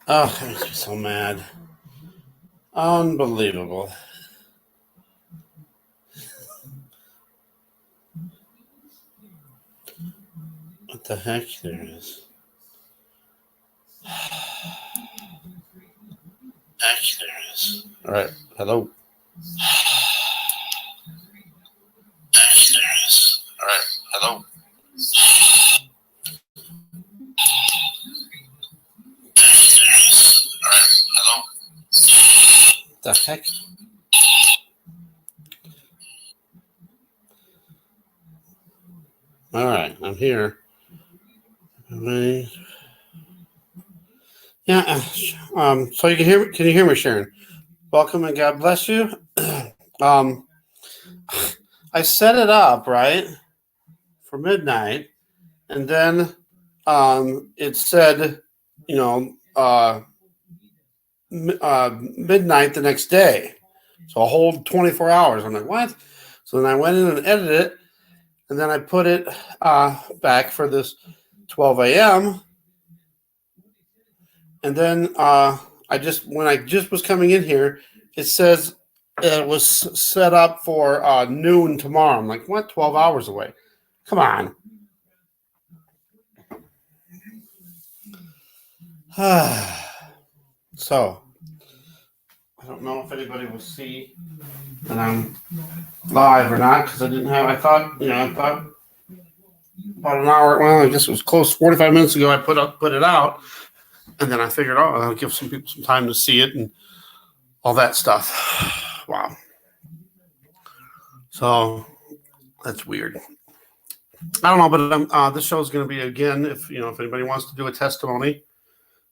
Oh, that makes me so mad. Unbelievable. What the heck? There it is. There it is. All right. Hello. There it is. All right. Hello. There it is. All right. Hello. What the heck? All right. I'm here. Yeah. So you can hear me? Can you hear me, Sharon? Welcome and God bless you. um, I set it up right for midnight, and then it said, you know, midnight the next day. So a whole 24 hours. I'm like, what? So then I went in and edited it, and then I put it back for this 12 a.m. And then when I just was coming in here, it says it was set up for noon tomorrow. I'm like, what? 12 hours away? Come on. So I don't know if anybody will see that I'm live or not, because I thought about an hour. Well, I guess it was close. 45 minutes ago, I put it out, and then I figured, I'll give some people some time to see it and all that stuff. Wow. So that's weird. I don't know, but this show is going to be, again, if anybody wants to do a testimony,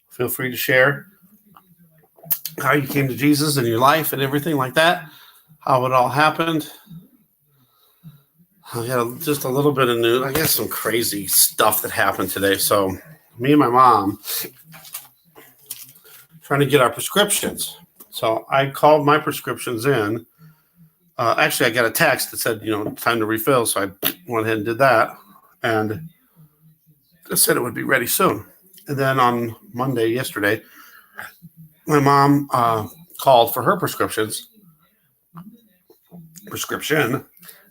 feel free to share how you came to Jesus in your life and everything like that, how it all happened. I had just a little bit of news. I guess some crazy stuff that happened today. So me and my mom trying to get our prescriptions. So I called my prescriptions in. Actually, I got a text that said, time to refill. So I went ahead and did that. And it said it would be ready soon. And then on Monday, yesterday, my mom called for her prescription,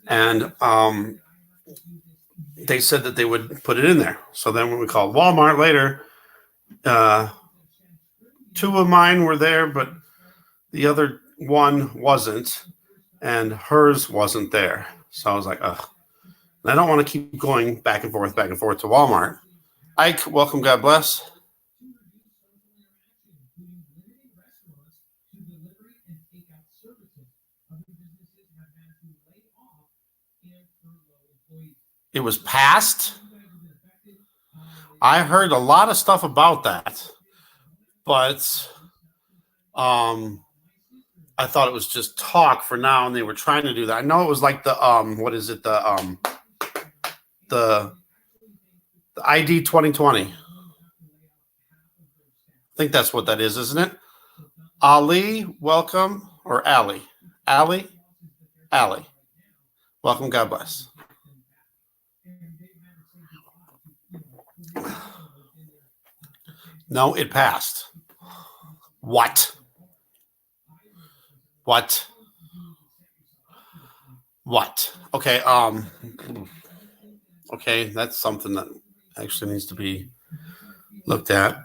and they said that they would put it in there. So then when we called Walmart later, two of mine were there, but the other one wasn't, and hers wasn't there. So I was like, ugh. And I don't want to keep going back and forth to Walmart. Ike, welcome, God bless. It was passed. I heard a lot of stuff about that, but I thought it was just talk for now, and they were trying to do that. I know it was like the what is it, the ID 2020. I think that's what that is, isn't it? Ali, welcome, or Ali, welcome. God bless. No, it passed. What? Okay. Okay, that's something that actually needs to be looked at.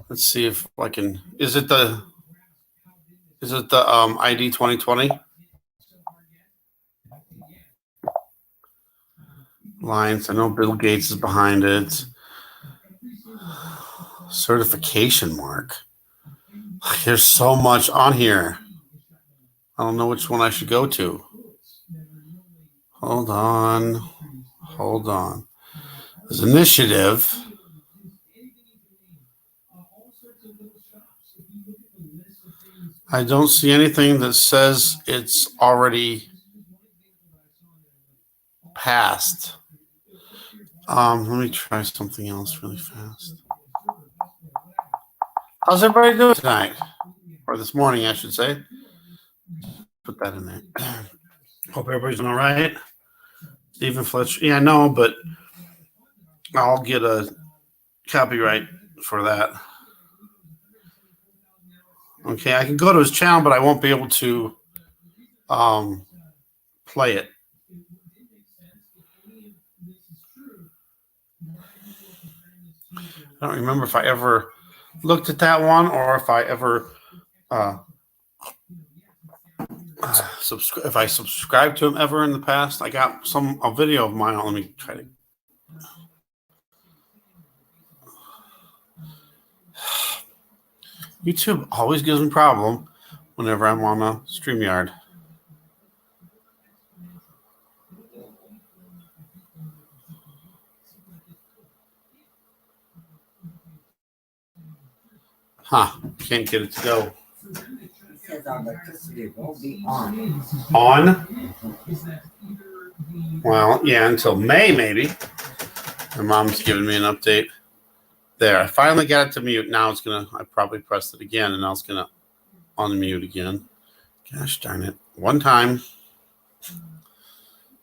Let's see if I can. Is it the ID 2020? Alliance. I know Bill Gates is behind it. Certification mark. There's so much on here. I don't know which one I should go to. Hold on. There's initiative. I don't see anything that says it's already passed. Let me try something else really fast. How's everybody doing tonight? Or this morning, I should say. Put that in there. Hope everybody's doing all right. Stephen Fletcher. Yeah, I know, but I'll get a copyright for that. Okay, I can go to his channel, but I won't be able to play it. I don't remember if I ever looked at that one or if I ever if I subscribed to him ever in the past. I got a video of mine. Let me try to. YouTube always gives me a problem whenever I'm on a StreamYard. Can't get it to go. Says electricity will be on. On? Well, yeah, until May, maybe. My mom's giving me an update. There, I finally got it to mute. Now it's gonna, I probably pressed it again, and now it's gonna unmute again. Gosh darn it. One time.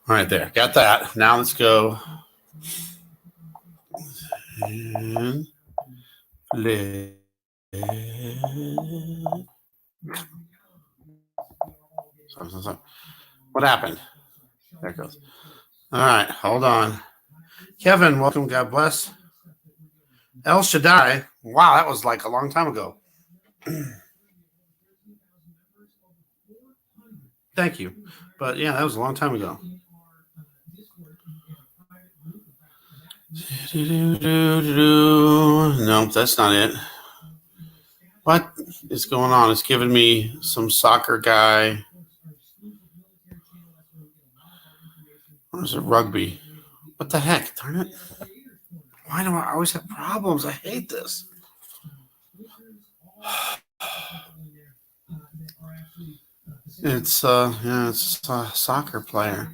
All right, there. Got that. Now let's go. And play. Sorry. What happened? There it goes. All right, hold on. Kevin, welcome. God bless. El Shaddai. Wow, that was like a long time ago. Thank you. But yeah, that was a long time ago. Nope, that's not it. What is going on? It's giving me some soccer guy. Or is it rugby? What the heck? Darn it. Why do I always have problems? I hate this. It's it's a soccer player.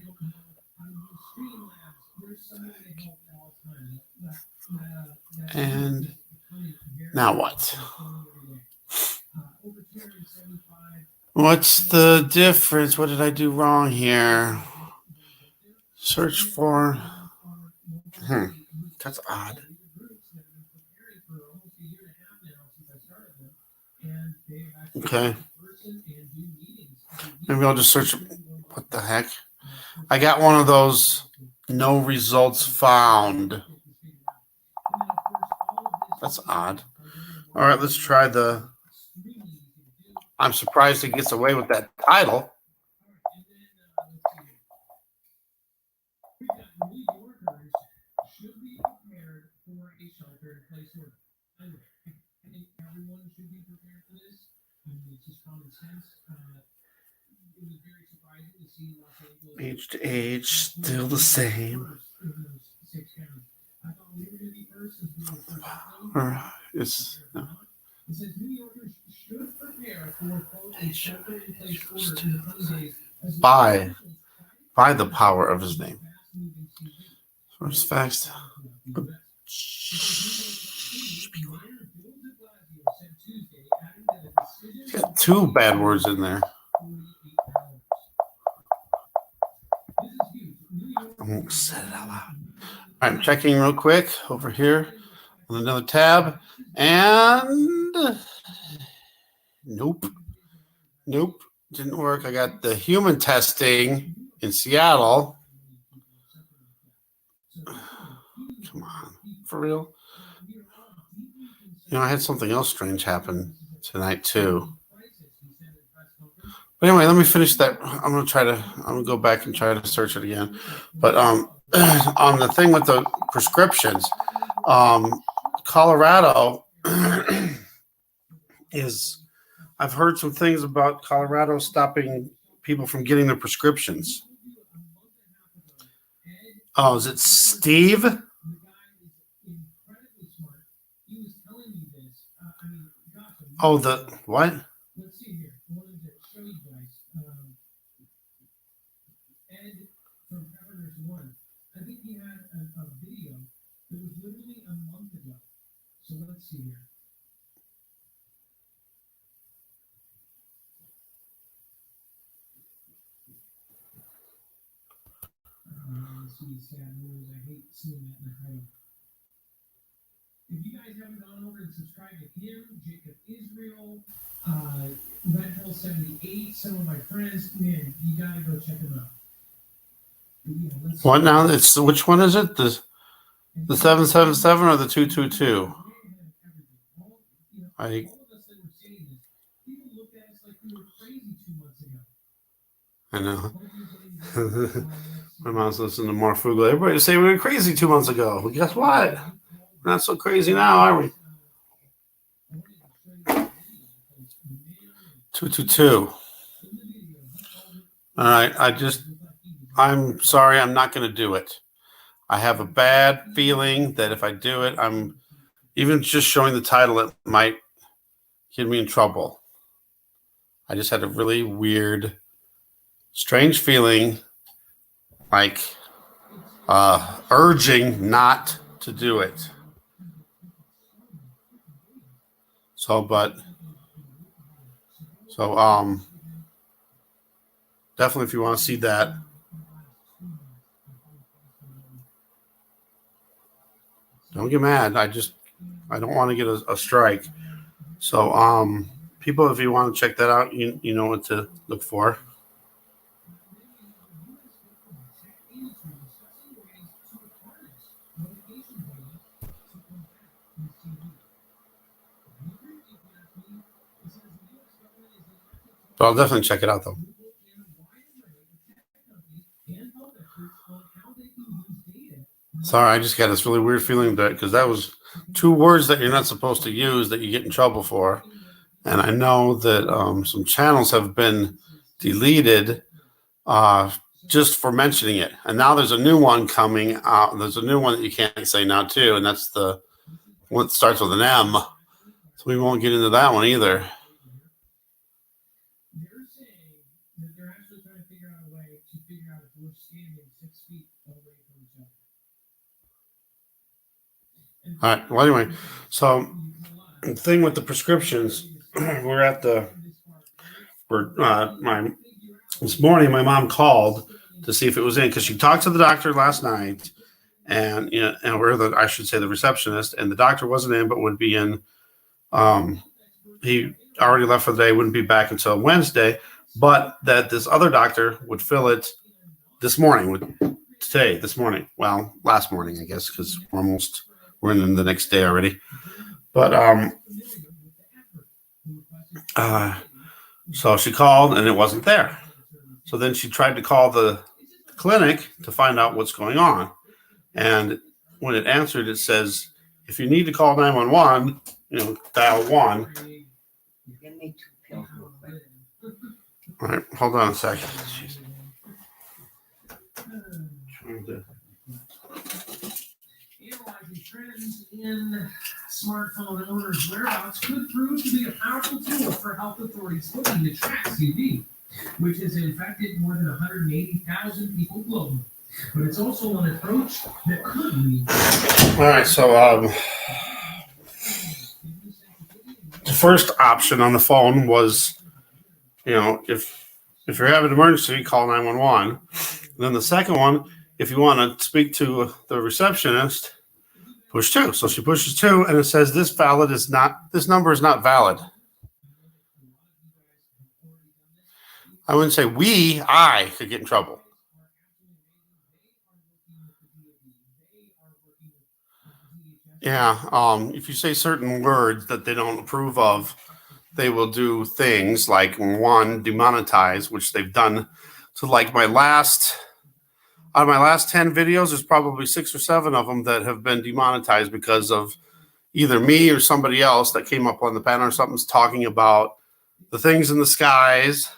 And now what? What's the difference? What did I do wrong here? Search for. That's odd. Okay. Maybe I'll just search. What the heck? I got one of those no results found. That's odd. All right, let's try the. I'm surprised it gets away with that title. Age to age, still the same. It's by the power of his name. Source facts. He's got two bad words in there. I won't say it out loud. All right, checking real quick over here on another tab. And nope. Didn't work. I got the human testing in Seattle. Come on. For real? I had something else strange happen tonight too. But anyway, let me finish that. I'm gonna go back and try to search it again. But on the thing with the prescriptions, Colorado is. I've heard some things about Colorado stopping people from getting their prescriptions. Oh, is it Steve? Oh, the what? If you guys haven't gone over and subscribed to him, Jacob Israel, Redfall 78, some of my friends, man, you gotta go check them out. Yeah, what now? It's which one is it? The 777 or the 222? I know. My mom's listening to more Fugler. Everybody was saying we were crazy 2 months ago. Well, guess what? We're not so crazy now, are we? 222. All right. I'm sorry. I'm not going to do it. I have a bad feeling that if I do it, I'm even just showing the title, it might get me in trouble. I just had a really weird, strange feeling, like urging not to do it. So definitely if you want to see that, don't get mad. I don't want to get a strike. So people, if you want to check that out, you know what to look for. But I'll definitely check it out, though. Sorry, I just got this really weird feeling that because that was 2 words that you're not supposed to use that you get in trouble for. And I know that some channels have been deleted just for mentioning it. And now there's a new one coming out. There's a new one that you can't say now, too. And that's the one that starts with an M. So we won't get into that one either. They're saying that they're actually trying to figure out a way to figure out if we're standing 6 feet away from each other. All right. Well, anyway, so the thing with the prescriptions, this morning my mom called to see if it was in because she talked to the doctor last night, and I should say the receptionist, and the doctor wasn't in but would be in. He already left for the day, wouldn't be back until Wednesday, but that this other doctor would fill it this morning, this morning. Well, last morning, I guess, because we're in the next day already. But so she called and it wasn't there. So then she tried to call the clinic to find out what's going on. And when it answered, it says, if you need to call 911, dial 1. Give me 2 pills real quick. All right, hold on a second. Analyzing trends in smartphone owners' whereabouts could prove to be a powerful tool for health authorities looking to track TV, which has infected more than 180,000 people globally. But it's also an approach that could lead. All right, so the first option on the phone was, if you're having an emergency, call 911. And then the second one, if you want to speak to the receptionist, push 2. So she pushes 2, and it says this number is not valid. I wouldn't say I could get in trouble. Yeah, if you say certain words that they don't approve of, they will do things like, 1, demonetize, which they've done to like out of my last 10 videos, there's probably 6 or 7 of them that have been demonetized because of either me or somebody else that came up on the panel or something's talking about the things in the skies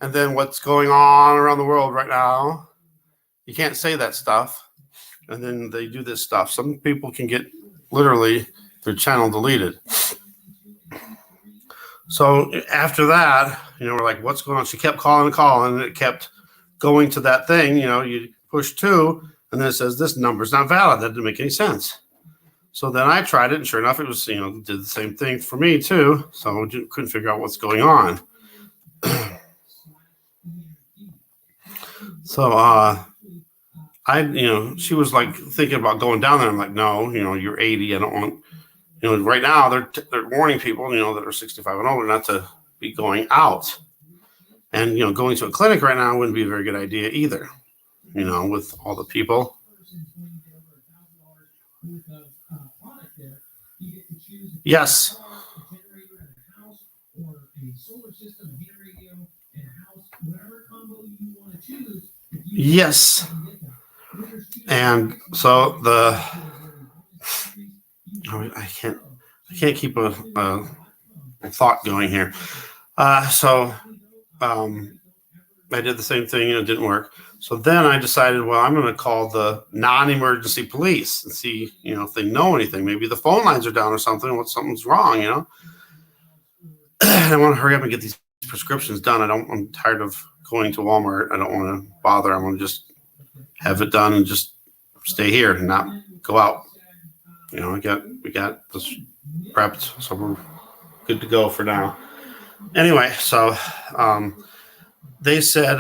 and then what's going on around the world right now. You can't say that stuff. And then they do this stuff. Some people can get literally their channel deleted. So after that, we're like, what's going on? She kept calling, and it kept going to that thing. You push 2, and then it says this number's not valid. That didn't make any sense. So then I tried it, and sure enough, it was, did the same thing for me too. So I couldn't figure out what's going on. So she was like thinking about going down there. I'm like, no, you're 80. I don't want, right now they're warning people, that are 65 and older not to be going out. And, going to a clinic right now wouldn't be a very good idea either, with all the people. Yes. Yes. And so I can't keep a thought going here. I did the same thing and it didn't work. So then I decided, well, I'm going to call the non-emergency police and see, if they know anything. Maybe the phone lines are down or something. Something's wrong, I want to hurry up and get these prescriptions done. I'm tired of going to Walmart. I don't want to bother. I want to just have it done and just stay here and not go out. We got this prepped, so we're good to go for now. Anyway, so they said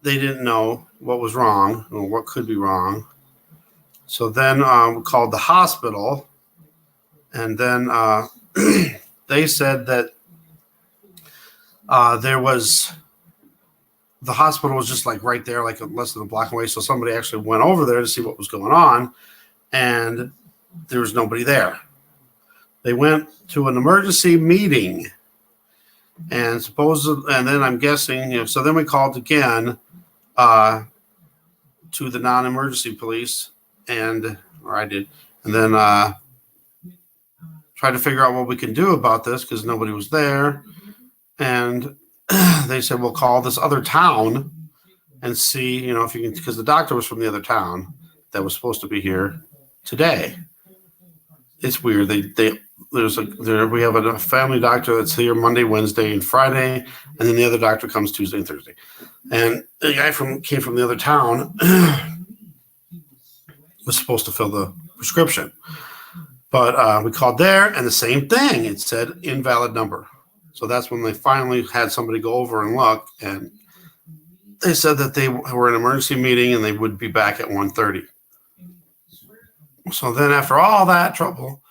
they didn't know what was wrong or what could be wrong. So then we called the hospital, and then they said that the hospital was just like right there, like less than a block away. So somebody actually went over there to see what was going on, and there was nobody there. They went to an emergency meeting, and then I'm guessing, so then we called again to the non-emergency police, or I did, and then tried to figure out what we can do about this because nobody was there. And they said, we'll call this other town and see, if you can, because the doctor was from the other town that was supposed to be here today. It's weird. We have a family doctor that's here Monday, Wednesday, and Friday, and then the other doctor comes Tuesday and Thursday. And the guy came from the other town was supposed to fill the prescription, but we called there, and the same thing. It said invalid number. So that's when they finally had somebody go over and look, and they said that they were in an emergency meeting and they would be back at 1:30. So then after all that trouble,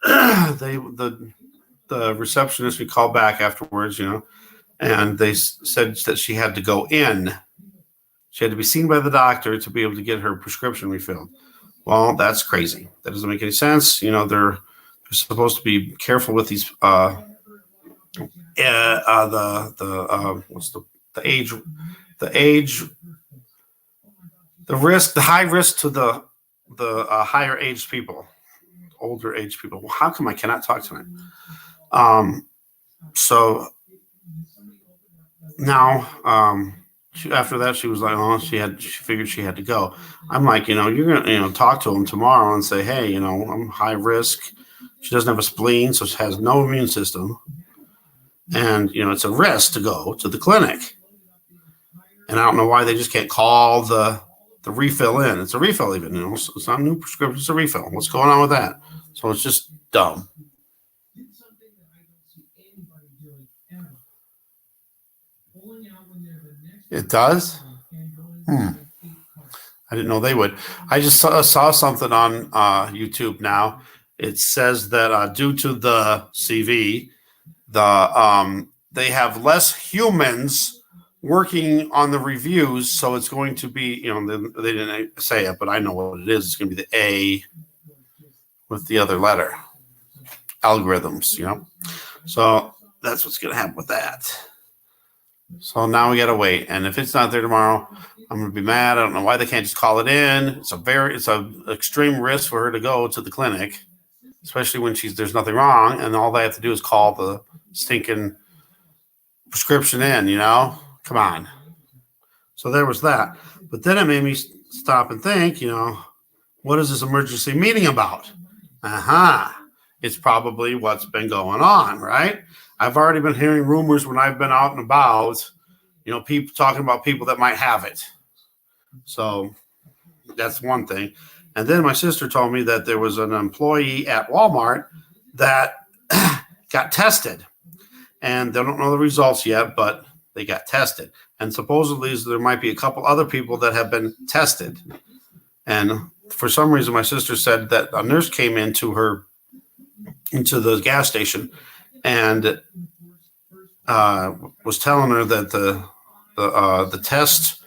the receptionist, we called back afterwards, and they said that she had to go in. She had to be seen by the doctor to be able to get her prescription refilled. Well, that's crazy. That doesn't make any sense. They're supposed to be careful with these the high risk to the higher aged people, older aged people. Well, how come I cannot talk tonight? So now, after that, she was like, oh, she figured she had to go. I'm like, you're gonna, talk to him tomorrow and say, hey, I'm high risk. She doesn't have a spleen, so she has no immune system. And, it's a risk to go to the clinic. And I don't know why they just can't call the refill in. It's a refill even, it's not a new prescription, it's a refill. What's going on with that? So it's just dumb. It does? I didn't know they would. I just saw something on YouTube now. It says that due to the CV, they have less humans working on the reviews, so it's going to be, they didn't say it, but I know what it is. It's going to be the A with the other letter. Algorithms, So that's what's going to happen with that. So now we got to wait, and if it's not there tomorrow, I'm going to be mad. I don't know why they can't just call it in. It's a extreme risk for her to go to the clinic, especially when there's nothing wrong, and all they have to do is call the stinking prescription in, come on. So there was that. But then it made me stop and think, what is this emergency meeting about? It's probably what's been going on, right? I've already been hearing rumors when I've been out and about, people talking about people that might have it. So that's one thing. And then my sister told me that there was an employee at Walmart that got tested. And they don't know the results yet, but they got tested. And supposedly there might be a couple other people that have been tested. And for some reason, my sister said that a nurse came into the gas station and was telling her that the test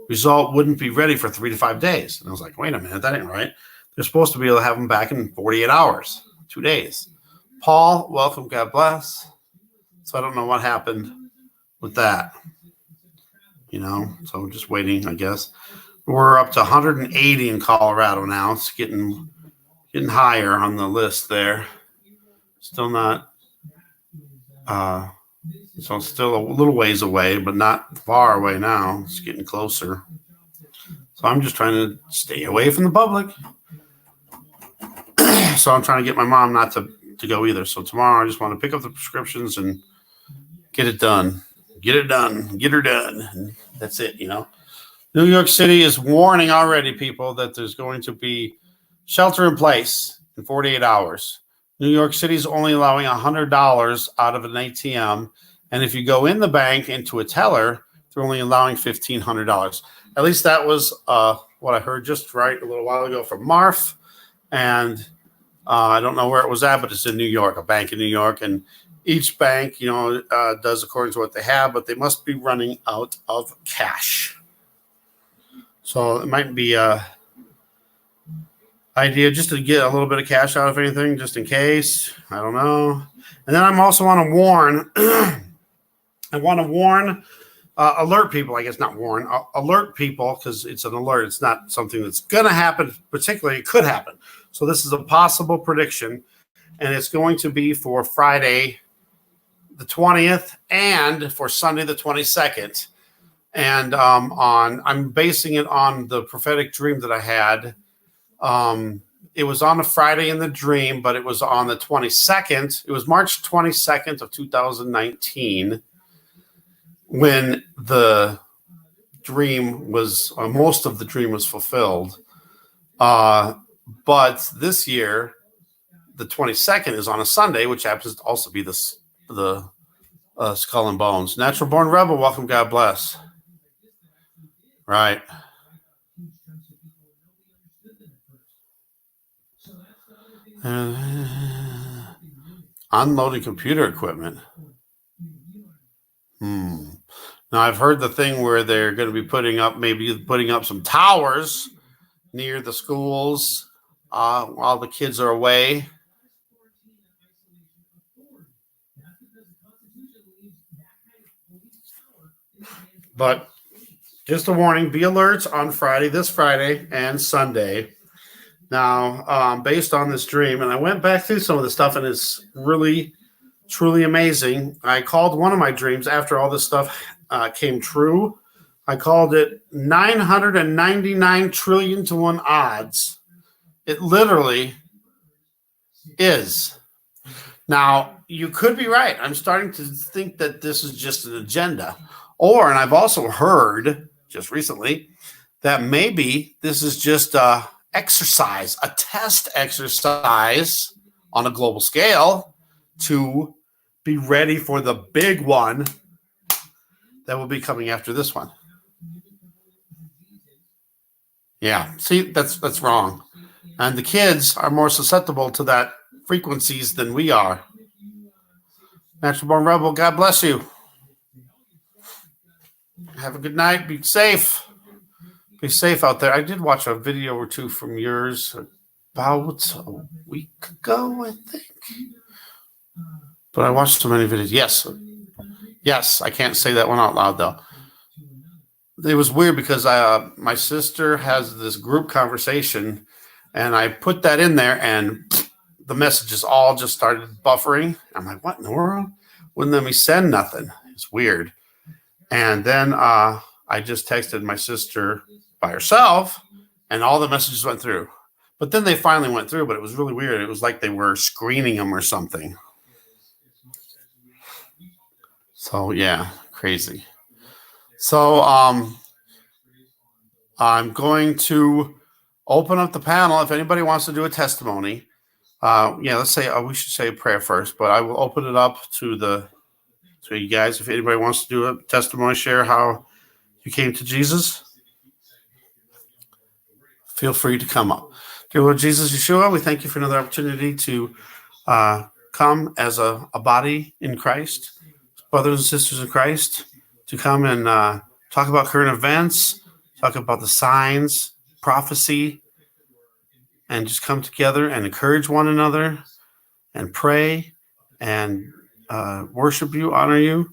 result wouldn't be ready for 3 to 5 days. And I was like, wait a minute, that ain't right. They're supposed to be able to have them back in 48 hours, 2 days. Paul, welcome, God bless. So I don't know what happened with that, so I'm just waiting, I guess. We're up to 180 in Colorado now. It's getting higher on the list there. Still not, so still a little ways away, but not far away now. It's getting closer. So I'm just trying to stay away from the public. So I'm trying to get my mom not to go either. So tomorrow I just want to pick up the prescriptions and get it done. Get it done. Get her done. And that's it, New York City is warning already, people, that there's going to be shelter in place in 48 hours. New York City is only allowing $100 out of an ATM. And if you go in the bank into a teller, they're only allowing $1,500. At least that was what I heard just right a little while ago from Marf. And I don't know where it was at, but it's in New York, a bank in New York. And each bank, does according to what they have, but they must be running out of cash. So it might be a idea just to get a little bit of cash out of anything, just in case. I don't know. And then I'm also want to warn. I want to warn, alert people. I guess not warn, alert people, because it's an alert. It's not something that's going to happen. Particularly, it could happen. So this is a possible prediction, and it's going to be for Friday, the 20th, and for Sunday, the 22nd. And I'm basing it on the prophetic dream that I had. It was on a Friday in the dream, but it was on the 22nd. It was March 22nd of 2019 when the dream was, most of the dream was fulfilled. But this year, the 22nd is on a Sunday, which happens to also be the Skull and Bones. Natural Born Rebel, welcome, God bless. Right. Unloading computer equipment. Now, I've heard the thing where they're going to be putting up some towers near the schools while the kids are away. But just a warning, be alert on this Friday and Sunday. Now, based on this dream, and I went back through some of the stuff, and it's really, truly amazing. I called one of my dreams after all this stuff came true. I called it 999 trillion to 1 odds. It literally is. Now, you could be right. I'm starting to think that this is just an agenda. And I've also heard just recently that maybe this is just a test exercise on a global scale to be ready for the big one that will be coming after this one. Yeah, see, that's wrong. And the kids are more susceptible to that frequencies than we are. Natural Born Rebel, God bless you. Have a good night. Be safe. Be safe out there. I did watch a video or two from yours about a week ago, I think. But I watched so many videos. Yes, I can't say that one out loud, though. It was weird because my sister has this group conversation, and I put that in there, and the messages all just started buffering. I'm like, what in the world? Wouldn't let me send nothing. It's weird. And then I just texted my sister by herself, and all the messages went through. But then they finally went through, but it was really weird. It was like they were screening them or something. So, yeah, crazy. So I'm going to open up the panel. If anybody wants to do a testimony, let's say we should say a prayer first, but I will open it up to the So you guys, if anybody wants to do a testimony, share how you came to Jesus, feel free to come up. Dear Lord Jesus Yeshua, we thank you for another opportunity to come as a body in Christ, brothers and sisters in Christ, to come and talk about current events, talk about the signs, prophecy, and just come together and encourage one another and pray and worship you, honor you.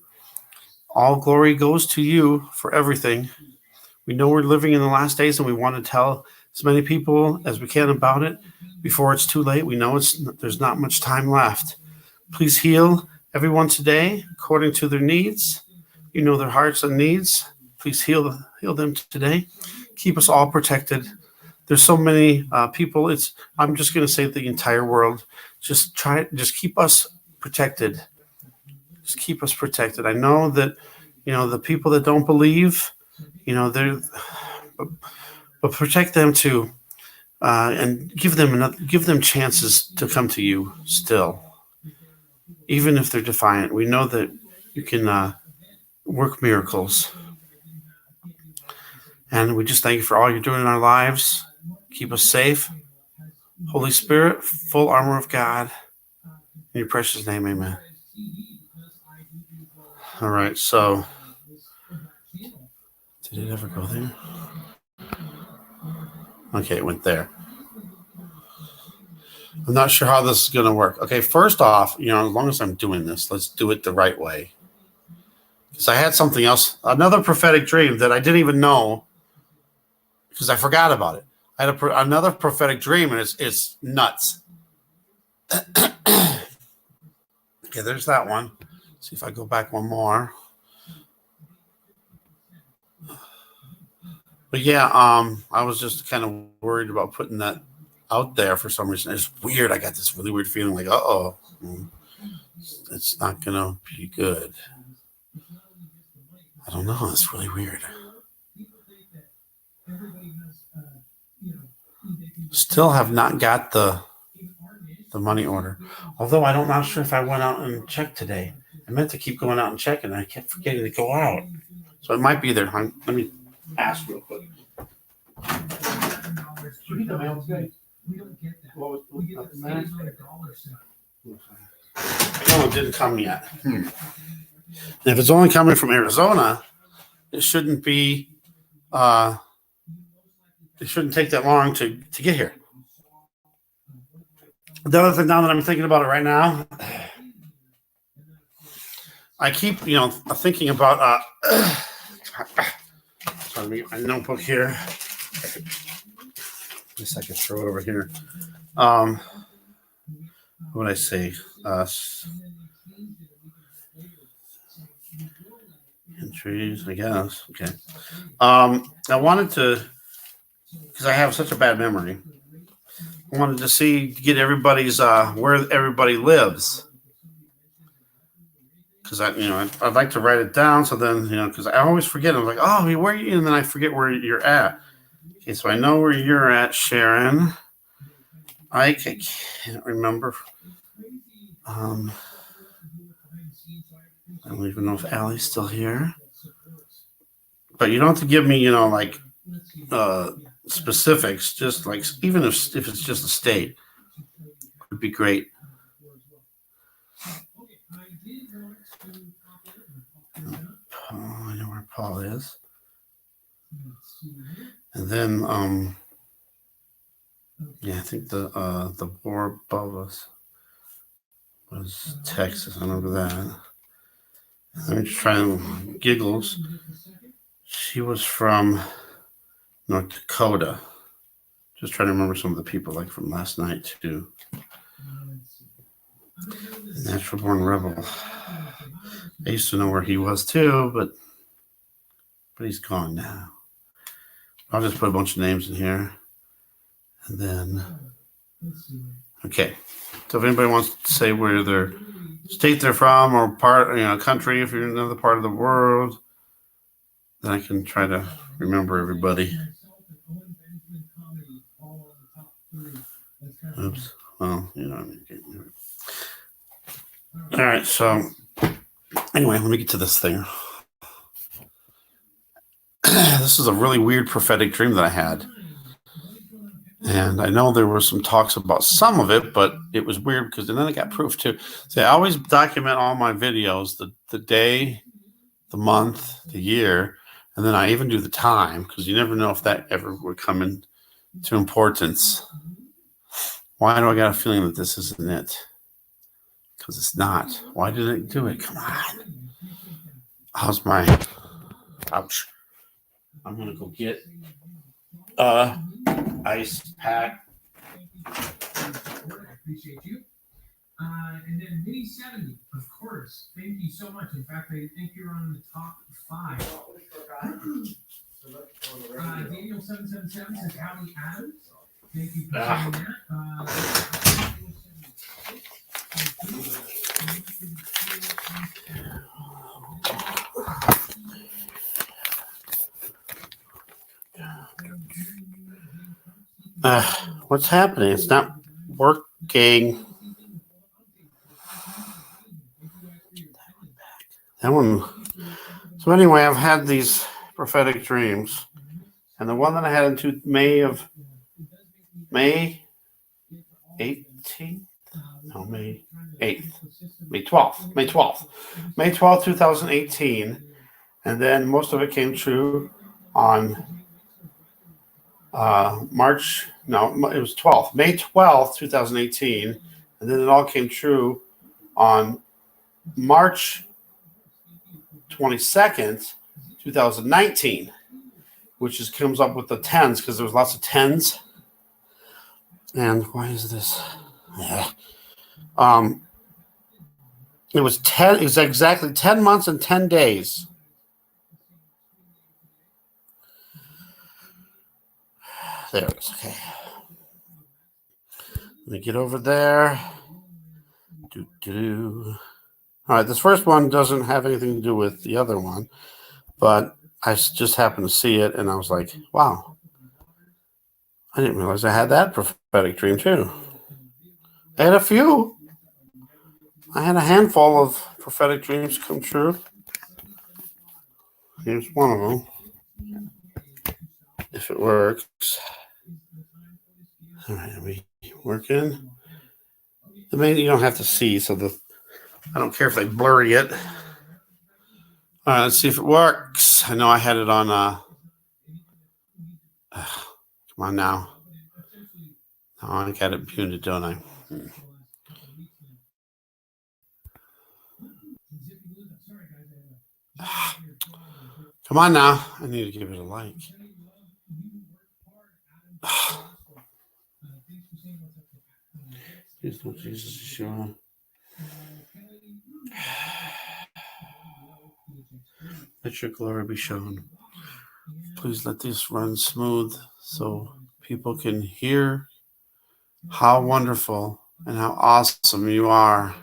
All glory goes to you for everything. We know we're living in the last days, and we want to tell as many people as we can about it before it's too late. We know there's not much time left. Please heal everyone today according to their needs. You know their hearts and needs. Please heal them today. Keep us all protected. There's so many people. I'm just going to say the entire world. Just keep us protected. Just keep us protected. I know that, the people that don't believe, but protect them too, and give them chances to come to you still, even if they're defiant. We know that you can work miracles, and we just thank you for all you're doing in our lives. Keep us safe. Holy Spirit, full armor of God. In your precious name, amen. All right, so did it ever go there? Okay, it went there. I'm not sure how this is going to work. Okay, first off, as long as I'm doing this, let's do it the right way. Because I had something else, another prophetic dream that I didn't even know because I forgot about it. I had another prophetic dream, and it's nuts. Okay, there's that one. See if I go back one more. But yeah, I was just kind of worried about putting that out there for some reason. It's weird. I got this really weird feeling like, it's not gonna be good. I don't know. It's really weird. Still have not got the money order. Although I'm not sure if I went out and checked today. I meant to keep going out and checking, and I kept forgetting to go out. So it might be there. Let me ask real quick. We don't get that. We get the same $100 stuff. No, it didn't come yet. And if it's only coming from Arizona, it shouldn't be. It shouldn't take that long to get here. The other thing, now that I'm thinking about it right now, I keep thinking about. Sorry, let me get my notebook here. I guess I can throw it over here. What would I say? Entries, I guess. Okay. I wanted to, because I have such a bad memory. I wanted to get everybody's where everybody lives. Because I'd like to write it down. So then, because I always forget. I'm like, oh, where are you? And then I forget where you're at. Okay, so I know where you're at, Sharon. I can't remember. I don't even know if Allie's still here. But you don't have to give me, specifics. Just like, even if it's just a state, would be great. I know where Paul is. And then, I think the war above us was Texas. I remember that. Let me just try and giggles. She was from North Dakota. Just trying to remember some of the people like from last night too. Natural born rebel. I used to know where he was too, but he's gone now. I'll just put a bunch of names in here. And then, okay. So if anybody wants to say where their state they're from or part, country, if you're in another part of the world, then I can try to remember everybody. Oops. Well, All right. So Anyway, let me get to this thing. This is a really weird prophetic dream that I had. And I know there were some talks about some of it, but it was weird because, and then I got proof too. See, I always document all my videos, the day, the month, the year, and then I even do the time because you never know if that ever would come into importance. Why do I got a feeling that this isn't it? Because it's not. Why did it do it? Come on. How's my ouch? I'm gonna go get ice pack. I appreciate you. And then Mini 70, of course. Thank you so much. In fact, I think you're on the top 5. Daniel 777 says Howdy Adams. Thank you for saying that. What's happening? It's not working. That one. So anyway, I've had these prophetic dreams, and the one that I had in May 18th, no, May 8th, May 12th, 2018, and then most of it came true on March. No, it was 12th, May 12th, 2018, and then it all came true on March 22nd, 2019, which comes up with the 10s because there was lots of 10s. And why is this? Yeah. It was exactly 10 months and 10 days. There it is. Okay. Let me get over there. All right, this first one doesn't have anything to do with the other one, but I just happened to see it, and I was like, wow. I didn't realize I had that prophetic dream, too. I had a few. I had a handful of prophetic dreams come true. Here's one of them. If it works. All right, are we working? The main you don't have to see, so I don't care if they blurry it. All right, let's see if it works. I know I had it on. Come on now. Oh, I got it muted, don't I? Come on now. I need to give it a like. Please don't Jesus is sure. Let your glory be shown. Please let this run smooth so people can hear how wonderful and how awesome you are.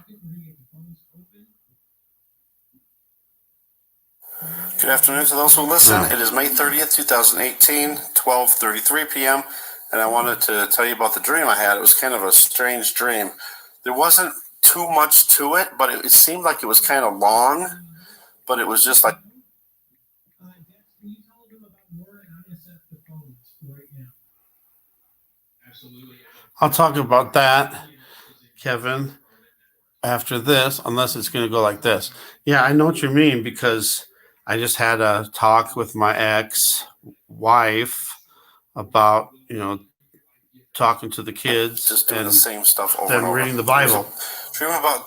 Good afternoon to those who listen. It is May 30th, 2018, 12:33 p.m., and I wanted to tell you about the dream I had. It was kind of a strange dream. There wasn't too much to it, but it seemed like it was kind of long, but it was just like I'll talk about that, Kevin, after this, unless it's going to go like this. Yeah, I know what you mean, because I just had a talk with my ex-wife about, talking to the kids, just doing the same stuff over and over. Reading the Bible. Dreaming about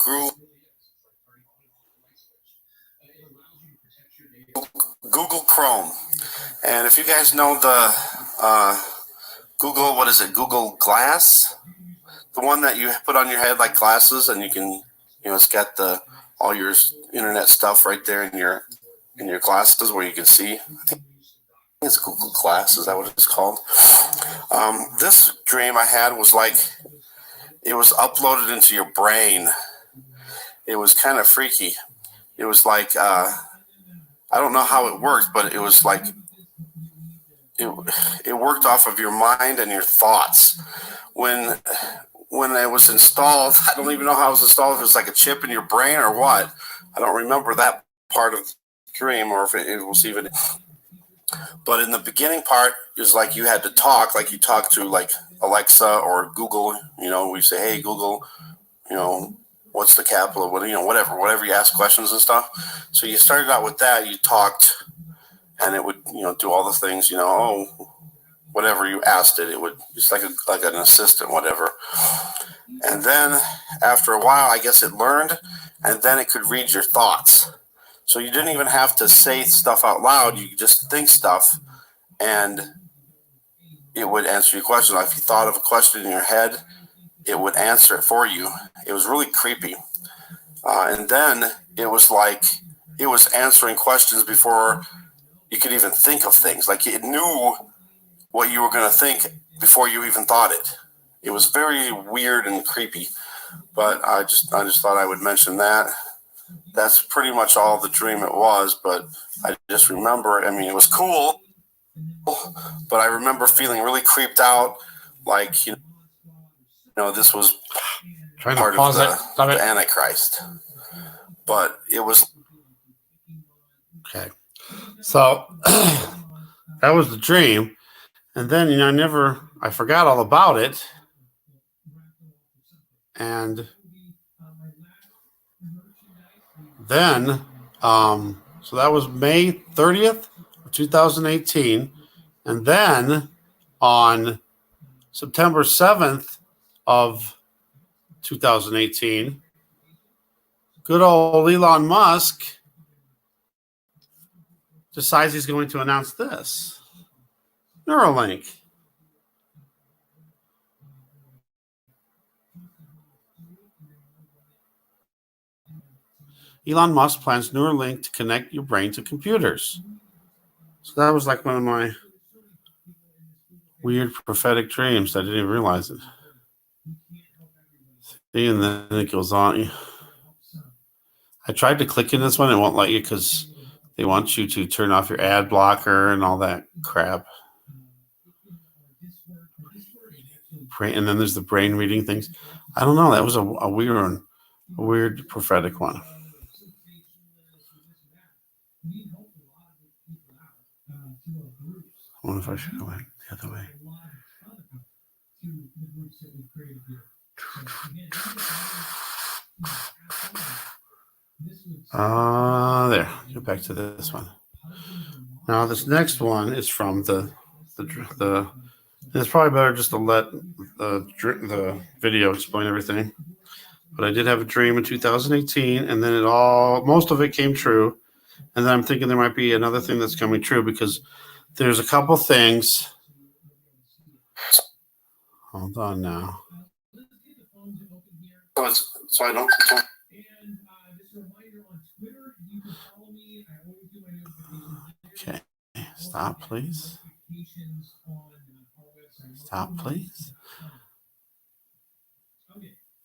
Google Chrome. And if you guys know the Google, what is it? Google Glass? The one that you put on your head like glasses, and you can, it's got all your internet stuff right there in your glasses where you can see. I think it's Google Glass. Is that what it's called? This dream I had was like it was uploaded into your brain. It was kind of freaky. It was like I don't know how it worked, but it was like it worked off of your mind and your thoughts. When it was installed, I don't even know how it was installed. If it was like a chip in your brain or what. I don't remember that part of the dream, or if it was even. But in the beginning part, it was like you had to talk, like you talk to like Alexa or Google. We say, "Hey Google, what's the capital of what?" Whatever you ask questions and stuff. So you started out with that. You talked, and it would do all the things. Whatever you asked it would just like an assistant, whatever. And then after a while, I guess it learned, and then it could read your thoughts. So you didn't even have to say stuff out loud. You could just think stuff, and it would answer your question. Like if you thought of a question in your head, it would answer it for you. It was really creepy. And then it was like it was answering questions before you could even think of things. Like it knew what you were going to think before you even thought it. It was very weird and creepy. But I just thought I would mention that. That's pretty much all the dream it was. But I just remember, it was cool. But I remember feeling really creeped out. Like, this was part of the Antichrist. But it was. Okay. So that was the dream. And then, I forgot all about it. And then, so that was May 30th of 2018. And then on September 7th of 2018, good old Elon Musk decides he's going to announce this. Neuralink. Elon Musk plans Neuralink to connect your brain to computers. So that was like one of my weird prophetic dreams. I didn't even realize it. See, and then it goes on. I tried to click in this one. It won't let you because they want you to turn off your ad blocker and all that crap. And then there's the brain reading things. I don't know. That was a weird prophetic one. I wonder if I should go back the other way. There. Go back to this one. Now this next one is from the. It's probably better just to let the video explain everything. But I did have a dream in 2018, and then most of it came true. And then I'm thinking there might be another thing that's coming true because there's a couple things. Hold on now. So I don't. Okay. Stop, please. Stop, please.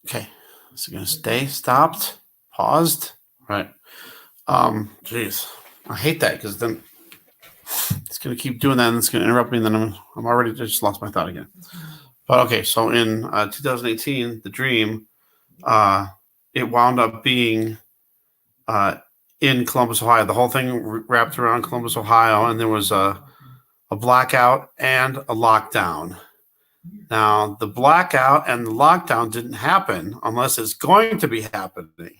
Okay. So going to stay stopped, paused. Right. Geez. I hate that because then it's going to keep doing that and it's going to interrupt me. And then I'm already just lost my thought again. But okay. So in 2018, the dream, it wound up being in Columbus, Ohio. The whole thing wrapped around Columbus, Ohio, and there was a blackout and a lockdown. Now, the blackout and the lockdown didn't happen unless it's going to be happening.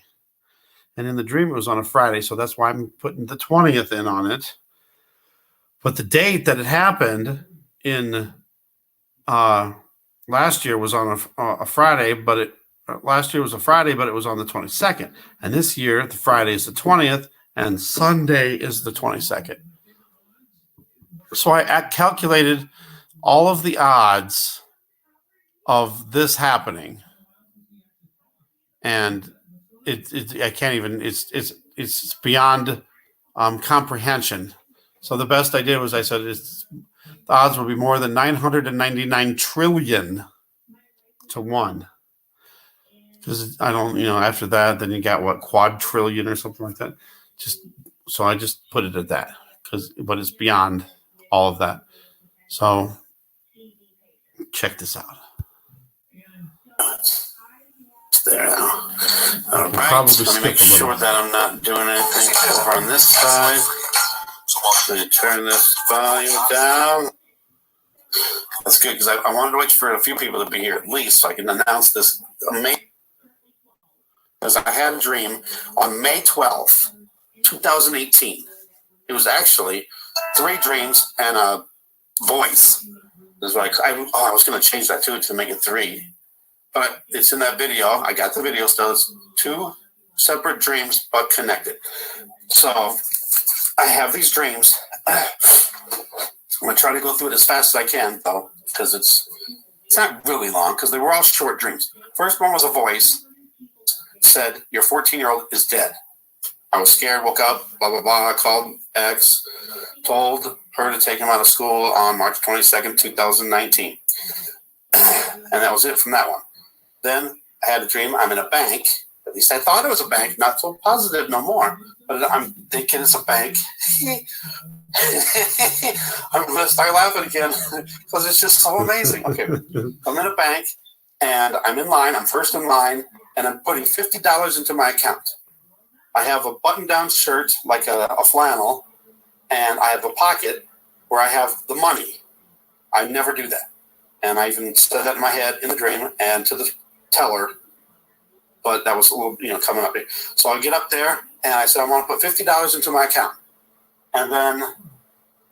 And in the dream, it was on a Friday, so that's why I'm putting the 20th in on it. But the date that it happened in last year was on a Friday, but last year was a Friday, but it was on the 22nd. And this year, the Friday is the 20th, and Sunday is the 22nd. So I calculated all of the odds of this happening, and I can't even. It's beyond comprehension. So the best I did was I said the odds will be more than 999 trillion to 1. Because I don't, after that, then you got what, quadrillion or something like that. So I just put it at that but it's beyond all of that. So check this out. There now. All right, probably let me make skip a little. sure that I'm not doing anything over on this side. Let me turn this volume down. That's good, because I wanted to wait for a few people to be here at least so I can announce this amazing. Because I had a dream on May 12th, 2018. It was actually 3 dreams and a voice. That's like I was going to change that too to make it 3, but it's in that video. I got the video still. It's 2 separate dreams but connected. So I have these dreams. I'm going to try to go through it as fast as I can, though, because it's not really long, because they were all short dreams. First one was a voice. Said, your 14-year-old is dead. I was scared, woke up, blah, blah, blah. I called X, told her to take him out of school on March 22nd, 2019. And that was it from that one. Then I had a dream. I'm in a bank. At least I thought it was a bank. Not so positive no more. But I'm thinking it's a bank. I'm going to start laughing again because it's just so amazing. Okay, I'm in a bank and I'm in line. I'm first in line and I'm putting $50 into my account. I have a button-down shirt, like a flannel, and I have a pocket where I have the money. I never do that. And I even said that in my head in the dream and to the teller, but that was a little, coming up here. So I get up there and I said, I want to put $50 into my account. And then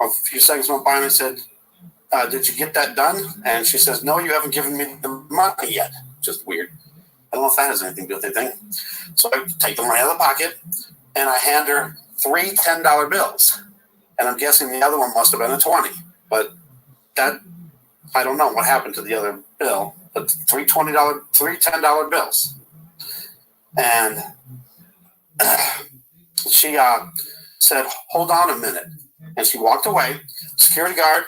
a few seconds went by and I said, did you get that done? And she says, no, you haven't given me the money yet. Just weird. I don't know if that has anything to do with anything. So I take the money out of the pocket and I hand her 3 $10 bills. And I'm guessing the other one must have been a 20. But that, I don't know what happened to the other bill. But 3 $10 bills. And she said, hold on a minute. And she walked away. Security guard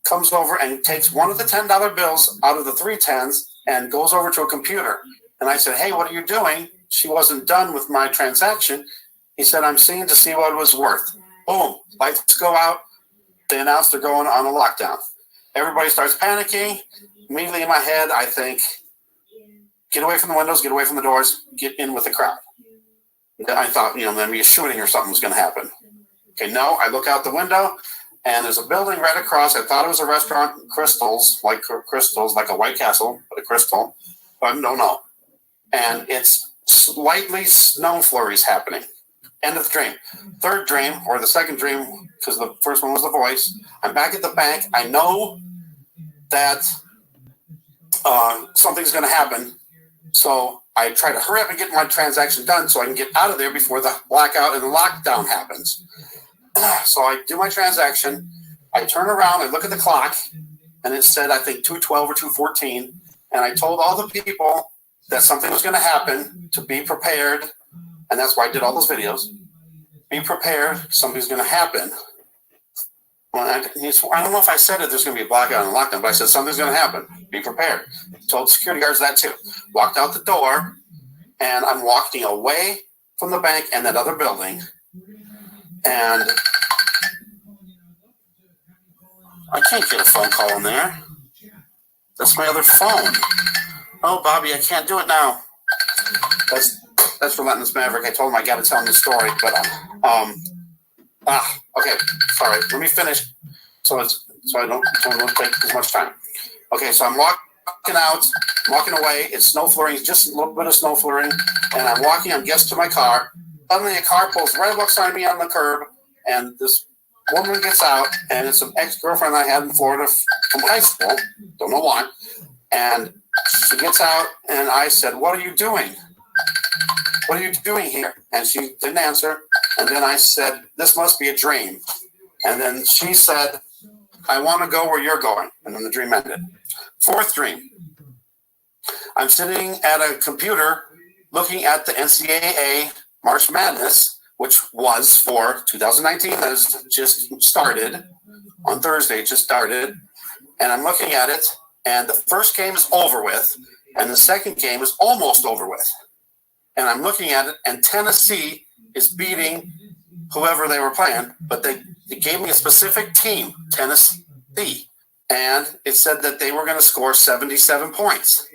comes over and takes one of the $10 bills out of the 3 10s and goes over to a computer. And I said, hey, what are you doing? She wasn't done with my transaction. He said, I'm seeing to see what it was worth. Boom, lights go out. They announce they're going on a lockdown. Everybody starts panicking. Immediately in my head, I think, get away from the windows, get away from the doors, get in with the crowd. I thought, maybe a shooting or something was going to happen. Okay, no, I look out the window, and there's a building right across. I thought it was a restaurant, Crystals, like a White Castle, but a Crystal. But no. And it's slightly snow flurries happening. End of the dream. Third dream, or the second dream, because the first one was the voice. I'm back at the bank. I know that something's going to happen. So I try to hurry up and get my transaction done so I can get out of there before the blackout and the lockdown happens. So I do my transaction. I turn around, I look at the clock, and it said, I think, 2:12 or 2:14. And I told all the people that something was going to happen, to be prepared. And that's why I did all those videos. Be prepared. Something's going to happen. Well, I don't know if I said it, there's going to be a blackout and a lockdown, but I said something's going to happen. Be prepared. Told security guards that too. Walked out the door, and I'm walking away from the bank and that other building. And I can't get a phone call in there. That's my other phone. Oh, Bobby, I can't do it now. That's Relentless Maverick. I told him I got to tell him the story, but okay, sorry. Let me finish, so I don't take as much time. Okay, so I'm walking away. It's snow flurrying, just a little bit of snow flurrying, and I'm walking. I'm getting to my car. Suddenly, a car pulls right alongside me on the curb, and this woman gets out, and it's an ex-girlfriend I had in Florida from high school. Don't know why. And she gets out, and I said, "What are you doing? What are you doing here?" And she didn't answer. And then I said, "This must be a dream." And then she said, "I want to go where you're going." And then the dream ended. Fourth dream. I'm sitting at a computer looking at the NCAA March Madness, which was for 2019. That has just started on Thursday. It just started. And I'm looking at it, and the first game is over with, and the second game is almost over with. And I'm looking at it, and Tennessee is beating whoever they were playing, but they gave me a specific team, Tennessee, and it said that they were going to score 77 points.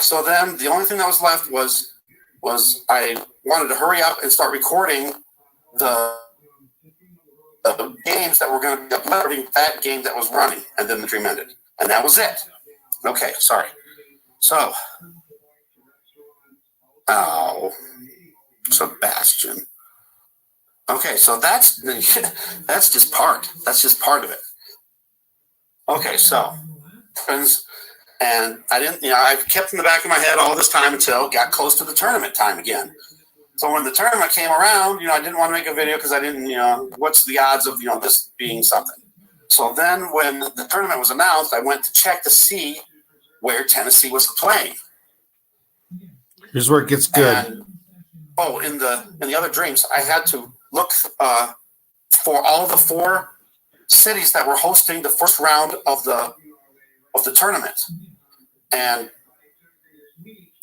So then the only thing that was left was I wanted to hurry up and start recording the games that were going to be uploading that game that was running, and then the dream ended. And that was it. Okay, sorry. So, Sebastian. Okay, so that's just part. That's just part of it. Okay, so friends, and I didn't, I've kept in the back of my head all this time until it got close to the tournament time again. So when the tournament came around, I didn't want to make a video because I didn't, what's the odds of, this being something? So then when the tournament was announced, I went to check to see where Tennessee was playing. Here's where it gets good. And, in the other dreams, I had to look for all the 4 cities that were hosting the first round of the tournament. And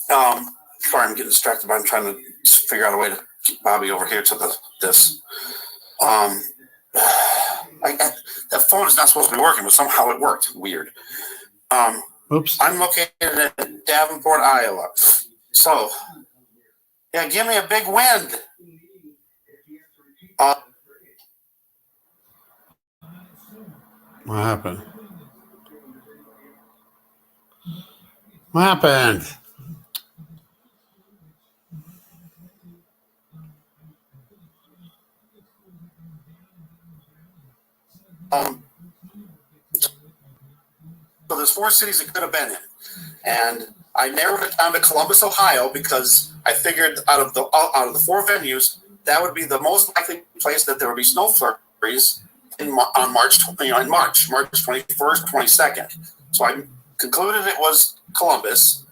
sorry, I'm getting distracted, but I'm trying to figure out a way to get Bobby over here to this. That phone is not supposed to be working, but somehow it worked. Weird. Oops. I'm located in Davenport, Iowa. So, give me a big wind. What happened? What happened? So there's 4 cities it could have been in, and I narrowed it down to Columbus, Ohio, because I figured out of the 4 venues, that would be the most likely place that there would be snow flurries in March 21st, 22nd. So I concluded it was Columbus.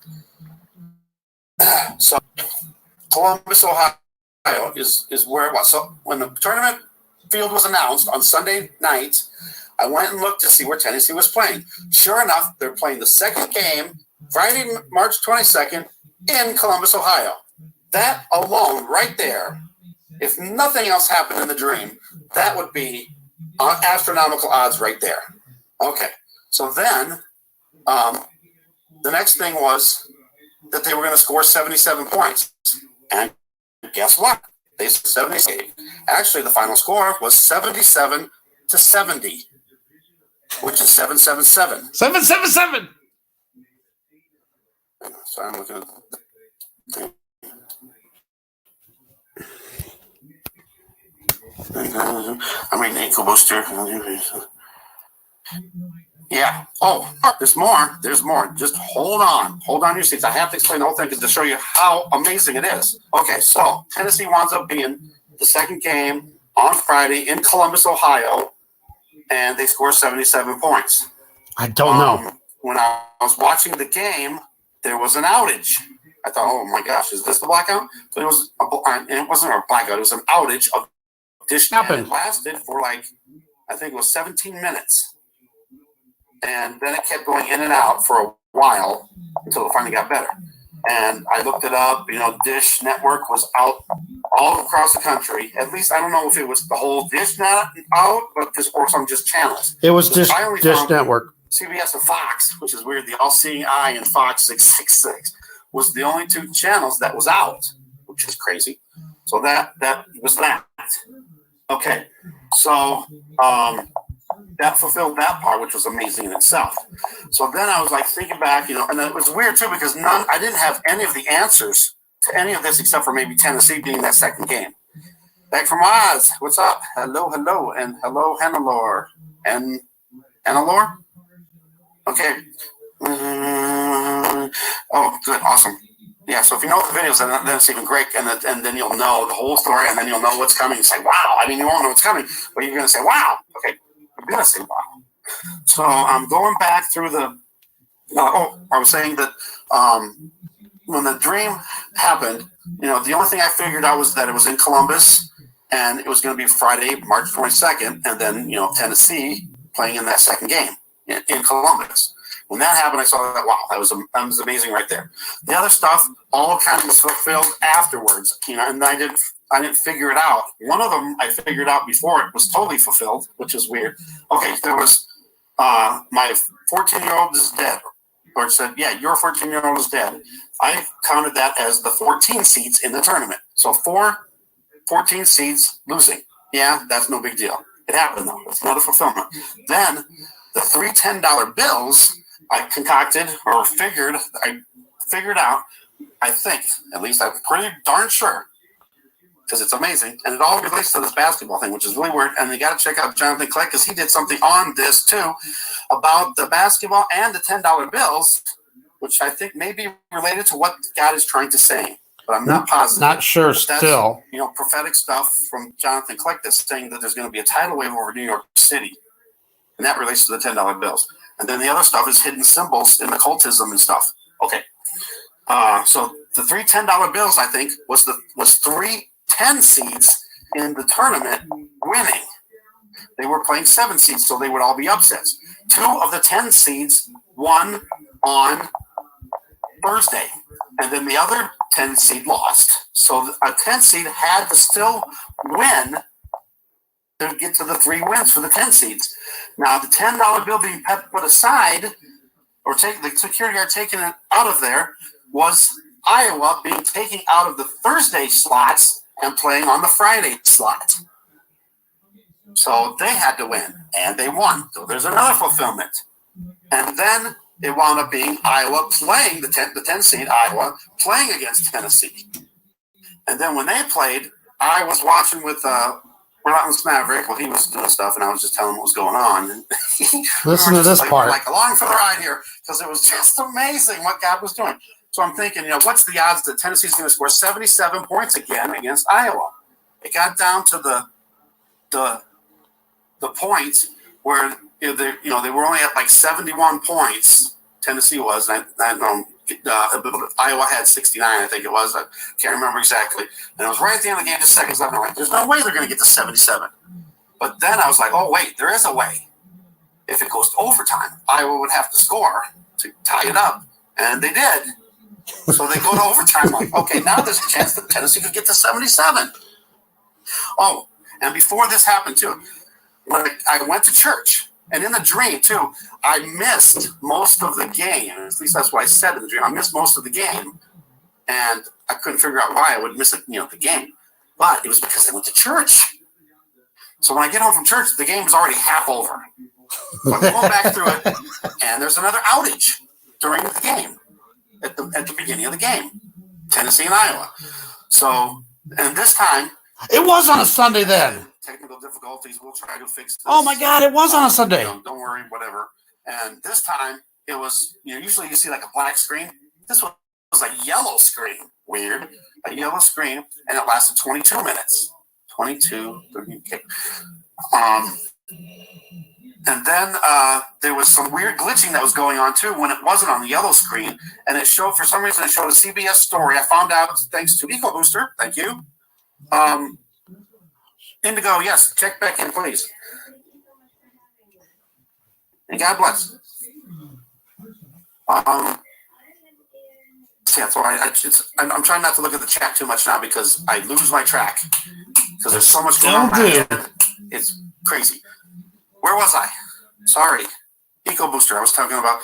So Columbus, Ohio is where it was. So when the tournament field was announced on Sunday night, I went and looked to see where Tennessee was playing. Sure enough, they're playing the second game Friday, March 22nd in Columbus, Ohio. That alone, right there, if nothing else happened in the dream, that would be astronomical odds right there. Okay, so then the next thing was that they were going to score 77 points. And guess what? They scored 77. Actually, the final score was 77-70, which is 777. 777. So I'm looking at the I'm reading the ankle booster. Yeah. Oh, there's more. There's more. Just hold on. Hold on your seats. I have to explain the whole thing to show you how amazing it is. Okay, so Tennessee winds up being the second game on Friday in Columbus, Ohio, and they score 77 points. I don't know. When I was watching the game, there was an outage. I thought, oh my gosh, is this the blackout? But it wasn't a blackout. It was an outage of Dish. It lasted for I think it was 17 minutes. And then it kept going in and out for a while until it finally got better. And I looked it up. Dish Network was out all across the country. At least I don't know if it was the whole Dish Net out, but or some just channels. It was Dish Network. CBS and Fox, which is weird. The All-Seeing Eye and Fox 666 was the only 2 channels that was out, which is crazy. So that was that. Okay, so that fulfilled that part, which was amazing in itself. So then I was thinking back, and it was weird too because I didn't have any of the answers to any of this except for maybe Tennessee being that second game. Back from Oz, what's up? Hello, and hello, Hannelore. And Hannelore? Okay. Oh, good, awesome. Yeah, so if you know the videos, then it's even great, and then you'll know the whole story, and then you'll know what's coming. You say, wow. I mean, you won't know what's coming, but you're going to say, wow. Okay, I'm going to say, wow. So I'm going back through the I was saying that when the dream happened, the only thing I figured out was that it was in Columbus, and it was going to be Friday, March 22nd, and then, Tennessee playing in that second game in Columbus. When that happened, I saw that, wow, that was amazing right there. The other stuff all kind of was fulfilled afterwards, and I didn't figure it out. One of them I figured out before it was totally fulfilled, which is weird. Okay, there was my 14-year-old is dead. or it said, yeah, your 14-year-old is dead. I counted that as the 14 seeds in the tournament. So 14 seeds losing. Yeah, that's no big deal. It happened, though. It's another fulfillment. Then the three $10 bills I concocted or figured out, I think, at least I'm pretty darn sure, because it's amazing. And it all relates to this basketball thing, which is really weird. And you got to check out Jonathan Clegg, because he did something on this, too, about the basketball and the $10 bills, which I think may be related to what God is trying to say. But I'm not positive. Not sure That's, still. prophetic stuff from Jonathan Clegg that's saying that there's going to be a tidal wave over New York City. And that relates to the $10 bills. And then the other stuff is hidden symbols in occultism and stuff. Okay. So the three $10 bills, I think, was three 10 seeds in the tournament winning. They were playing 7 seeds, so they would all be upsets. 2 of the 10 seeds won on Thursday, and then the other 10 seed lost. So a 10 seed had to still win to get to the 3 wins for the 10 seeds. Now, the $10 bill being put aside, or the security guard taking it out of there, was Iowa being taken out of the Thursday slots and playing on the Friday slot. So they had to win, and they won. So there's another fulfillment. And then it wound up being Iowa playing the 10 seed Iowa playing against Tennessee. And then when they played, I was watching with Relentless Maverick. Well, he was doing stuff, and I was just telling him what was going on. And Listen to this part. Like along for the ride here, because it was just amazing what God was doing. So I'm thinking, what's the odds that Tennessee's going to score 77 points again against Iowa? It got down to the point where they were only at like 71 points. Tennessee was, and Iowa had 69, I think it was. I can't remember exactly. And it was right at the end of the game, just seconds left. I'm like, there's no way they're going to get to 77. But then I was like, oh wait, there is a way. If it goes to overtime, Iowa would have to score to tie it up, and they did. So they go to overtime. Like, okay, now there's a chance that Tennessee could get to 77. Oh, and before this happened too, when I went to church, and in the dream too, I missed most of the game. At least that's what I said in the dream. I missed most of the game, and I couldn't figure out why I would miss the game. But it was because I went to church. So when I get home from church, the game was already half over. So I'm going back through it, and there's another outage during the game. At the beginning of the game, Tennessee and Iowa. So, and this time, It was on a Sunday then. technical difficulties. We'll try to fix this. Oh my God, it was on a Sunday. Don't worry, whatever. And this time, it was. Usually you see like a black screen. This was a yellow screen. Weird, a yellow screen, and it lasted 22 minutes. 22. Okay. And then there was some weird glitching that was going on too when it wasn't on the yellow screen, and it showed, for some reason, it showed a CBS story. I found out thanks to Eco Booster. Thank you. Indigo, yes, check back in, please. And God bless. Yeah, so I'm trying not to look at the chat too much now because I lose my track because there's so much going on in my head. It's crazy. Where was I? Sorry. Eco Booster. I was talking about.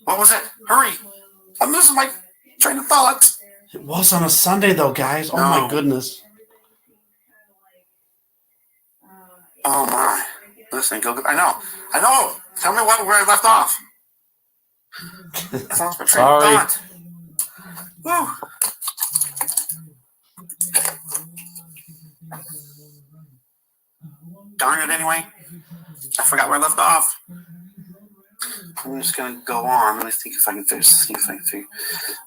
What was it? Hurry. I'm losing my train of thought. It was on a Sunday though, guys. Oh my goodness. Oh my. Listen, go. I know. Tell me where I left off. I lost my train of thought. Woo. Darn it anyway. I forgot where I left off. I'm just going to go on. Let me think if I can fix this.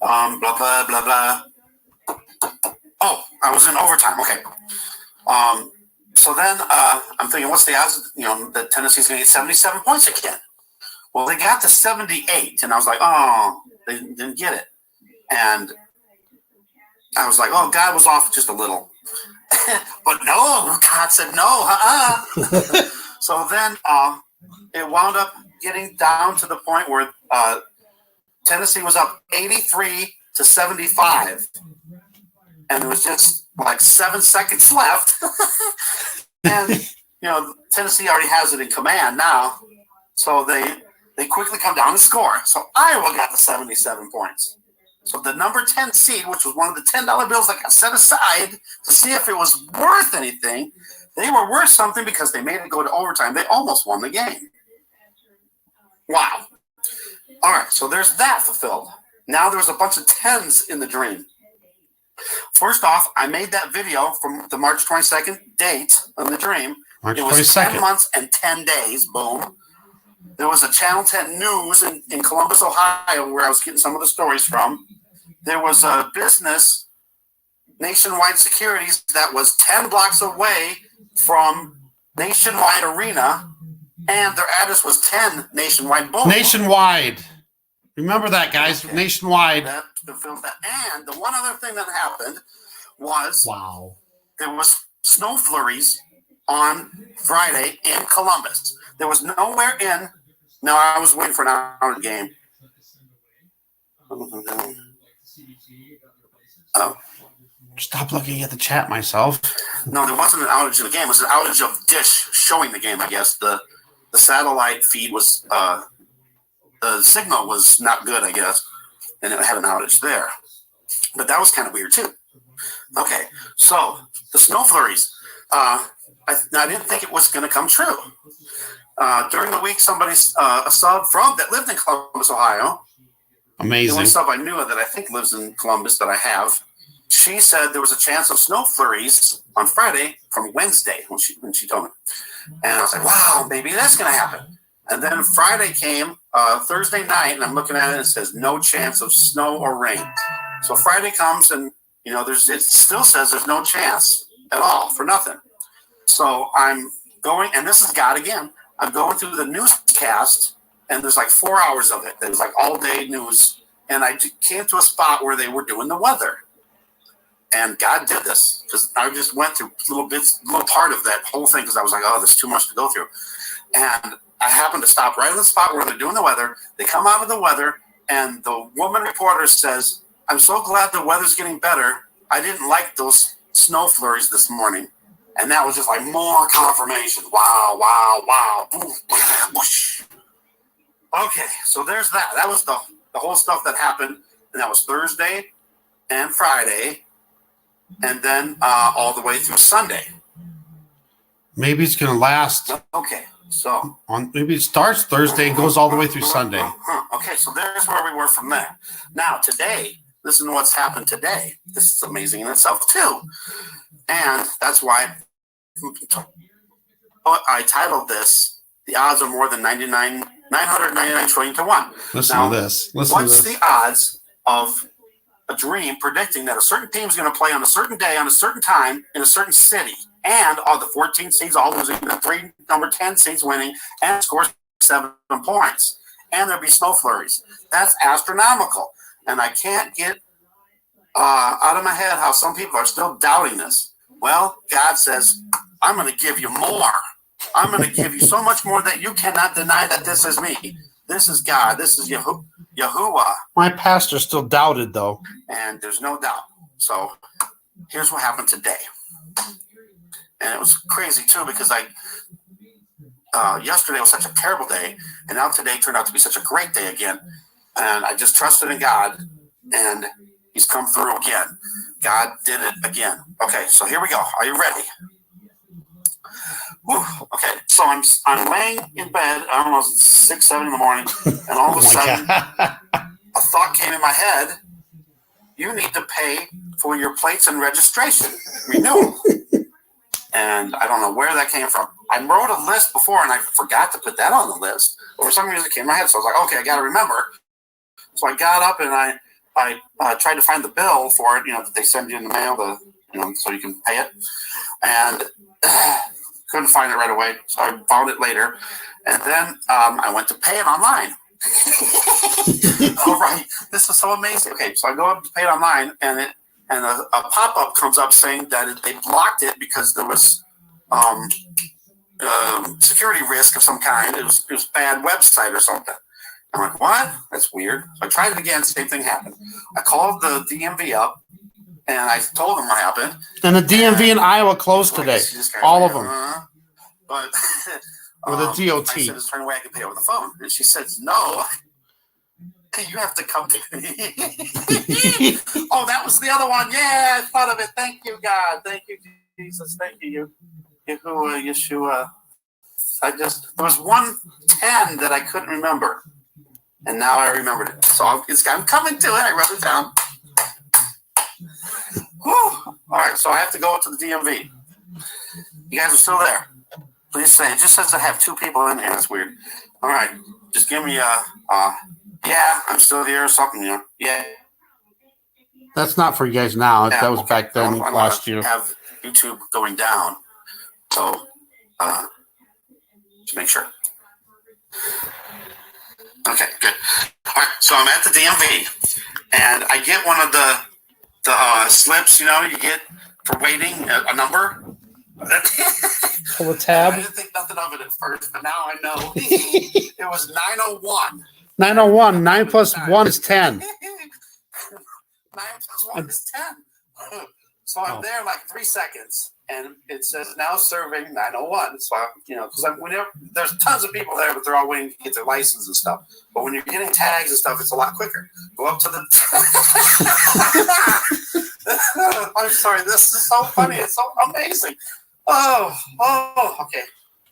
Blah, blah, blah, blah. Oh, I was in overtime. Okay. So then I'm thinking, what's the odds that Tennessee's going to get 77 points again? Well, they got to 78, and I was like, oh, they didn't get it. And I was like, oh, God was off just a little. But no, God said no. So then it wound up getting down to the point where Tennessee was up 83-75, and there was just like 7 seconds left. And Tennessee already has it in command now, so they quickly come down and score. So Iowa got the 77 points. So the number 10 seed, which was one of the $10 bills that got set aside to see if it was worth anything, they were worth something because they made it go to overtime. They almost won the game. Wow. All right, so there's that fulfilled. Now there's a bunch of 10s in the dream. First off, I made that video from the March 22nd date of the dream. March It was 22nd. 10 months and 10 days. Boom. There was a Channel 10 News in Columbus, Ohio, where I was getting some of the stories from. There was a business, Nationwide Securities, that was 10 blocks away from Nationwide Arena, and their address was 10 Nationwide Boulevard. Nationwide. Remember that, guys. Okay. Nationwide. That fulfills that. And the one other thing that happened was Wow. there was snow flurries on Friday in Columbus. There was nowhere in. No, I was waiting for an hour game. Oh. Stop looking at the chat myself. No, there wasn't an outage in the game. It was an outage of Dish showing the game, I guess. The satellite feed was, the signal was not good, I guess, and it had an outage there. But that was kind of weird, too. Okay, so the snow flurries. I didn't think it was going to come true. During the week, somebody, a sub that lived in Columbus, Ohio. The Amazing. only sub I knew of that I think lives in Columbus that I have. She said there was a chance of snow flurries on Friday from Wednesday when she told me. And I was like, wow, maybe that's going to happen. And then Friday came, Thursday night, and I'm looking at it and it says no chance of snow or rain. So Friday comes and, it still says there's no chance at all for nothing. So I'm going, and this is God again. I'm going through the newscast, and there's like 4 hours of it. It was like all day news. And I came to a spot where they were doing the weather. And God did this because I just went through little part of that whole thing because I was like, oh, there's too much to go through. And I happened to stop right in the spot where they're doing the weather. They come out of the weather, and the woman reporter says, I'm so glad the weather's getting better. I didn't like those snow flurries this morning. And that was just like more confirmation. Wow, wow, wow. Whoosh. Okay, so there's that. That was the whole stuff that happened. And that was Thursday and Friday. And then all the way through Sunday. Maybe it's going to last. Okay, so. Maybe it starts Thursday and goes all the way through Sunday. Okay, so there's where we were from there. Now, today, listen to what's happened today. This is amazing in itself, too. And that's why I titled this, The Odds Are More Than 999 trillion to 1. Listen to this. What's the odds of a dream predicting that a certain team is going to play on a certain day, on a certain time, in a certain city, and all the 14 seeds all losing, the 3 number 10 seeds winning, and score 7 points, and there'll be snow flurries? That's astronomical, and I can't get out of my head how some people are still doubting this. Well, God says, I'm going to give you more. I'm going to give you so much more that you cannot deny that this is me. This is God. This is Yahuwah. My pastor still doubted, though. And there's no doubt. So here's what happened today. And it was crazy, too, because yesterday was such a terrible day, and now today turned out to be such a great day again. And I just trusted in God, and he's come through again. God did it again. Okay, so here we go. Are you ready? Whew. Okay, so I'm laying in bed. I don't know, 6, 7 in the morning, and all of a sudden, a thought came in my head. You need to pay for your plates and registration renewal. And I don't know where that came from. I wrote a list before, and I forgot to put that on the list. But for some reason, it came in my head, so I was like, okay, I got to remember. So I got up, and I tried to find the bill for it, that they send you in the mail, so you can pay it. And couldn't find it right away, so I found it later. And then I went to pay it online. All right, this is so amazing. Okay, so I go up to pay it online, and a pop-up comes up saying that they blocked it because there was security risk of some kind. It was a bad website or something. I'm like, what? That's weird. So I tried it again. Same thing happened. I called the DMV up, and I told them what happened. And the DMV in Iowa closed today. All of them. But Or the DOT. I said, "Is there any way I can pay over the phone?" And she says, "No, you have to come to me." Oh, that was the other one. Yeah, I thought of it. Thank you, God. Thank you, Jesus. Thank you, Yahuwah, Yeshua. There was 110 that I couldn't remember, and now I remembered it. So I'm coming to it. I wrote it down. Whew. All right, so I have to go to the DMV. You guys are still there? Please say. It just says I have 2 people in here. That's weird. All right, just give me yeah, I'm still here or something. Yeah. That's not for you guys now. Yeah, That was okay. back then, I last year. Have YouTube going down, so just make sure. Okay, good. All right, so I'm at the DMV, and I get one of the slips. You get for waiting a number. Pull the I tab. didn't think nothing of it at first, but now I know. It was 901. 901. 9 plus 1 is 10. 9 plus 1 is 10. So I'm there like 3 seconds, and it says now serving 901. So because whenever there's tons of people there, but they're all waiting to get their license and stuff. But when you're getting tags and stuff, it's a lot quicker. Go up to the. I'm sorry. This is so funny. It's so amazing. Oh, okay.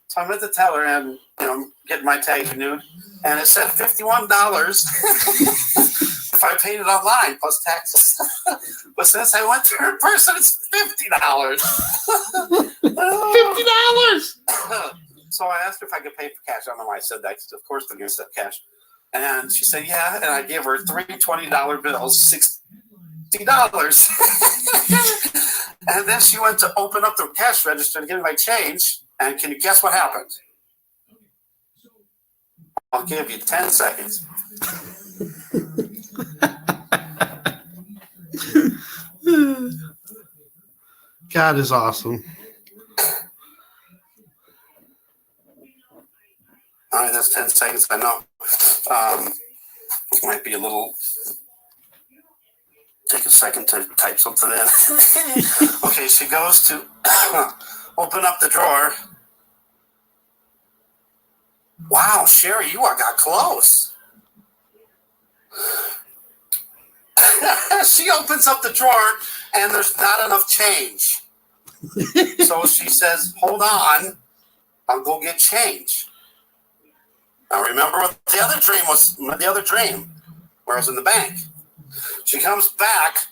So I'm at the teller and I'm getting my tags renewed, and it said $51 if I paid it online plus taxes. But since I went through in person, it's $50. $50. So I asked her if I could pay for cash. I don't know why I said that, because of course they're going to accept cash. And she said, yeah. And I gave her 3 $20 bills, $60. And then she went to open up the cash register to give me my change. And can you guess what happened? I'll give you 10 seconds. God is awesome. All right, that's 10 seconds. I know. Might be a little. Take a second to type something in. Okay, she goes to open up the drawer. Wow, Sherry, you got close. She opens up the drawer, and there's not enough change. So she says, hold on, I'll go get change. Now remember what the other dream was, where I was in the bank. She comes back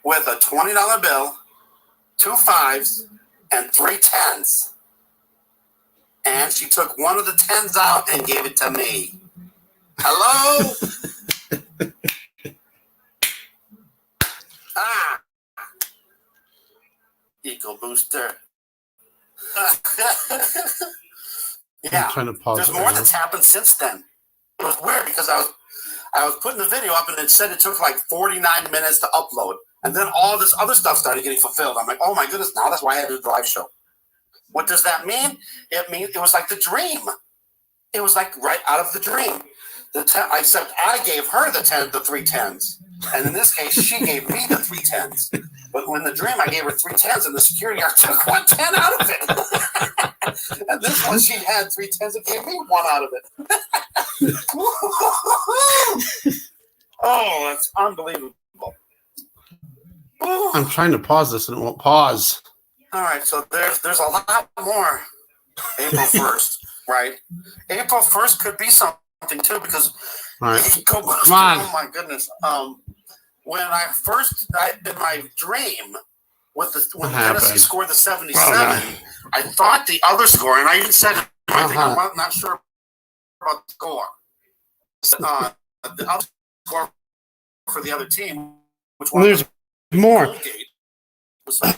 with a $20 bill, 2 5s, and 3 10s. And she took one of the 10s out and gave it to me. Hello? Eco Booster. Yeah. I'm trying to pause. There's more that's happened since then. It was weird because I was putting the video up and it said it took like 49 minutes to upload. And then all this other stuff started getting fulfilled. I'm like, oh my goodness, now that's why I had to do the live show. What does that mean? It means it was like the dream. It was like right out of the dream. Except I gave her the 3 10s. And in this case, she gave me the 3 10s. But when the dream, I gave her 3 10s, and the security guard took 1 10 out of it. And this one, she had 3 10s and gave me 1 out of it. Oh, that's unbelievable. I'm trying to pause this and it won't pause. All right, so there's a lot more. April 1st, right? April 1st could be something too, because All right. come on. Oh my goodness. When I in my dream when Tennessee scored the 77, I thought the other score, and I even said I think I'm not sure about the score. The other score for the other team, which one? There's more. Was like,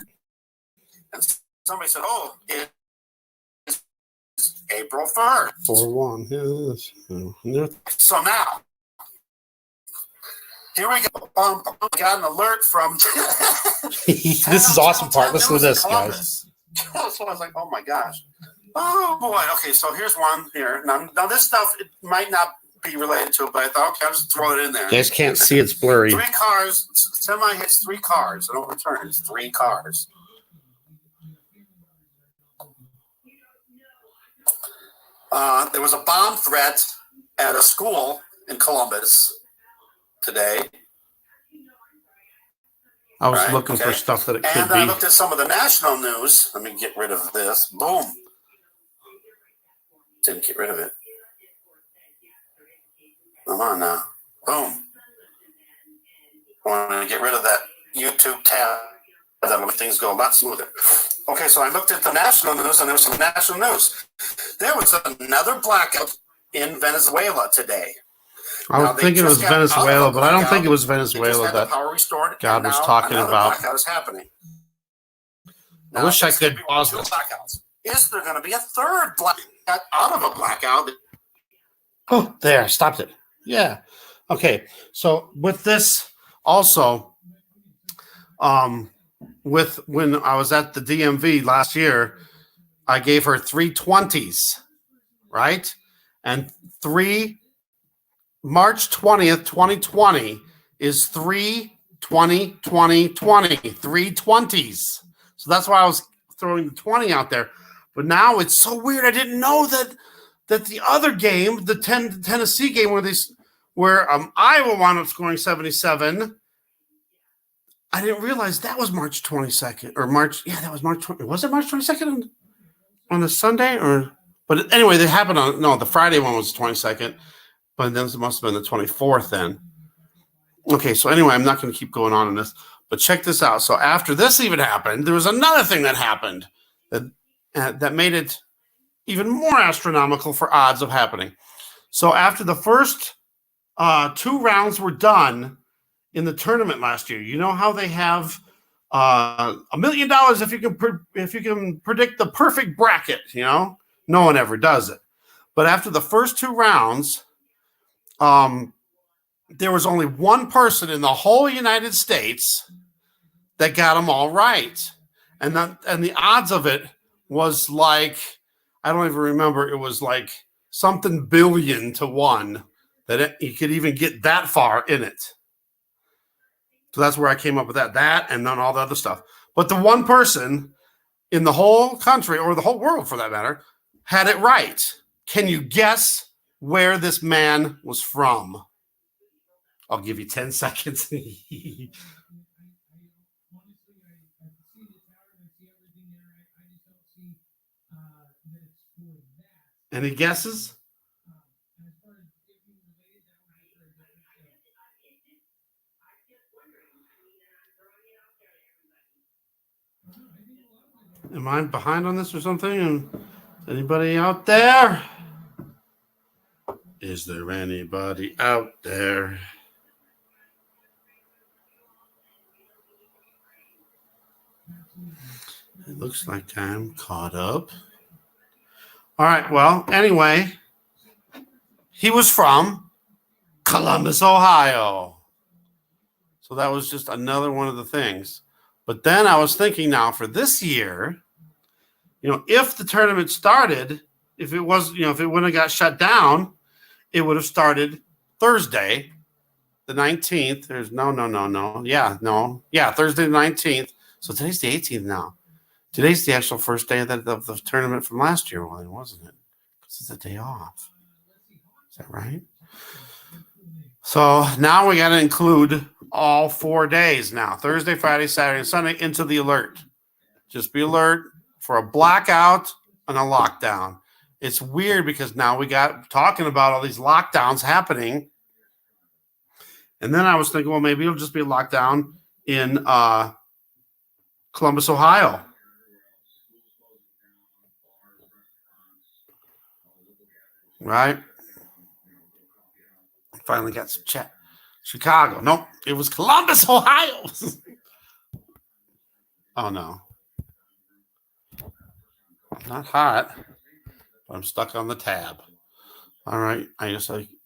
and somebody said, "Oh, it's April 1st." 4-1. Yes. So now, here we go. Got an alert from. This is awesome part. Listen to this, guys. So I was like, "Oh my gosh, oh boy." Okay, so here's one here. Now this stuff, it might not be related to it, but I thought, okay, I'll just throw it in there. You guys can't see, it's blurry. 3 cars. Semi hits 3 cars. I don't return. It's 3 cars. There was a bomb threat at a school in Columbus today. I was looking for stuff that it could and be. I looked at some of the national news. Let me get rid of this. Boom. Didn't get rid of it. Come on now. Boom. I want to get rid of that YouTube tab. That way things go a lot smoother. Okay, so I looked at the national news, and there was some national news. There was another blackout in Venezuela today. I was thinking it was Venezuela, but I don't think it was Venezuela that power restored, God was talking about. Blackout is happening. I wish I could pause two this. blackouts. Is there going to be a third blackout out of a blackout? Oh, there, I stopped it. Yeah. Okay. So with this also, with when I was at the DMV last year, I gave her 320s, right? And March 20th, 2020 is 320. So that's why I was throwing the 20 out there. But now it's so weird. I didn't know that the other game, the Tennessee game where Iowa wound up scoring 77, I didn't realize that was March 22nd or March. Yeah, that was March 20. Was it March 22nd on the Sunday but anyway, they happened the Friday one was the 22nd, but then it must have been the 24th then. Okay, so anyway, I'm not going to keep going on in this, but check this out. So after this even happened, there was another thing that happened that made it even more astronomical for odds of happening. So after the first 2 rounds were done in the tournament last year, you know how they have $1 million if you can predict the perfect bracket. No one ever does it. But after the first 2 rounds, there was only one person in the whole United States that got them all right, and the odds of it was like, I don't even remember. It was like something billion to 1 that you could even get that far in it. So that's where I came up with that and then all the other stuff. But the one person in the whole country, or the whole world for that matter, had it right. Can you guess where this man was from? I'll give you 10 seconds. Any guesses? Am I behind on this or something? Anybody out there? Is there anybody out there? It looks like I'm caught up. All right. Well, anyway, he was from Columbus, Ohio. So that was just another one of the things. But then I was thinking now for this year, if the tournament started, if it wouldn't have got shut down, it would have started Thursday, the 19th. There's no. Yeah, Thursday the 19th. So today's the 18th now. Today's the actual first day of the tournament from last year, wasn't it? Because it's a day off. Is that right? So now we got to include all 4 days now. Thursday, Friday, Saturday, and Sunday into the alert. Just be alert for a blackout and a lockdown. It's weird because now we got talking about all these lockdowns happening. And then I was thinking, well, maybe it'll just be a lockdown in Columbus, Ohio. Right? Finally got some chat. Chicago. Nope. It was Columbus, Ohio. Oh, no. Not hot. But I'm stuck on the tab. All right. I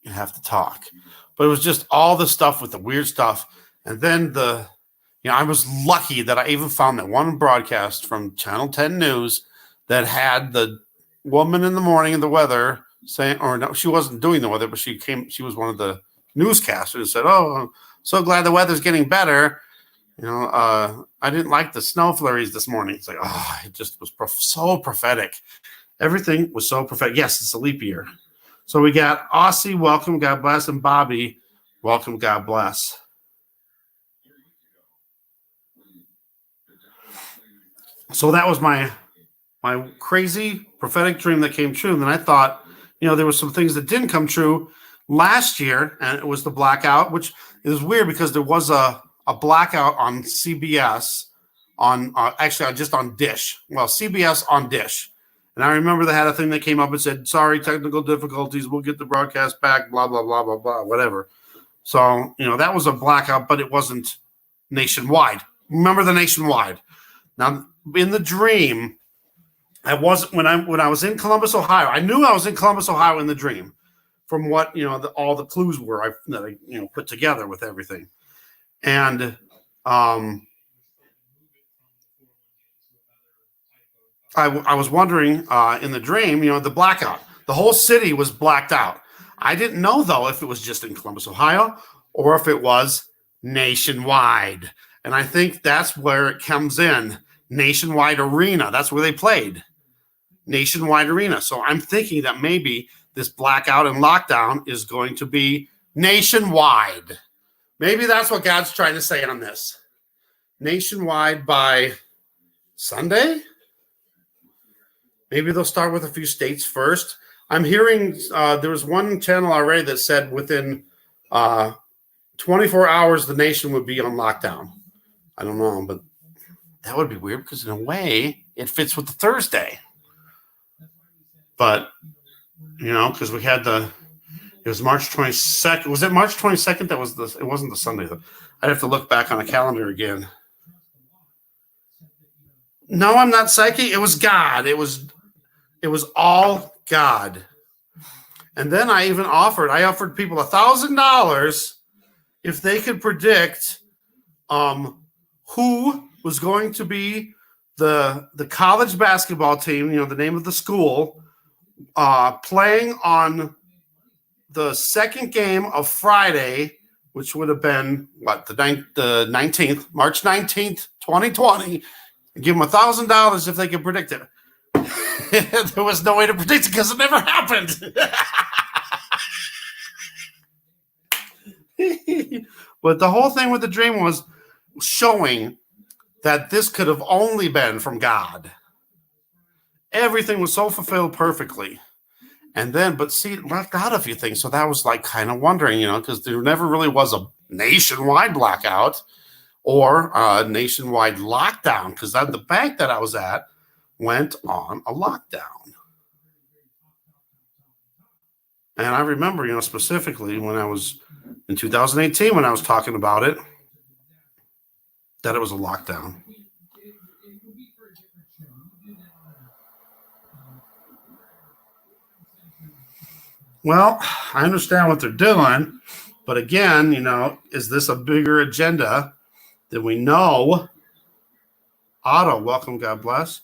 have to talk. But it was just all the stuff with the weird stuff. And then I was lucky that I even found that one broadcast from Channel 10 News that had the woman in the morning in the weather saying, or no, she wasn't doing the weather, but she was one of the newscasters and said, "Oh, I'm so glad the weather's getting better. I didn't like the snow flurries this morning." It's like, it just was so prophetic. Everything was so perfect. Yes, it's a leap year. So we got Aussie, welcome, God bless, and Bobby, welcome, God bless. So that was my crazy prophetic dream that came true. And then I thought, there were some things that didn't come true last year, and it was the blackout, which is weird because there was a blackout on CBS on actually just on Dish. Well, CBS on Dish. And I remember they had a thing that came up and said, sorry, technical difficulties. We'll get the broadcast back, blah, blah, blah, blah, blah, whatever. So, that was a blackout, but it wasn't nationwide. Remember the nationwide. Now, in the dream, I wasn't when I was in Columbus, Ohio. I knew I was in Columbus, Ohio in the dream, from what all the clues were that I put together with everything, and I was wondering in the dream, the blackout. The whole city was blacked out. I didn't know though if it was just in Columbus, Ohio, or if it was nationwide, and I think that's where it comes in. Nationwide Arena. That's where they played. Nationwide Arena. So I'm thinking that maybe this blackout and lockdown is going to be nationwide. Maybe that's what God's trying to say on this. Nationwide by Sunday? Maybe they'll start with a few states first. I'm hearing there was one channel already that said within 24 hours the nation would be on lockdown. I don't know, but that would be weird because in a way it fits with the Thursday. But, because we had it was March 22nd. Was it March 22nd? It wasn't the Sunday. I'd have to look back on a calendar again. No, I'm not psychic. It was God. It was all God. And then I offered people $1,000 if they could predict who was going to be the college basketball team, the name of the school, playing on the second game of Friday, which would have been the 19th, March 19th, 2020. Give them $1,000 if they could predict it. There was no way to predict it because it never happened. But the whole thing with the dream was showing that this could have only been from God. Everything was so fulfilled perfectly. And then, but see, it left out a few things. So that was like kind of wondering, because there never really was a nationwide blackout or a nationwide lockdown, because the bank that I was at went on a lockdown. And I remember, specifically when I was in 2018, when I was talking about it, that it was a lockdown. Well, I understand what they're doing, but again, is this a bigger agenda than we know? Otto, welcome, God bless.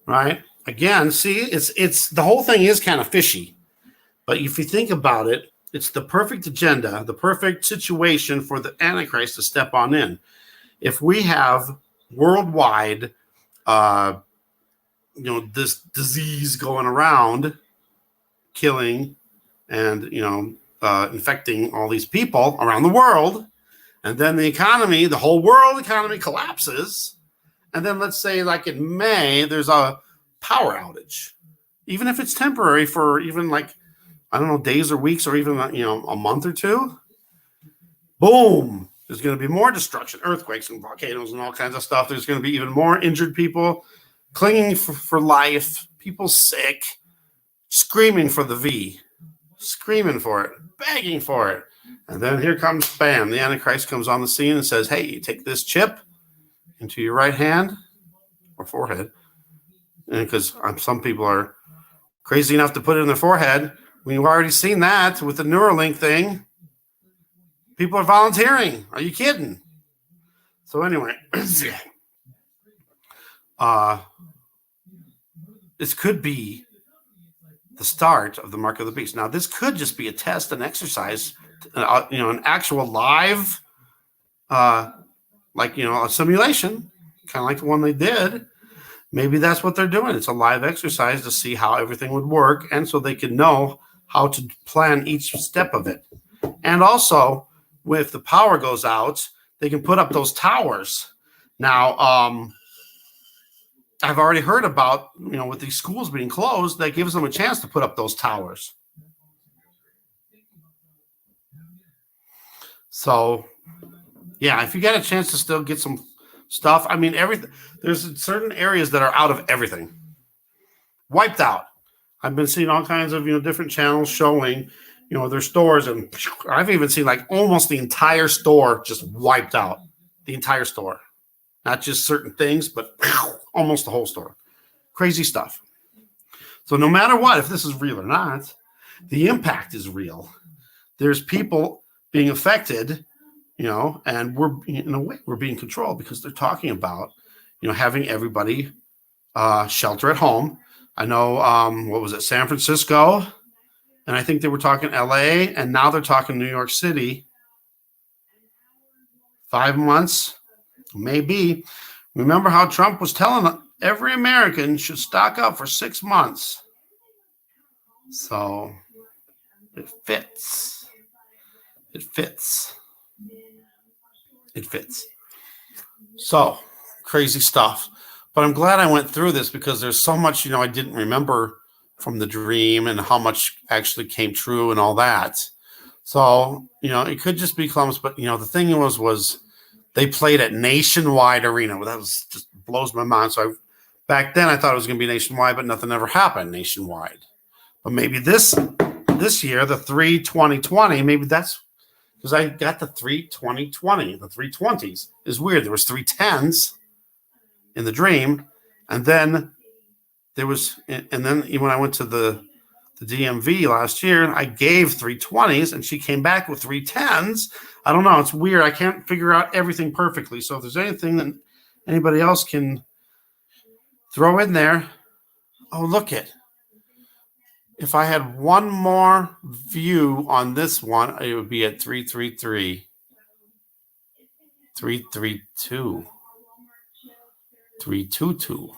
Right? Again, see, it's the whole thing is kind of fishy, but if you think about it, it's the perfect agenda, the perfect situation for the Antichrist to step on in. If we have worldwide, this disease going around, killing and, infecting all these people around the world, and then the whole world economy collapses, and then let's say like in May, there's a power outage, even if it's temporary for even days or weeks or even, a month or two, boom, there's going to be more destruction, earthquakes and volcanoes and all kinds of stuff. There's going to be even more injured people clinging for life, people sick, screaming for the V, screaming for it, begging for it. And then here comes, bam, the Antichrist comes on the scene and says, hey, you take this chip into your right hand or forehead. And because some people are crazy enough to put it in their forehead. We've already seen that with the Neuralink thing. People are volunteering. Are you kidding? So anyway, this could be the start of the mark of the beast. Now, this could just be a test, an exercise, an actual live, a simulation, kind of like the one they did. maybe that's what they're doing. It's a live exercise to see how everything would work, and so they can know how to plan each step of it. And also, if the power goes out, they can put up those towers. Now, I've already heard about, with these schools being closed, that gives them a chance to put up those towers. So, yeah, if you get a chance to still get some stuff, I mean, there's certain areas that are out of everything. Wiped out. I've been seeing all kinds of, different channels showing, their stores, and I've even seen like almost the entire store just wiped out. The entire store. Not just certain things, but almost the whole store. Crazy stuff. So no matter what, if this is real or not, the impact is real. There's people being affected, and we're, in a way, we're being controlled because they're talking about, having everybody shelter at home. I know, what was it, San Francisco? And I think they were talking LA, and now they're talking New York City. 5 months. Maybe. Remember how Trump was telling every American should stock up for 6 months. So it fits. It fits. It fits. So crazy stuff. But I'm glad I went through this because there's so much, I didn't remember from the dream and how much actually came true and all that. So, it could just be Columbus, but, the thing was they played at Nationwide Arena. Well, that was just blows my mind. So back then I thought it was going to be nationwide, but nothing ever happened nationwide. But maybe this year, the 3/20/20, maybe that's because I got the 3/20/20. The 3/20s is weird. There was 3/10s in the dream, and then when I went to the DMV last year, I gave 3/20s, and she came back with 3/10s. I don't know. It's weird. I can't figure out everything perfectly. So if there's anything that anybody else can throw in there, look it. If I had one more view on this one, it would be at 333, 332, 322.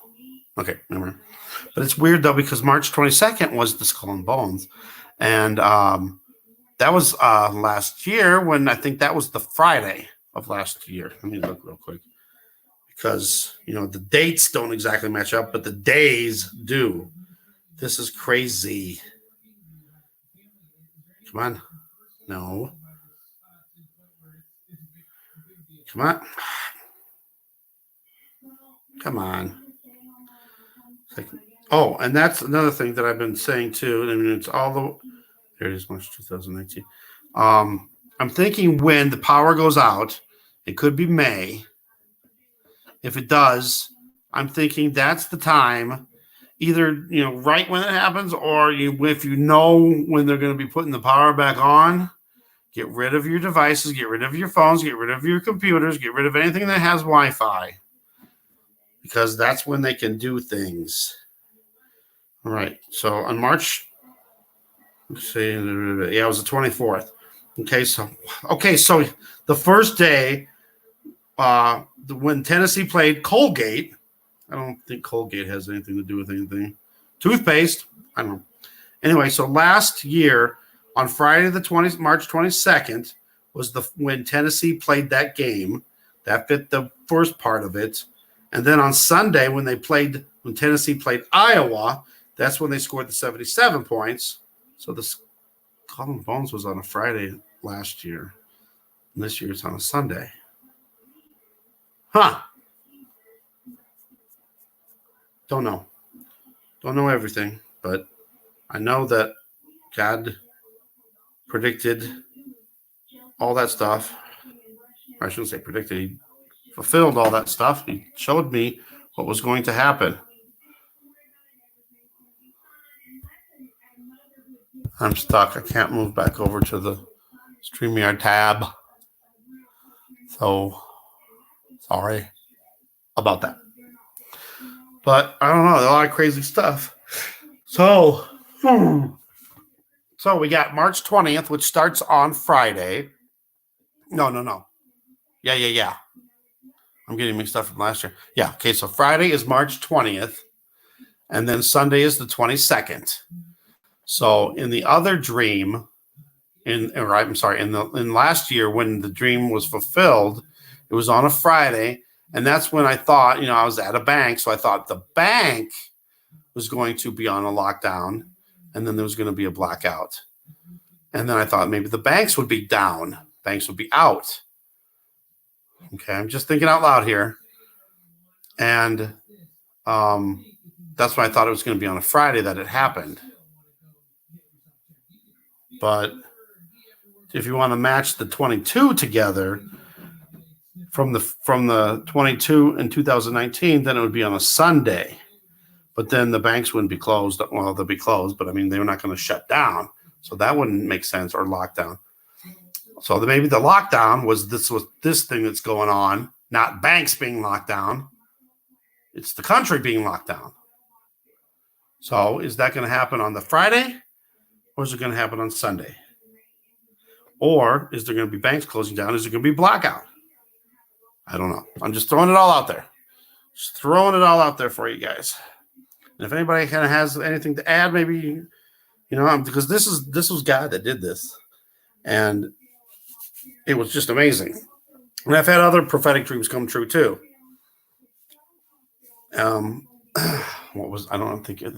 Okay, never mind. But it's weird, though, because March 22nd was the Skull and Bones. And that was last year when I think that was the Friday of last year. Let me look real quick. Because, the dates don't exactly match up, but the days do. This is crazy. Come on. No. Come on. Come on. And that's another thing that I've been saying too. I mean, it's there it is, March 2019. I'm thinking when the power goes out, it could be May. If it does, I'm thinking that's the time, either, right when it happens, or if you know when they're going to be putting the power back on, get rid of your devices, get rid of your phones, get rid of your computers, get rid of anything that has Wi-Fi, because that's when they can do things. All right. So on March, let's see, it was the 24th. Okay. So the first day, when Tennessee played Colgate, I don't think Colgate has anything to do with anything. Toothpaste, I don't know. Anyway, so last year on Friday March 22nd was when Tennessee played that game. That fit the first part of it. And then on Sunday when Tennessee played Iowa, that's when they scored the 77 points. So the Skull and Bones was on a Friday last year. And this year it's on a Sunday. Huh. Don't know. Don't know everything, but I know that God predicted all that stuff. I shouldn't say predicted. He fulfilled all that stuff. He showed me what was going to happen. I'm stuck. I can't move back over to the StreamYard tab. So, sorry about that. But I don't know. There's a lot of crazy stuff. So we got March 20th, which starts on Friday. No. Yeah. I'm getting mixed up from last year. Yeah. Okay. So Friday is March 20th, and then Sunday is the 22nd. So in the other dream, in last year when the dream was fulfilled, it was on a Friday, and that's when I thought, I was at a bank, so I thought the bank was going to be on a lockdown, and then there was going to be a blackout. And then I thought maybe the banks would be down, banks would be out. Okay, I'm just thinking out loud here. And that's why I thought it was going to be on a Friday that it happened. But if you want to match the 22 together from the 22 in 2019, then it would be on a Sunday. But then the banks wouldn't be closed. Well, they'll be closed, but I mean, they're not going to shut down. So that wouldn't make sense, or lockdown. So maybe the lockdown was this thing that's going on, not banks being locked down. It's the country being locked down. So is that going to happen on the Friday, or is it going to happen on Sunday? Or is there going to be banks closing down? Is it going to be blackout? I don't know. I'm just throwing it all out there. Just throwing it all out there for you guys. And if anybody kind of has anything to add, maybe, because this was God that did this. And it was just amazing. And I've had other prophetic dreams come true too. I think it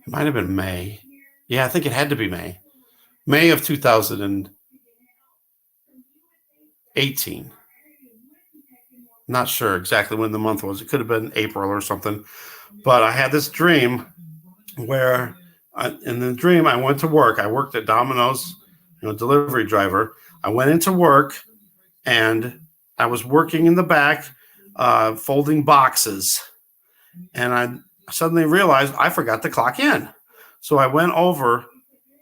might have been May. Yeah, I think it had to be May of 2018. Not sure exactly when the month was. It could have been April or something. But I had this dream where in the dream I went to work. I worked at Domino's, delivery driver. I went into work and I was working in the back, folding boxes. And I suddenly realized I forgot to clock in. So I went over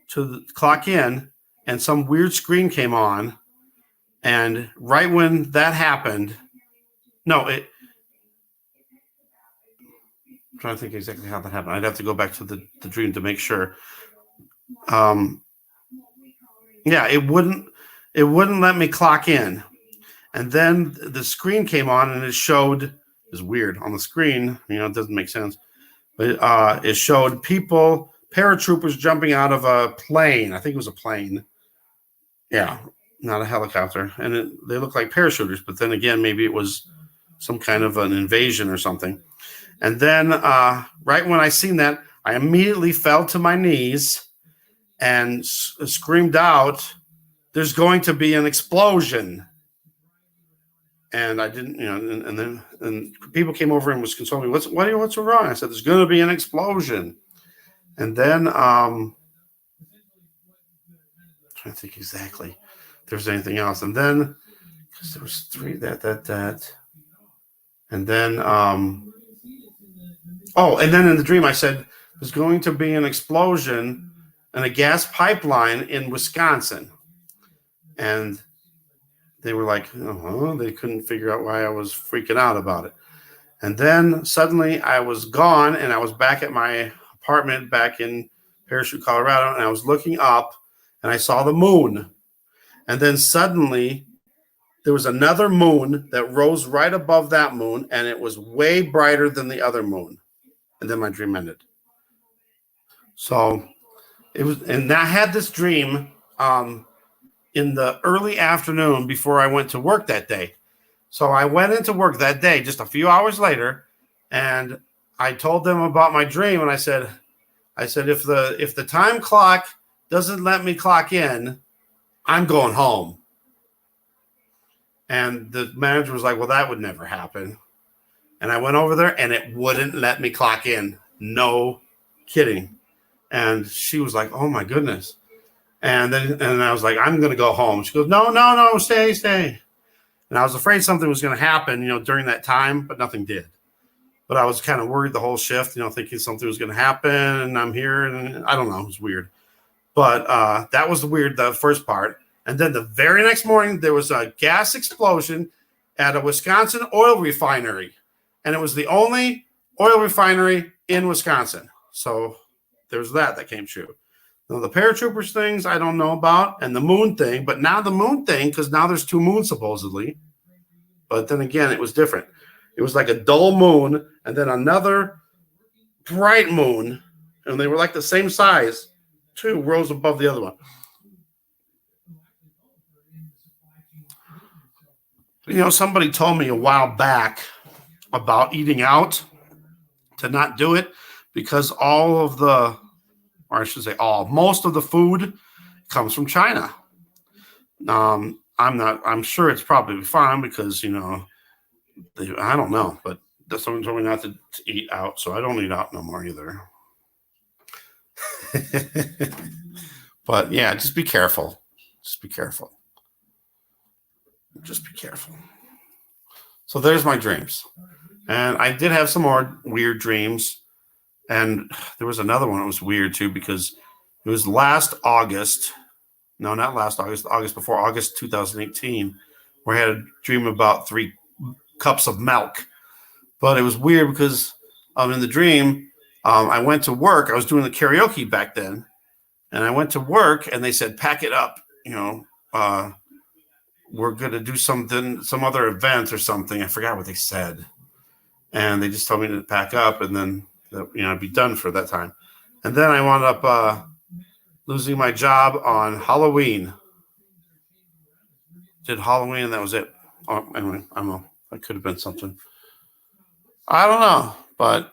to the clock in and some weird screen came on. And right when that happened, I'm trying to think exactly how that happened. I'd have to go back to the dream to make sure. It wouldn't let me clock in. And then the screen came on and it showed, it's weird on the screen, it doesn't make sense. But it showed people, paratroopers jumping out of a plane. I think it was a plane. Yeah, not a helicopter. And they look like parachuters, but then again, maybe it was some kind of an invasion or something. And then right when I seen that, I immediately fell to my knees and screamed out, "There's going to be an explosion." And I didn't, and then people came over and was consoling me. What's wrong? I said, "There's going to be an explosion." And then I'm trying to think exactly if there's anything else. And then, because there was three, that. And then, and then in the dream I said, "There's going to be an explosion in a gas pipeline in Wisconsin." And they were like, they couldn't figure out why I was freaking out about it. And then suddenly I was gone and I was back at my apartment back in Parachute, Colorado. And I was looking up and I saw the moon. And then suddenly there was another moon that rose right above that moon. And it was way brighter than the other moon. And then my dream ended. So it was, and I had this dream in the early afternoon before I went to work that day. So I went into work that day just a few hours later, and I told them about my dream. And I said, if the time clock doesn't let me clock in, I'm going home. And the manager was like, "Well, that would never happen." And I went over there and it wouldn't let me clock in. No kidding. And she was like, "Oh my goodness." And I was like, "I'm going to go home." She goes, No, stay. And I was afraid something was going to happen, during that time, but nothing did. But I was kind of worried the whole shift, thinking something was going to happen, and I'm here, and I don't know, it was weird. But that was the first part. And then the very next morning, there was a gas explosion at a Wisconsin oil refinery. And it was the only oil refinery in Wisconsin. So there's that came true. Now, the paratroopers things I don't know about, and the moon thing, but now the moon thing, because now there's two moons supposedly, but then again, it was different. It was like a dull moon and then another bright moon, and they were like the same size, 2 rows above the other one. You know, somebody told me a while back about eating out, to not do it because all of the, or I should say most of the food comes from China. I'm sure it's probably fine because, you know, I don't know, but someone told me not to eat out, so I don't eat out no more either. But yeah, just be careful. Just be careful. Just be careful. So there's my dreams. And I did have some more weird dreams. And there was another one that was weird too, because it was last August. No, not last August. August before, August 2018, where I had a dream about 3 cups of milk. But it was weird because in the dream, I went to work. I was doing the karaoke back then. And I went to work and they said, pack it up. You know, we're going to do something, some other event or something. I forgot what they said. And they just told me to pack up and then, you know, I'd be done for that time. And then I wound up losing my job on Halloween. Did Halloween and that was it. Oh, anyway, I don't know. That could have been something. I don't know, but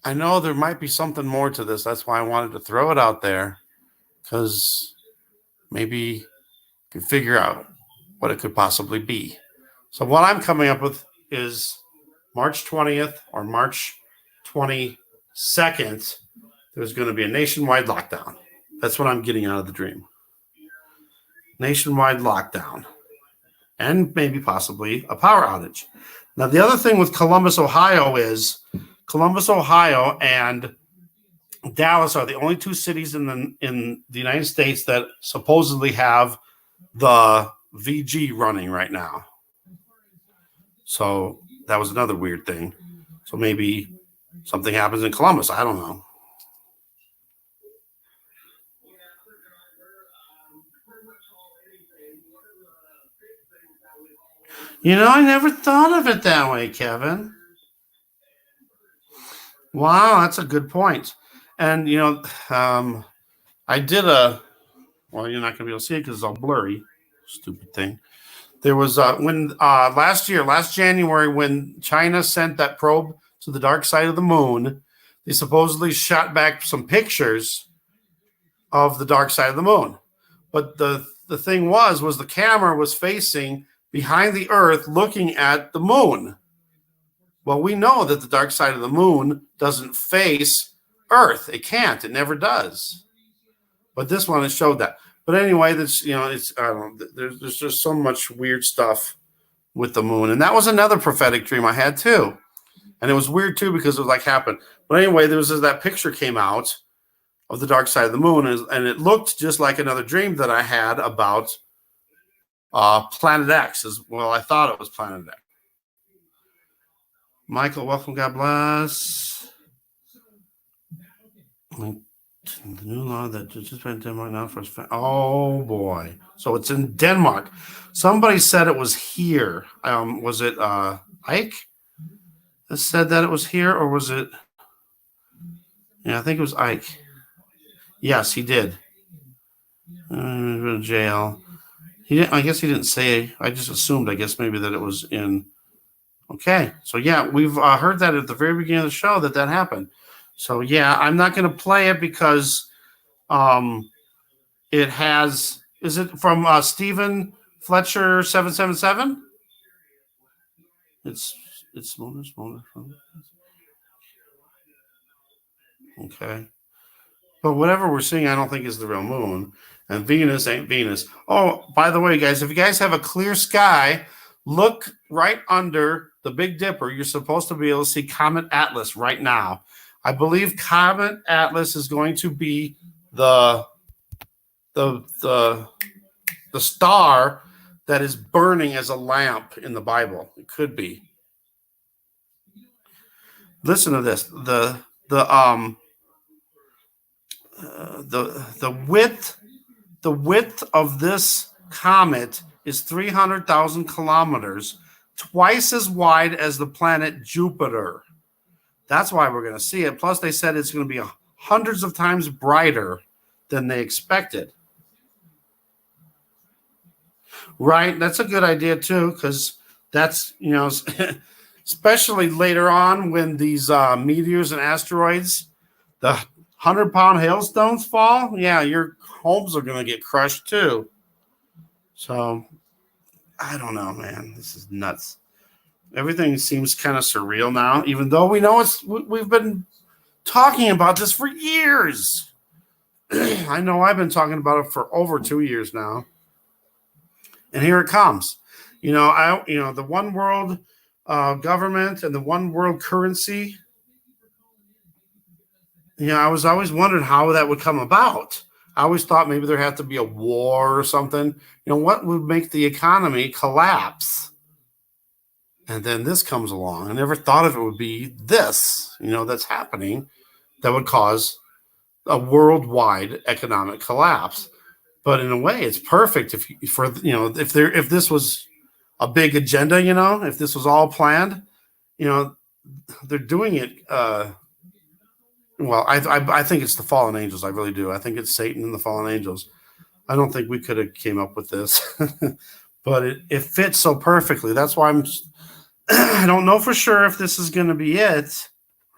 I know there might be something more to this. That's why I wanted to throw it out there, because maybe you can figure out what it could possibly be. So what I'm coming up with is March 20th or March 22nd, there's going to be a nationwide lockdown. That's what I'm getting out of the dream. Nationwide lockdown. And maybe possibly a power outage. Now, the other thing with Columbus, Ohio is Columbus, Ohio and Dallas are the only 2 cities in the United States that supposedly have the VG running right now. So that was another weird thing. So maybe something happens in Columbus. I don't know. You know, I never thought of it that way, Kevin. Wow, that's a good point. And, you know, I did well, you're not going to be able to see it because it's all blurry. Stupid thing. There was when last January, when China sent that probe to the dark side of the moon, they supposedly shot back some pictures of the dark side of the moon. But the thing was the camera was facing behind the Earth looking at the moon. Well, we know that the dark side of the moon doesn't face Earth. It can't. It never does. But this one, it showed that. But anyway, that's, you know, it's, I don't know, there's just so much weird stuff with the moon. And that was another prophetic dream I had too. And it was weird too because it was like happened. But anyway, there was that picture came out of the dark side of the moon, and it looked just like another dream that I had about Planet X. As well, I thought it was Planet X. Michael, welcome. God bless. The new law that just went Denmark now for oh boy. So it's in Denmark. Somebody said it was here. Was it Ike that said that it was here, or was it? Yeah, I think it was Ike. Yes, he did. Jail. He didn't. I guess he didn't say. I just assumed. I guess maybe that it was in. Okay, so yeah, we've heard that at the very beginning of the show that happened. So yeah, I'm not going to play it because it has. Is it from Stephen Fletcher 777? It's smaller. Okay. But whatever we're seeing, I don't think is the real moon. And Venus ain't Venus. Oh, by the way, guys, if you guys have a clear sky, look right under the Big Dipper. You're supposed to be able to see Comet Atlas right now. I believe Comet Atlas is going to be the star that is burning as a lamp in the Bible. It could be. Listen to this. The width of this comet is 300,000 kilometers. twice as wide as the planet Jupiter. That's why we're going to see it. Plus, they said it's going to be hundreds of times brighter than they expected. Right? That's a good idea, too, because that's, especially later on when these meteors and asteroids, the 100-pound hailstones fall, yeah, your homes are going to get crushed, too. So, I don't know, man. This is nuts. Everything seems kind of surreal now, even though we know we've been talking about this for years. I know I've been talking about it for over 2 years now. And here it comes. The one world government and the one world currency. I was always wondering how that would come about. I always thought maybe there had to be a war or something. What would make the economy collapse? And then this comes along. I never thought of it would be this, that's happening that would cause a worldwide economic collapse. But in a way, it's perfect if this was a big agenda, if this was all planned, they're doing it. Well, I think it's the fallen angels. I really do. I think it's Satan and the fallen angels. I don't think we could have came up with this, but it fits so perfectly. That's why I don't know for sure if this is going to be it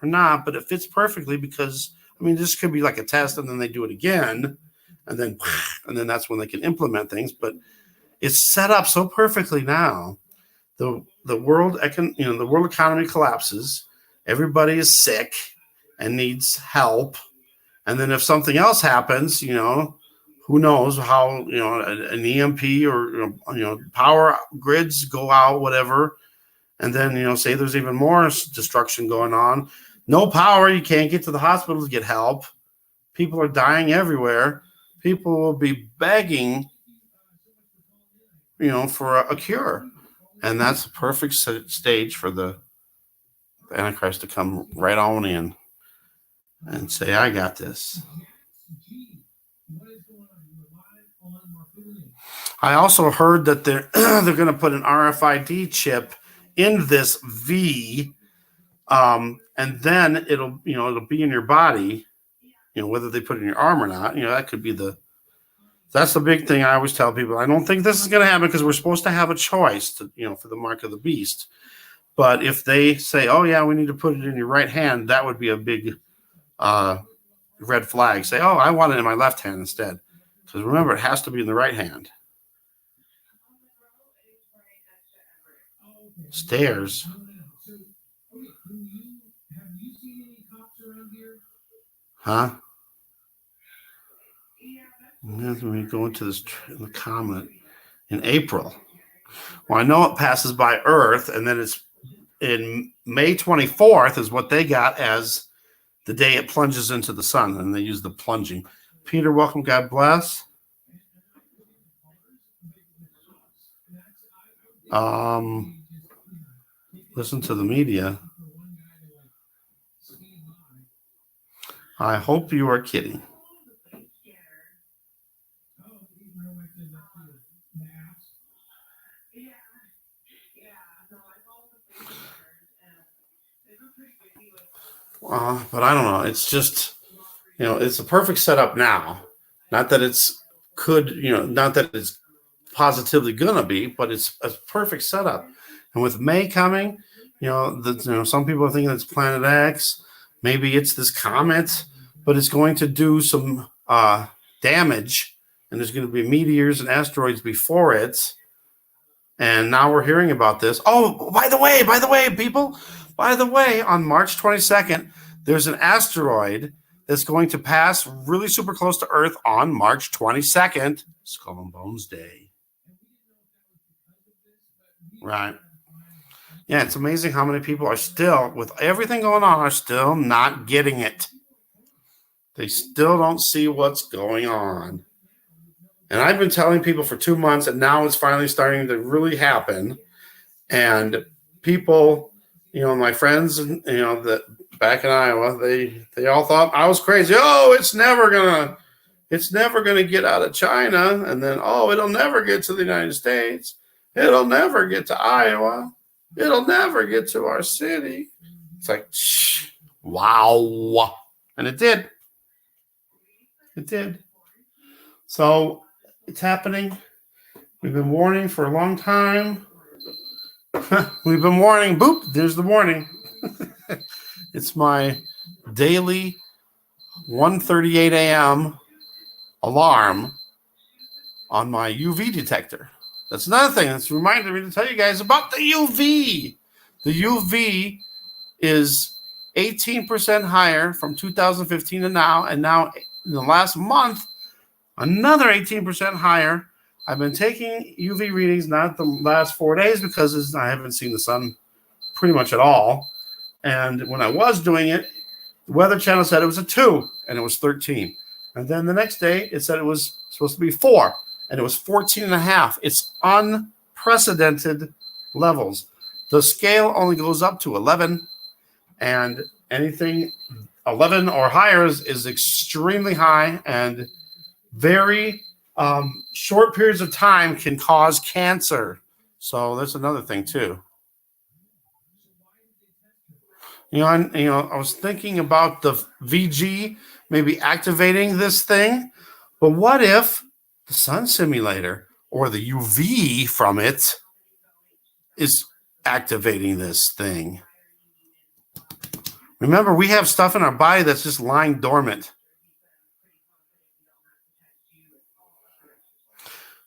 or not, but it fits perfectly because, this could be like a test and then they do it again. And then that's when they can implement things. But it's set up so perfectly now. The world economy collapses. Everybody is sick and needs help. And then if something else happens, who knows how, an EMP or, power grids go out, whatever. And then, say there's even more destruction going on. No power. You can't get to the hospital to get help. People are dying everywhere. People will be begging, for a cure. And that's the perfect stage for the Antichrist to come right on in and say, I got this. I also heard that they're going to put an RFID chip in this V, and then it'll be in your body, whether they put it in your arm or not. That could be that's the big thing I always tell people. I don't think this is going to happen because we're supposed to have a choice to, for the mark of the beast. But if they say, oh yeah, we need to put it in your right hand, that would be a big red flag. Say, oh, I want it in my left hand instead. Because remember, it has to be in the right hand. Stairs. Huh? Let me go into this the comment in April. Well, I know it passes by Earth, and then it's in May 24th is what they got as the day it plunges into the sun, and they use the plunging. Peter, welcome. God bless. Listen to the media. I hope you are kidding. But I don't know. It's just, it's a perfect setup now. Not that it's not that it's positively gonna be, but it's a perfect setup. And with May coming, some people are thinking it's Planet X. Maybe it's this comet, but it's going to do some damage, and there's going to be meteors and asteroids before it. And now we're hearing about this. Oh, by the way, people. By the way, on March 22nd, there's an asteroid that's going to pass really super close to Earth on March 22nd, Skull and Bones Day. Right. Yeah, it's amazing how many people are still, with everything going on, are still not getting it. They still don't see what's going on. And I've been telling people for 2 months, and now it's finally starting to really happen. And people, my friends, that back in Iowa, they all thought I was crazy. Oh, it's never gonna get out of China, and then it'll never get to the United States. It'll never get to Iowa. It'll never get to our city. It's like, shh, wow. And it did. It did. So it's happening. We've been warning for a long time. We've been warning. Boop, there's the warning. It's my daily 1:38 a.m. alarm on my UV detector. That's another thing that's reminded me to tell you guys about the UV. The UV is 18% higher from 2015 to now, and now in the last month, another 18% higher. I've been taking UV readings, not the last 4 days, because I haven't seen the sun pretty much at all. And when I was doing it, the Weather Channel said it was a 2, and it was 13. And then the next day, it said it was supposed to be 4, and it was 14 and a half. It's unprecedented levels. The scale only goes up to 11, and anything 11 or higher is extremely high, and very short periods of time can cause cancer. So that's another thing too. I was thinking about the VG maybe activating this thing, but what if the sun simulator or the UV from it is activating this thing? Remember, we have stuff in our body that's just lying dormant.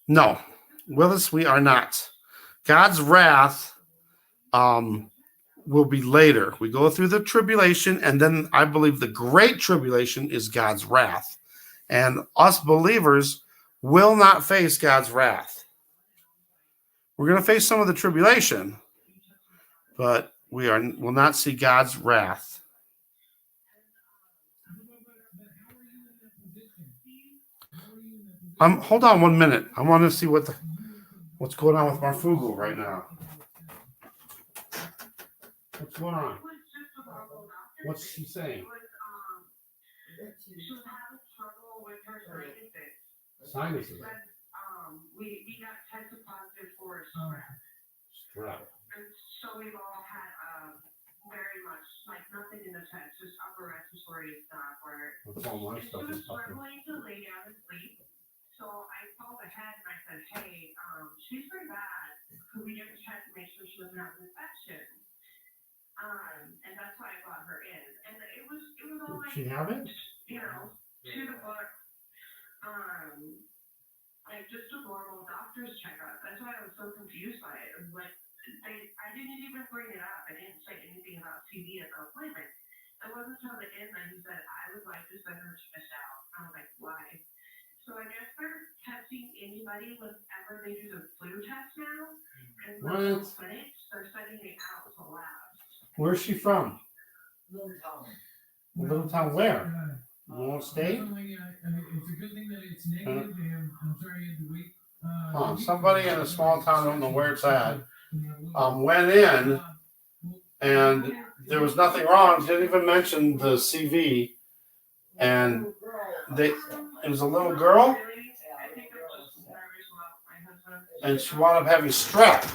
No, Willis, we are not. God's wrath will be later. We go through the tribulation, and then I believe the great tribulation is God's wrath. And us believers will not face God's wrath. We're going to face some of the tribulation, but will not see God's wrath. Hold on 1 minute. I want to see what's going on with Marfugu right now. What's going on? What's she saying? She was having trouble with her sinuses. Sinuses. We got tested positive for strep. Strep. And so we've all had very much like nothing in the chest, just upper respiratory stuff. What's all my stuff she is was fucking. struggling to lay down and sleep. So I called ahead and I said, hey, she's pretty bad. Could we get a check to make sure she doesn't have an infection? And that's why I brought her in. And it was all like, She have it? To the book, like just a normal doctor's checkup. That's why I was so confused by it. It was like, I didn't even bring it up. I didn't say anything about TV at the appointment. It wasn't until the end that he said, I would like to send her test out. I was like, why? So I guess they're testing anybody whenever they do the flu test now. And the clinics, they're sending it out to labs. Where's she from? Little town. Little town where? Won't stay? It's a good thing that it's negative. I'm sorry you had to wait. Somebody in a small town, I don't know where it's at, went in and there was nothing wrong. Didn't even mention the CV. And it was a little girl, and she wound up having strep.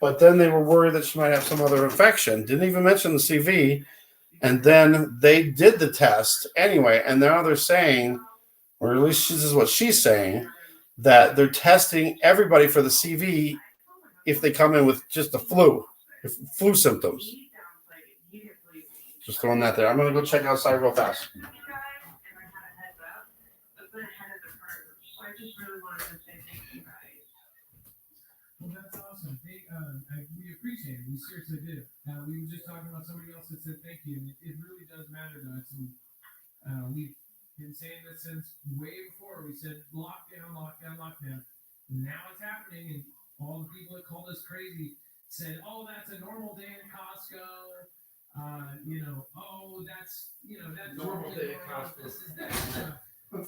But then they were worried that she might have some other infection. Didn't even mention the CV. And then they did the test anyway. And now they're saying, or at least this is what she's saying, that they're testing everybody for the CV if they come in with just the flu symptoms. Just throwing that there. I'm going to go check outside real fast. Well, that's awesome. We appreciate it. We seriously do. We were just talking about somebody else that said thank you, and it really does matter to us. And we've been saying this since way before. We said lockdown, lockdown, lockdown. And now it's happening, and all the people that called us crazy said, "Oh, that's a normal day at Costco." That's Normal day at Costco. This is that.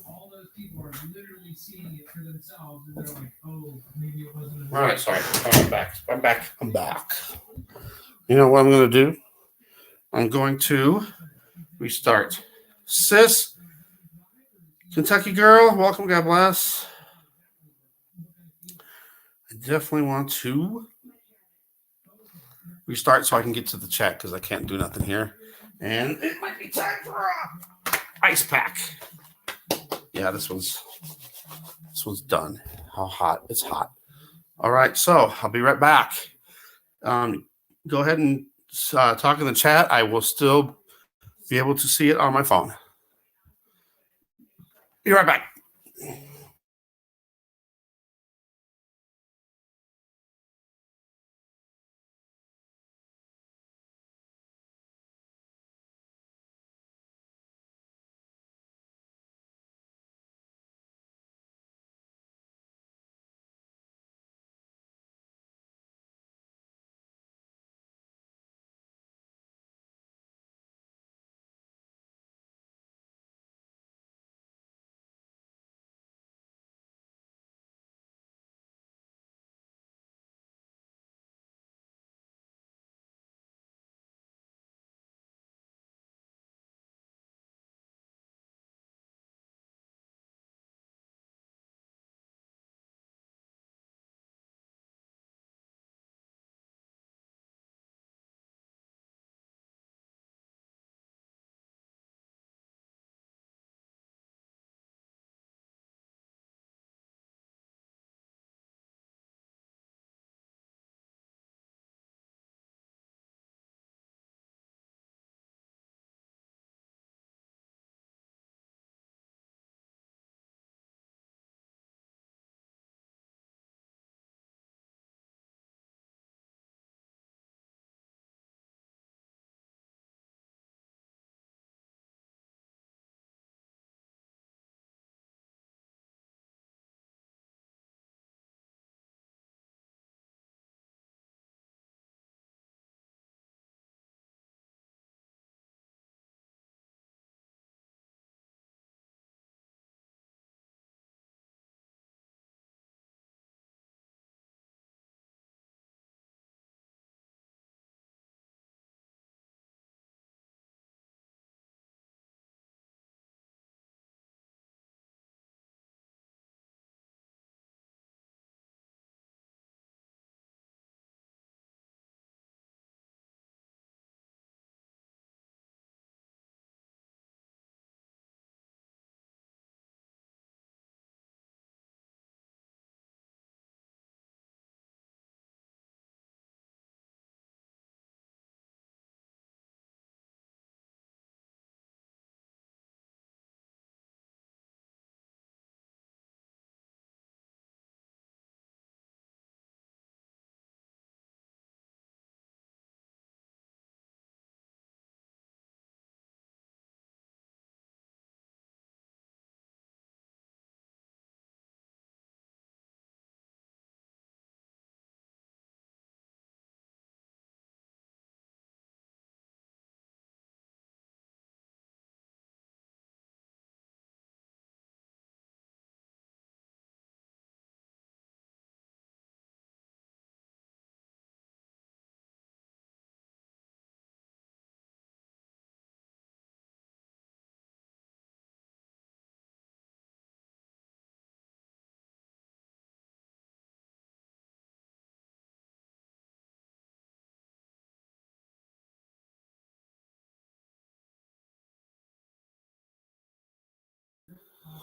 All those people are literally seeing it for themselves, and they're like, "Oh, maybe it wasn't." All right, sorry. I'm back. You know what I'm going to do? I'm going to restart. Sis, Kentucky girl, welcome. God bless. I definitely want to restart so I can get to the chat because I can't do nothing here. And it might be time for a ice pack. Yeah, this one's done. How hot? It's hot. All right, so I'll be right back. Go ahead and talk in the chat. I will still be able to see it on my phone. Be right back.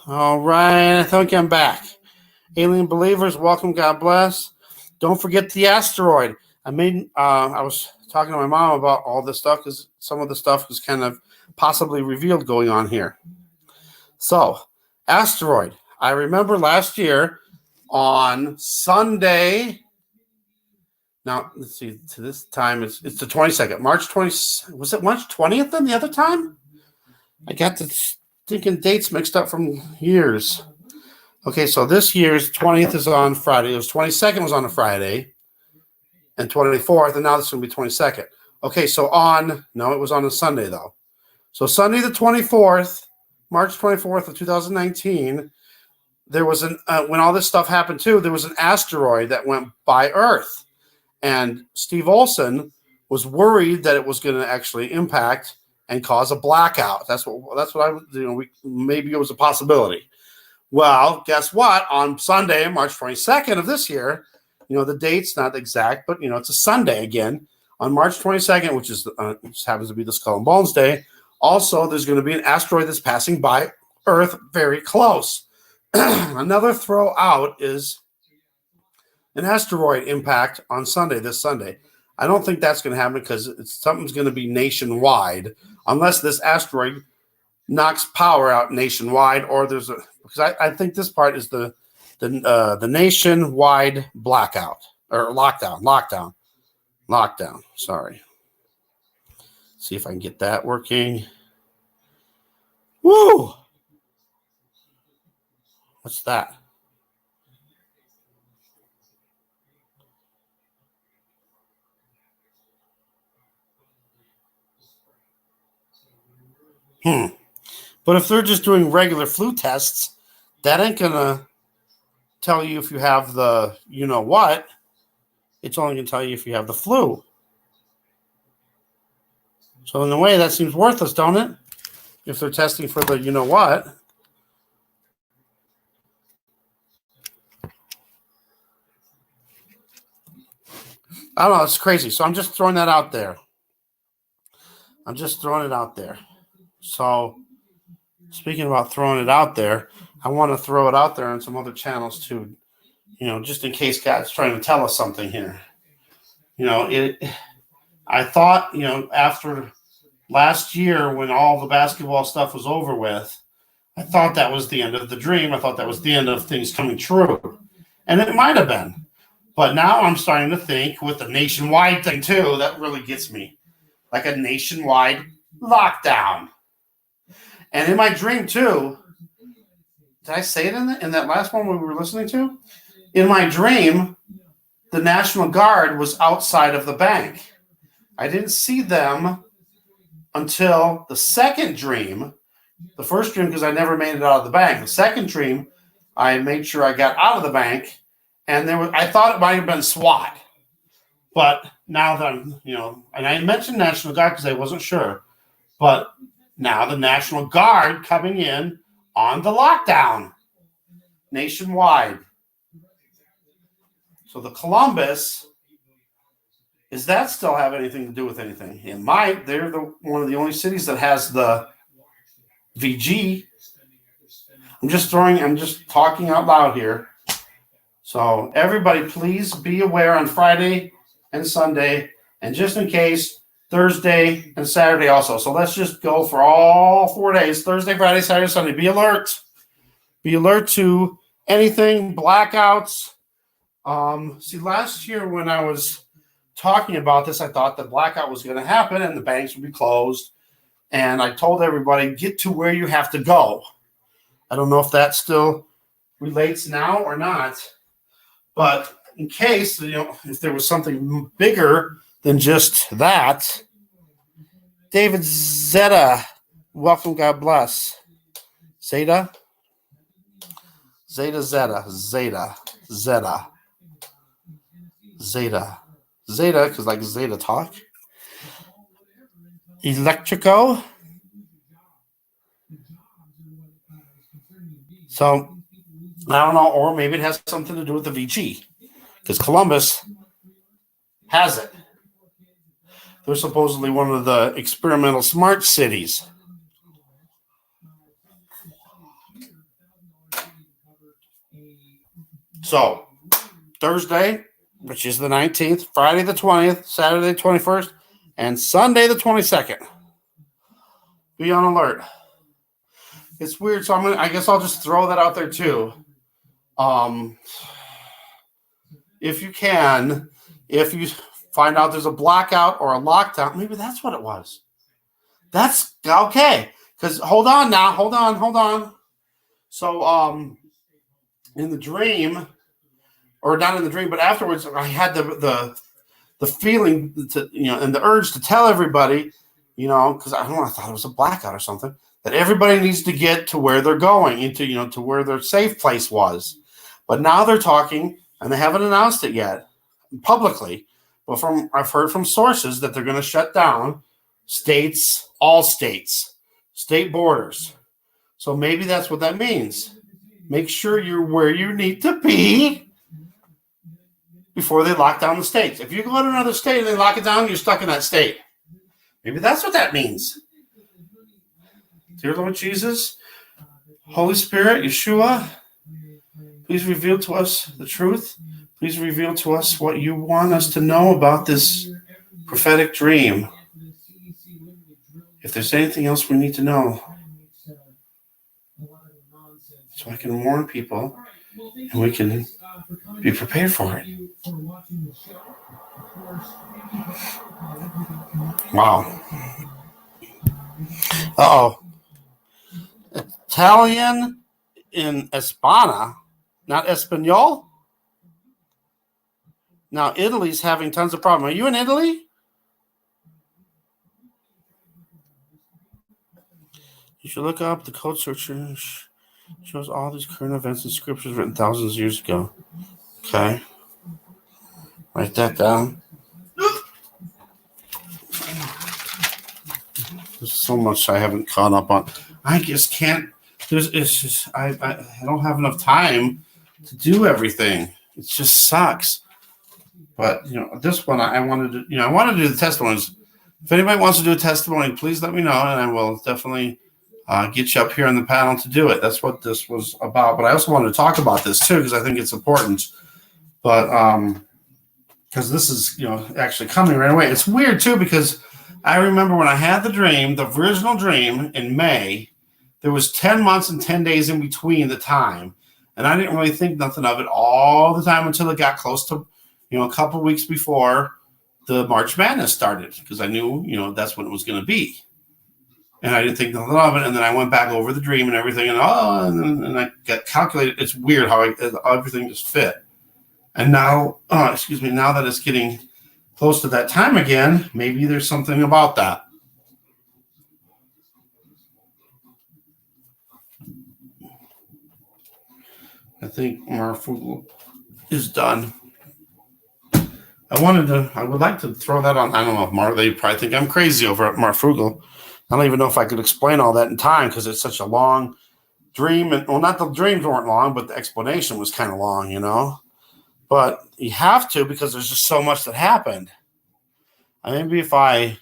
All right, I think I'm back. Alien believers, welcome. God bless. Don't forget the asteroid. I was talking to my mom about all this stuff because some of the stuff is kind of possibly revealed going on here. So, asteroid. I remember last year on Sunday. Now, let's see. To this time, it's the 22nd, March 20. Was it March 20th? Then the other time, I got the stinking dates mixed up from years. Okay, so this year's 20th is on Friday. It was 22nd was on a Friday, and 24th, and now this is going to be 22nd. Okay, so it was on a Sunday, though. So Sunday the 24th, March 24th of 2019, there was when all this stuff happened, too, there was an asteroid that went by Earth. And Steve Olson was worried that it was going to actually impact and cause a blackout. That's what maybe it was a possibility. Well, guess what? On Sunday, March 22nd of this year, the date's not exact, but it's a Sunday again. on March 22nd, which is just happens to be the Skull and Bones Day. Also, there's going to be an asteroid that's passing by Earth very close. Another throw out is an asteroid impact on Sunday, this Sunday. I don't think that's going to happen because something's going to be nationwide unless this asteroid knocks power out nationwide, or there's because I think this part is the nationwide blackout or lockdown. Sorry. See if I can get that working. Woo! What's that? But if they're just doing regular flu tests, that ain't gonna tell you if you have the you know what. It's only gonna tell you if you have the flu. So in a way, that seems worthless, don't it? If they're testing for the you know what. I don't know. It's crazy. So I'm just throwing that out there. So speaking about throwing it out there, I want to throw it out there on some other channels too, just in case God's trying to tell us something here. I thought, after last year when all the basketball stuff was over with, I thought that was the end of the dream. I thought that was the end of things coming true. And it might have been. But now I'm starting to think with the nationwide thing too, that really gets me. Like a nationwide lockdown. And in my dream too, did I say it in that last one we were listening to? In my dream, the National Guard was outside of the bank. I didn't see them until the second dream. The first dream, because I never made it out of the bank. The second dream, I made sure I got out of the bank. And I thought it might have been SWAT. But now that I'm, and I mentioned National Guard because I wasn't sure. But now the National Guard coming in on the lockdown nationwide. So the Columbus, does that still have anything to do with anything? It might. They're one of the only cities that has the VG. I'm just talking out loud here. So everybody, please be aware on Friday and Sunday, and just in case, Thursday and Saturday also. So let's just go for all 4 days, Thursday, Friday, Saturday, Sunday. Be alert. Be alert to anything, blackouts. See, last year when I was talking about this, I thought the blackout was going to happen and the banks would be closed. And I told everybody, get to where you have to go. I don't know if that still relates now or not. But in case, if there was something bigger than just that, David Zeta, welcome, God bless. Zeta, because like Zeta talk. Electrico. So, I don't know, or maybe it has something to do with the VG, because Columbus has it. They're supposedly one of the experimental smart cities. So, Thursday, which is the 19th, Friday the 20th, Saturday the 21st, and Sunday the 22nd. Be on alert. It's weird, so I guess I'll just throw that out there too. If you can, if you find out there's a blackout or a lockdown, maybe that's what it was. That's okay. Because hold on. So, in the dream, or not in the dream, but afterwards, I had the feeling to, and the urge to tell everybody, because I thought it was a blackout or something, that everybody needs to get to where they're going, into, to where their safe place was. But now they're talking, and they haven't announced it yet publicly, but I've heard from sources that they're going to shut down all states, state borders. So maybe that's what that means. Make sure you're where you need to be before they lock down the states. If you go to another state and they lock it down, you're stuck in that state. Maybe that's what that means. Dear Lord Jesus, Holy Spirit, Yeshua, please reveal to us the truth. Please reveal to us what you want us to know about this prophetic dream. If there's anything else we need to know, so I can warn people and we can be prepared for it. Wow. Uh-oh. Italian in Espana, not Espanol? Now, Italy's having tons of problems. Are you in Italy? You should look up the code searcher. Shows all these current events and scriptures written thousands of years ago. Okay. Write that down. There's so much I haven't caught up on. I just can't. I don't have enough time to do everything. It just sucks. But this one I wanted to. I wanted to do the testimonies. If anybody wants to do a testimony, please let me know, and I will definitely get you up here on the panel to do it. That's what this was about. But I also wanted to talk about this too because I think it's important. But because this is actually coming right away. It's weird too because I remember when I had the dream, the original dream in May. There was 10 months and 10 days in between the time, and I didn't really think nothing of it all the time until it got close to a couple weeks before the March Madness started because I knew that's when it was going to be. And I didn't think nothing of it. And then I went back over the dream and everything. And I got calculated. It's weird how everything just fit. And now, now that it's getting close to that time again, maybe there's something about that. I think Marfugel is done. I would like to throw that on. I don't know if they probably think I'm crazy over at Marfugel. I don't even know if I could explain all that in time because it's such a long dream. And not the dreams weren't long, but the explanation was kind of long, But you have to because there's just so much that happened. Maybe if I,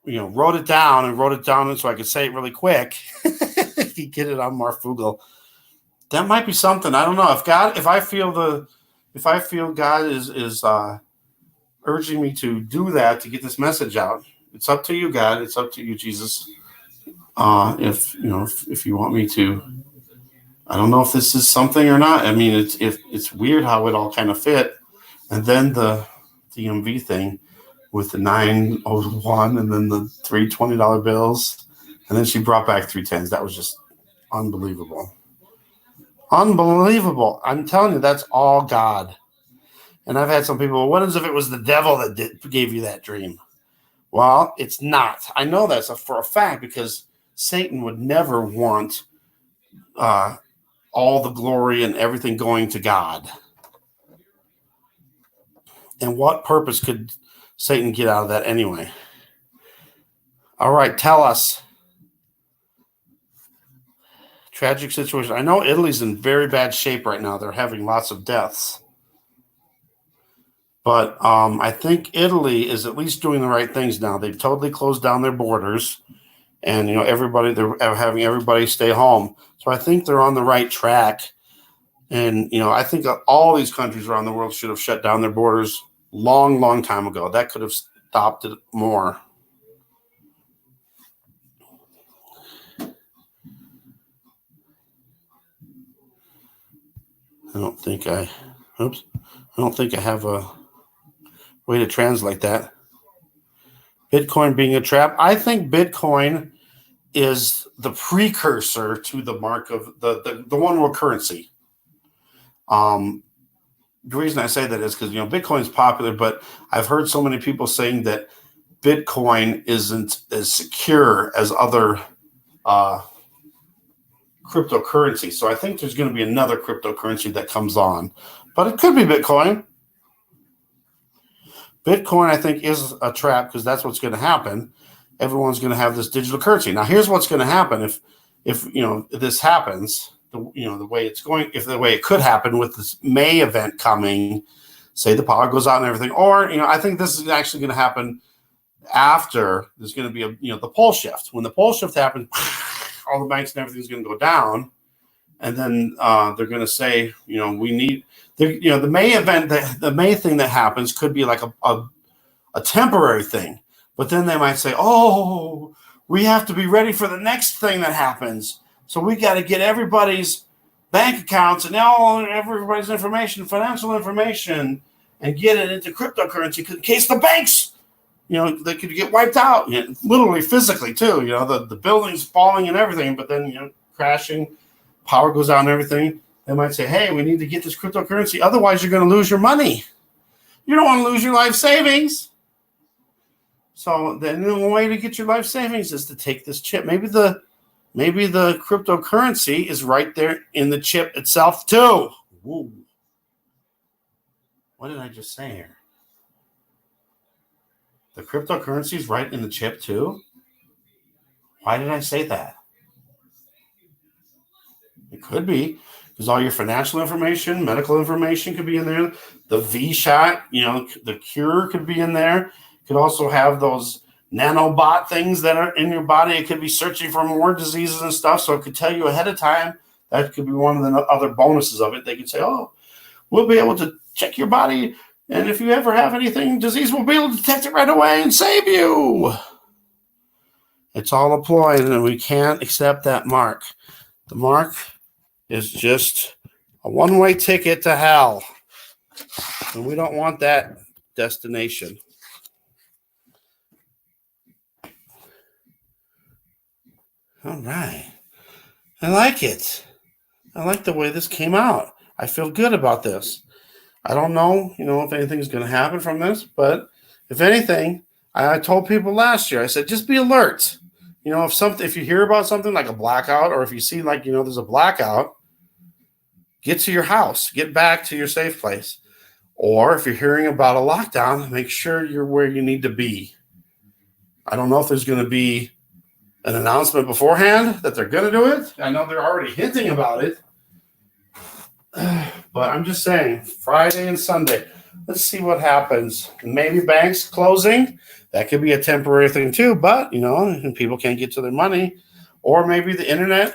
wrote it down so I could say it really quick, get it on Marfugel. That might be something. I don't know if I feel God is urging me to do that to get this message out. It's up to you, God. It's up to you, Jesus. If you want me to, I don't know if this is something or not. I mean, it's weird how it all kind of fit, and then the DMV thing with the 901 and then the three $20 bills, and then she brought back 3 10s. That was just unbelievable. Unbelievable. I'm telling you, that's all God. And I've had some people, what if it was the devil that gave you that dream? Well, it's not. I know that's for a fact because Satan would never want all the glory and everything going to God. And what purpose could Satan get out of that anyway? All right, tell us. Tragic situation. I know Italy's in very bad shape right now. They're having lots of deaths. But I think Italy is at least doing the right things now. They've totally closed down their borders. And, they're having everybody stay home. So I think they're on the right track. And, I think all these countries around the world should have shut down their borders long, long time ago. That could have stopped it more. I don't think I have a way to translate that. Bitcoin being a trap. I think Bitcoin is the precursor to the mark of the one world currency. The reason I say that is because Bitcoin is popular, but I've heard so many people saying that Bitcoin isn't as secure as other cryptocurrency. So I think there's going to be another cryptocurrency that comes on, but it could be Bitcoin. Bitcoin, I think, is a trap because that's what's going to happen. Everyone's going to have this digital currency. Now, here's what's going to happen if this happens. The way it's going, if the way it could happen with this May event coming, say the power goes out and everything. Or, I think this is actually going to happen after there's going to be the pole shift. When the pole shift happens, all the banks and everything's going to go down. And then they're going to say, we need, the May event, the May thing that happens could be like a temporary thing. But then they might say, oh, we have to be ready for the next thing that happens. So we got to get everybody's bank accounts and everybody's information, financial information, and get it into cryptocurrency in case the banks, they could get wiped out, literally physically too. The buildings falling and everything, but then, crashing, power goes out and everything. They might say, hey, we need to get this cryptocurrency. Otherwise, you're going to lose your money. You don't want to lose your life savings. So the only way to get your life savings is to take this chip. Maybe the cryptocurrency is right there in the chip itself too. Woo. What did I just say here? The cryptocurrency is right in the chip too? Why did I say that? It could be because all your financial information, medical information could be in there. The V shot, the cure could be in there. Could also have those nanobot things that are in your body. It could be searching for more diseases and stuff. So it could tell you ahead of time. That could be one of the other bonuses of it. They could say, oh, we'll be able to check your body. And if you ever have anything, disease, we'll be able to detect it right away and save you. It's all a ploy, and we can't accept that mark. The mark is just a one-way ticket to hell. And we don't want that destination. All right. I like it. I like the way this came out. I feel good about this. I don't know, if anything's going to happen from this, but if anything, I told people last year, I said, just be alert. If you hear about something like a blackout, or if you see there's a blackout, get to your house, get back to your safe place. Or if you're hearing about a lockdown, make sure you're where you need to be. I don't know if there's going to be an announcement beforehand that they're going to do it. I know they're already hinting about it. But I'm just saying, Friday and Sunday, let's see what happens. Maybe banks closing. That could be a temporary thing too, but, and people can't get to their money. Or maybe the internet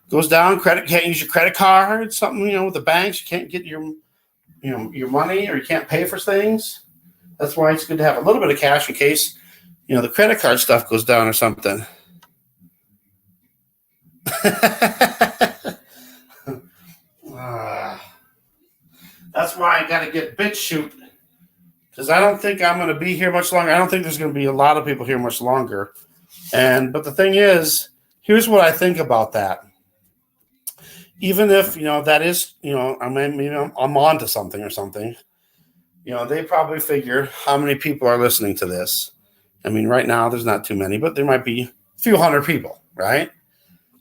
goes down, can't use your credit card, something, with the banks. You can't get your money, or you can't pay for things. That's why it's good to have a little bit of cash in case, the credit card stuff goes down or something. That's why I got to get BitChute, because I don't think I'm going to be here much longer. I don't think there's going to be a lot of people here much longer. But the thing is, here's what I think about that. Even if, that is, I'm on to something or something, they probably figure how many people are listening to this. I mean, right now there's not too many, but there might be a few hundred people, right?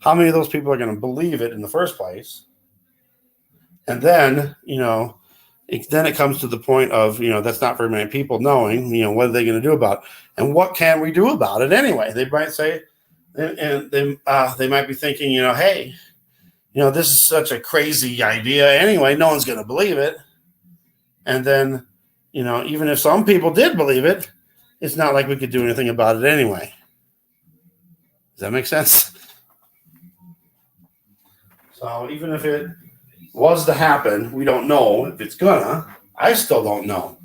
How many of those people are going to believe it in the first place? And then, then it comes to the point of, that's not very many people knowing, what are they going to do about it? And what can we do about it anyway? They might say, and they might be thinking, hey, this is such a crazy idea anyway. No one's going to believe it. And then, even if some people did believe it, it's not like we could do anything about it anyway. Does that make sense? So even if it was to happen, we don't know if it's gonna. I still don't know.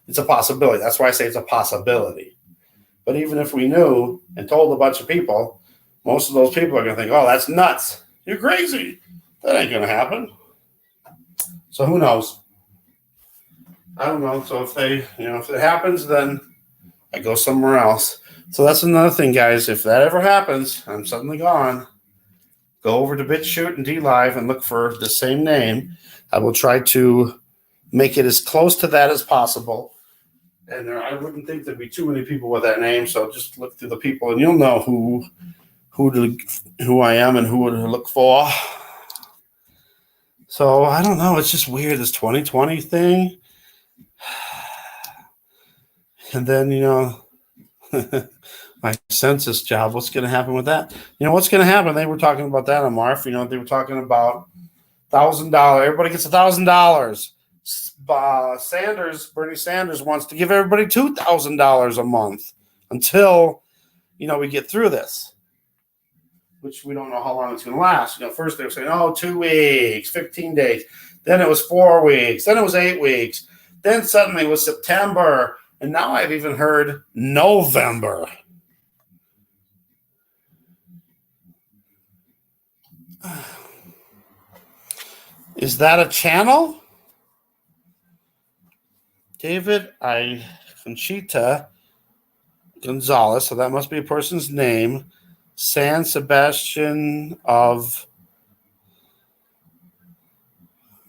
It's a possibility. That's why I say it's a possibility. But even if we knew and told a bunch of people, most of those people are going to think, oh, that's nuts. You're crazy. That ain't going to happen. So who knows? I don't know. So if it happens, then I go somewhere else. So that's another thing, guys. If that ever happens, I'm suddenly gone. Go over to BitChute and DLive and look for the same name. I will try to make it as close to that as possible. And I wouldn't think there'd be too many people with that name. So just look through the people, and you'll know who I am and who to look for. So I don't know. It's just weird, this 2020 thing. And then, my census job, what's going to happen with that? What's going to happen? They were talking about that on Marf. They were talking about $1,000. Everybody gets $1,000. Bernie Sanders wants to give everybody $2,000 a month until, we get through this, which we don't know how long it's going to last. First they were saying, 2 weeks, 15 days. Then it was 4 weeks. Then it was 8 weeks. Then suddenly it was September. And now I've even heard November. Is that a channel? David Conchita Gonzalez, so that must be a person's name. San Sebastian of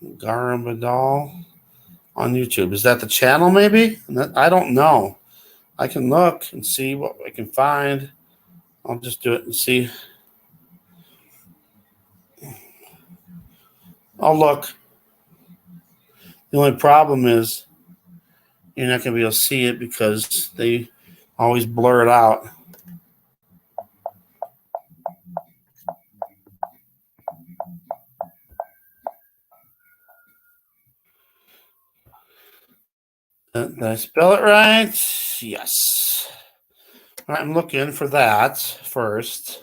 Garabandal on YouTube. Is that the channel maybe? I don't know. I can look and see what I can find. I'll just do it and see. I'll look. The only problem is you're not going to be able to see it because they always blur it out. Did I spell it right? Yes. All right, I'm looking for that first.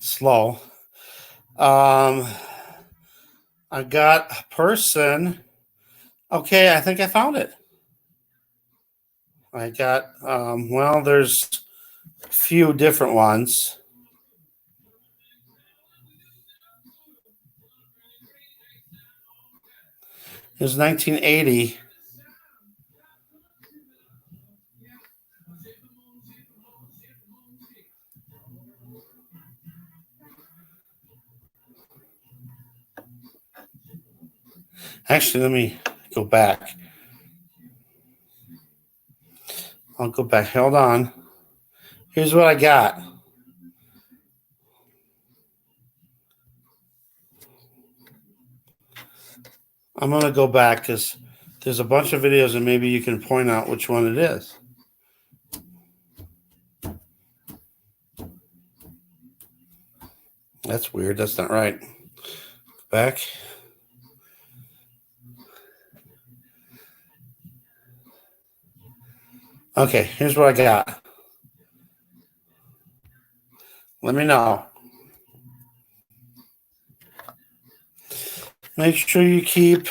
Slow. I got a person. Okay, I think I found it. I got, there's a few different ones. It was 1980. Actually, let me go back. I'll go back. Hold on. Here's what I got. I'm going to go back because there's a bunch of videos and maybe you can point out which one it is. That's weird. That's not right. Back. Okay, here's what I got. Let me know. Make sure you keep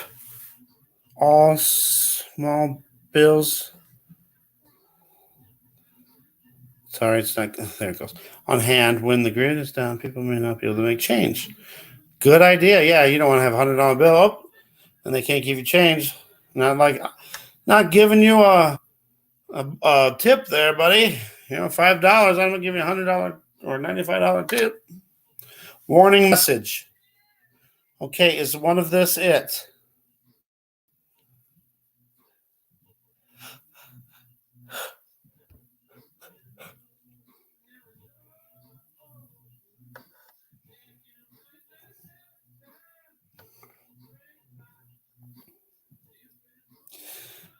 all small bills. Sorry, it's not. There it goes. On hand, when the grid is down, people may not be able to make change. Good idea. Yeah, you don't want to have $100 bill up, and they can't give you change. Not giving you a tip there, buddy. $5. I'm gonna give you $100 or $95 tip. Warning message. Okay, is one of this it?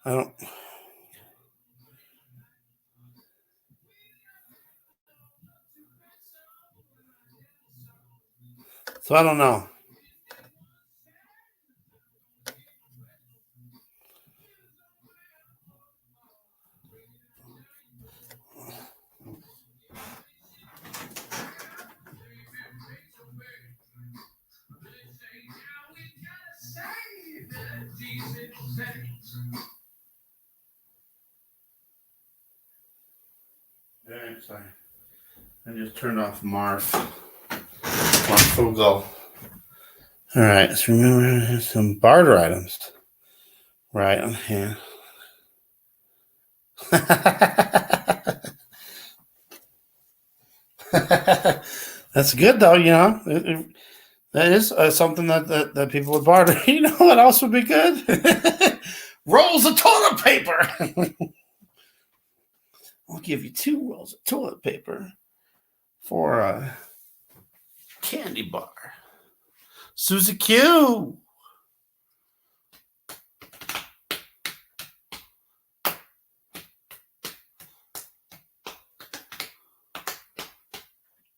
I don't. So I don't know. Sorry. I just turned off Marf. Marf will go. All right. So remember some barter items. Right on hand. That's good though, that is something that people would barter. You know what else would be good? Rolls of toilet paper. I'll give you 2 rolls of toilet paper for a candy bar. Susie Q.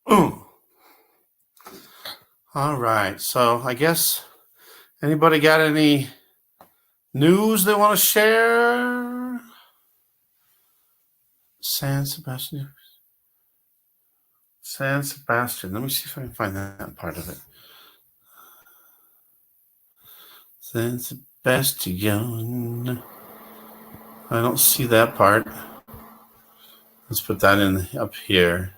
All right. So I guess anybody got any news they want to share? San Sebastian. San Sebastian. Let me see if I can find that part of it. San Sebastian. I don't see that part. Let's put that in up here.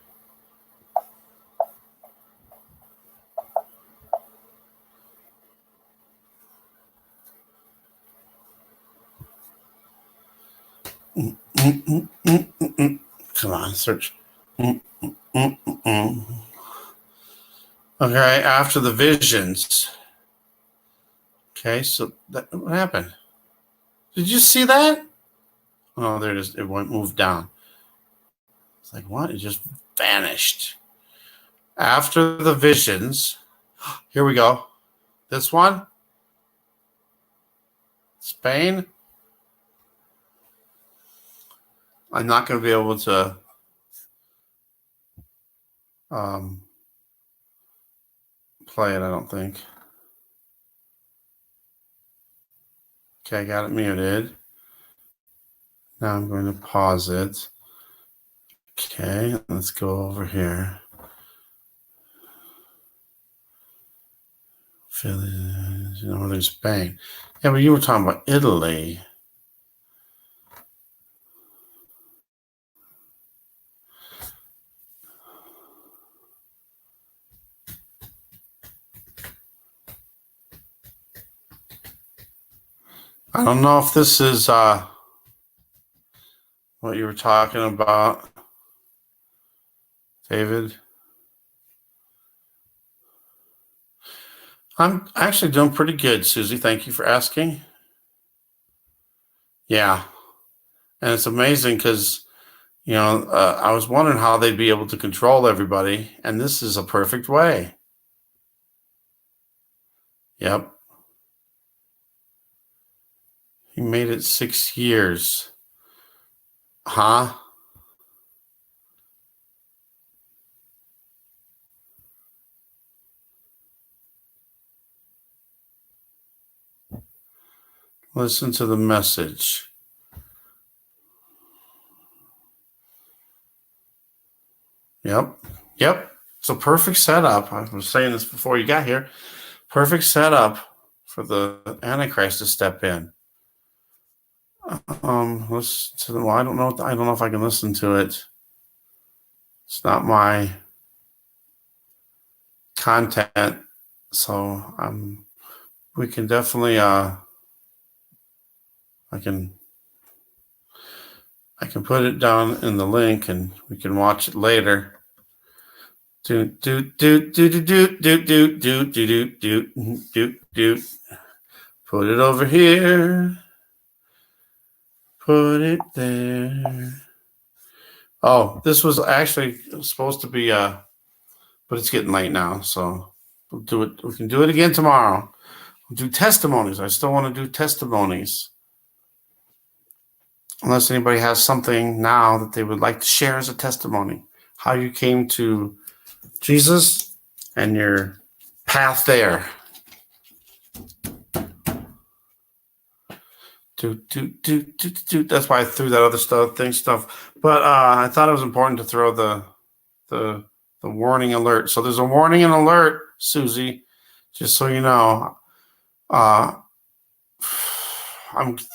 Come on, search. Okay, after the visions. Okay, so what happened? Did you see that? Oh, there it is. It went move down. It's like, what? It just vanished. After the visions. Here we go. This one. Spain. I'm not going to be able to play it, I don't think. Okay, I got it muted. Now I'm going to pause it. Okay, let's go over here. Northern Spain. Yeah, but you were talking about Italy. I don't know if this is what you were talking about, David. I'm actually doing pretty good, Susie. Thank you for asking. Yeah. And it's amazing because, I was wondering how they'd be able to control everybody. And this is a perfect way. Yep. He made it 6 years. Huh? Listen to the message. Yep. It's a perfect setup. I was saying this before you got here. Perfect setup for the Antichrist to step in. Listen to the. Well, I don't know if I can listen to it. It's not my content, so we can definitely I can put it down in the link and we can watch it later. Do. Put it over here. Put it there. Oh, this was actually supposed to be but it's getting late now, so we'll do it. We can do it again tomorrow. We'll do testimonies. I still want to do testimonies. Unless anybody has something now that they would like to share as a testimony. How you came to Jesus and your path there. That's why I threw that other stuff. But I thought it was important to throw the warning alert. So there's a warning and alert, Susie, just so you know. I'm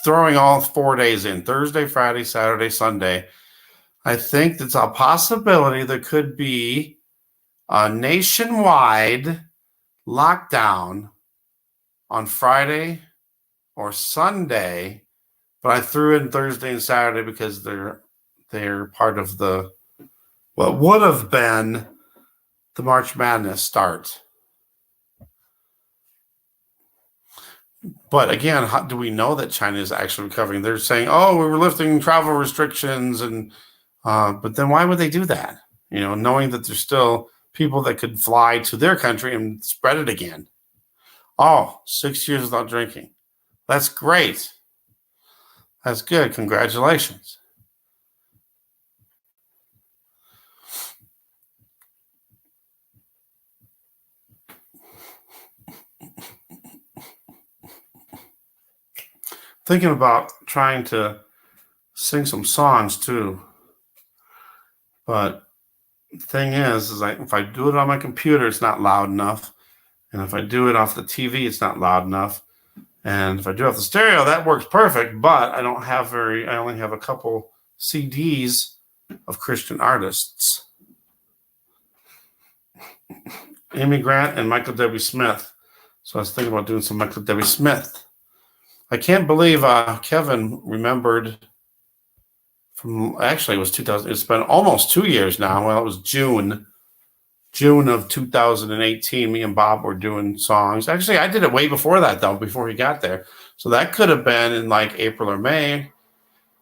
throwing all 4 days in, Thursday, Friday, Saturday, Sunday. I think that's a possibility there could be a nationwide lockdown on Friday or Sunday, but I threw in Thursday and Saturday because they're part of what would have been the March Madness start. But again, how do we know that China is actually recovering? They're saying, "Oh, we were lifting travel restrictions," and but then why would they do that? Knowing that there's still people that could fly to their country and spread it again. Oh, 6 years without drinking. That's great. That's good. Congratulations. thinking about trying to sing some songs too. But the thing is if I do it on my computer, it's not loud enough. And if I do it off the TV, it's not loud enough. And if I do it off the stereo, that works perfect. But I only have a couple CDs of Christian artists. Amy Grant and Michael W. Smith. So I was thinking about doing some Michael W. Smith. I can't believe Kevin remembered it was 2000. It's been almost 2 years now. Well, it was June of 2018. Me and Bob were doing songs. Actually, I did it way before that, though, before he got there. So that could have been in like April or May,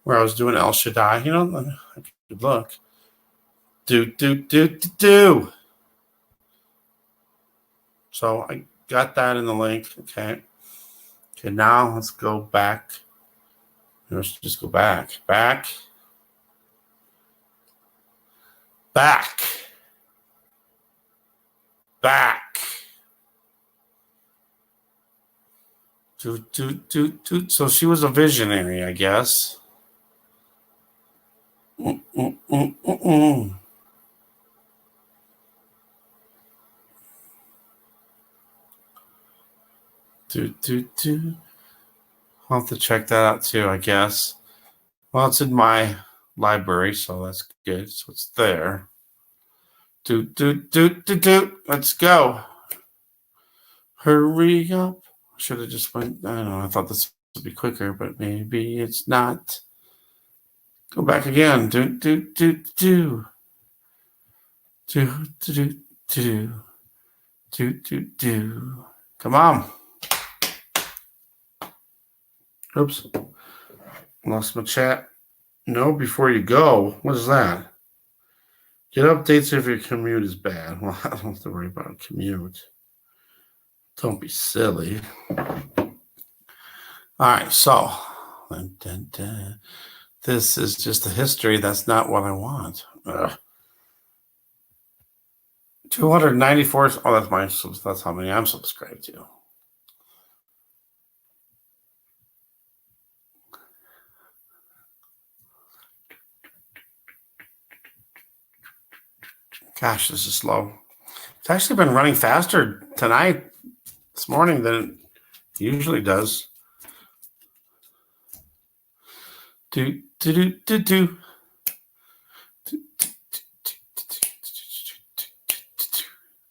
where I was doing El Shaddai. You know, I could look. Do. So I got that in the link. Okay, now let's go back. Let's just go back. Back. So she was a visionary, I guess. I'll have to check that out too, I guess. Well, it's in my library, so that's good. So it's there. Let's go. Hurry up. Should have just went. I don't know. I thought this would be quicker, but maybe it's not. Go back again. Do. Come on. Oops. Lost my chat. No, before you go. What is that? Get updates if your commute is bad. Well, I don't have to worry about a commute. Don't be silly. All right, so this is just the history. That's not what I want. 294. Oh, that's how many I'm subscribed to. Gosh, this is slow. It's actually been running faster this morning than it usually does. Do.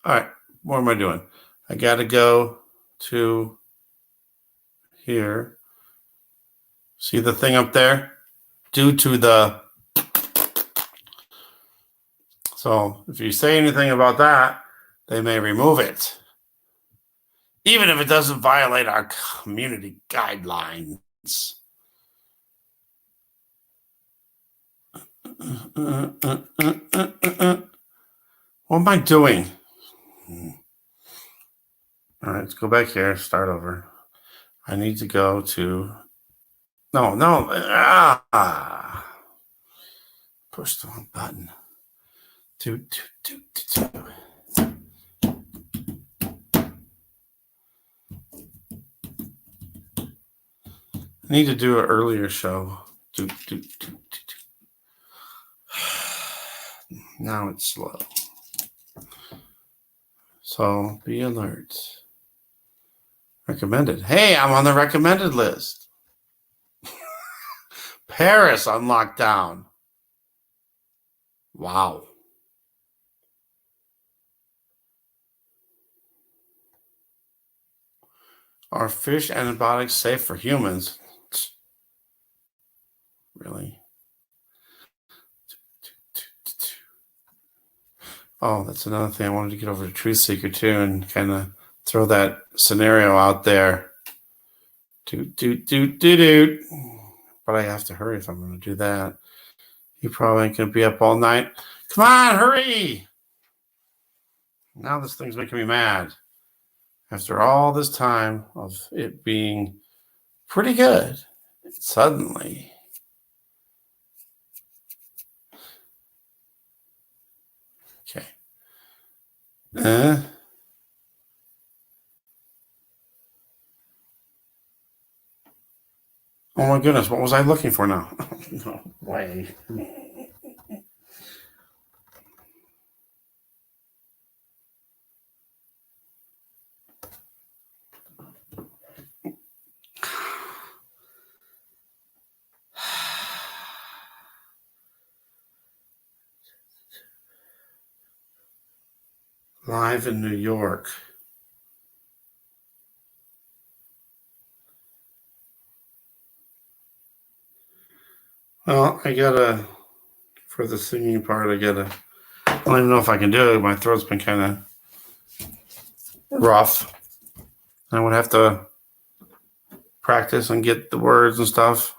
All right, what am I doing? I got to go to here. See the thing up there? Due to the... So if you say anything about that, they may remove it. Even if it doesn't violate our community guidelines. What am I doing? All right, let's go back here. Start over. I need to go to... No. Push the wrong button. Do. I need to do an earlier show. Do. Now it's slow. So be alert. Recommended. Hey, I'm on the recommended list. Paris on lockdown. Wow. Are fish antibiotics safe for humans? Really? Oh, that's another thing. I wanted to get over to Truth Seeker too and kind of throw that scenario out there. But I have to hurry if I'm going to do that. You probably ain't going to be up all night. Come on, hurry! Now this thing's making me mad. After all this time of it being pretty good, suddenly... Okay. Oh my goodness, what was I looking for now? No way. Live in New York. Well, for the singing part, I don't even know if I can do it. My throat's been kind of rough. I would have to practice and get the words and stuff.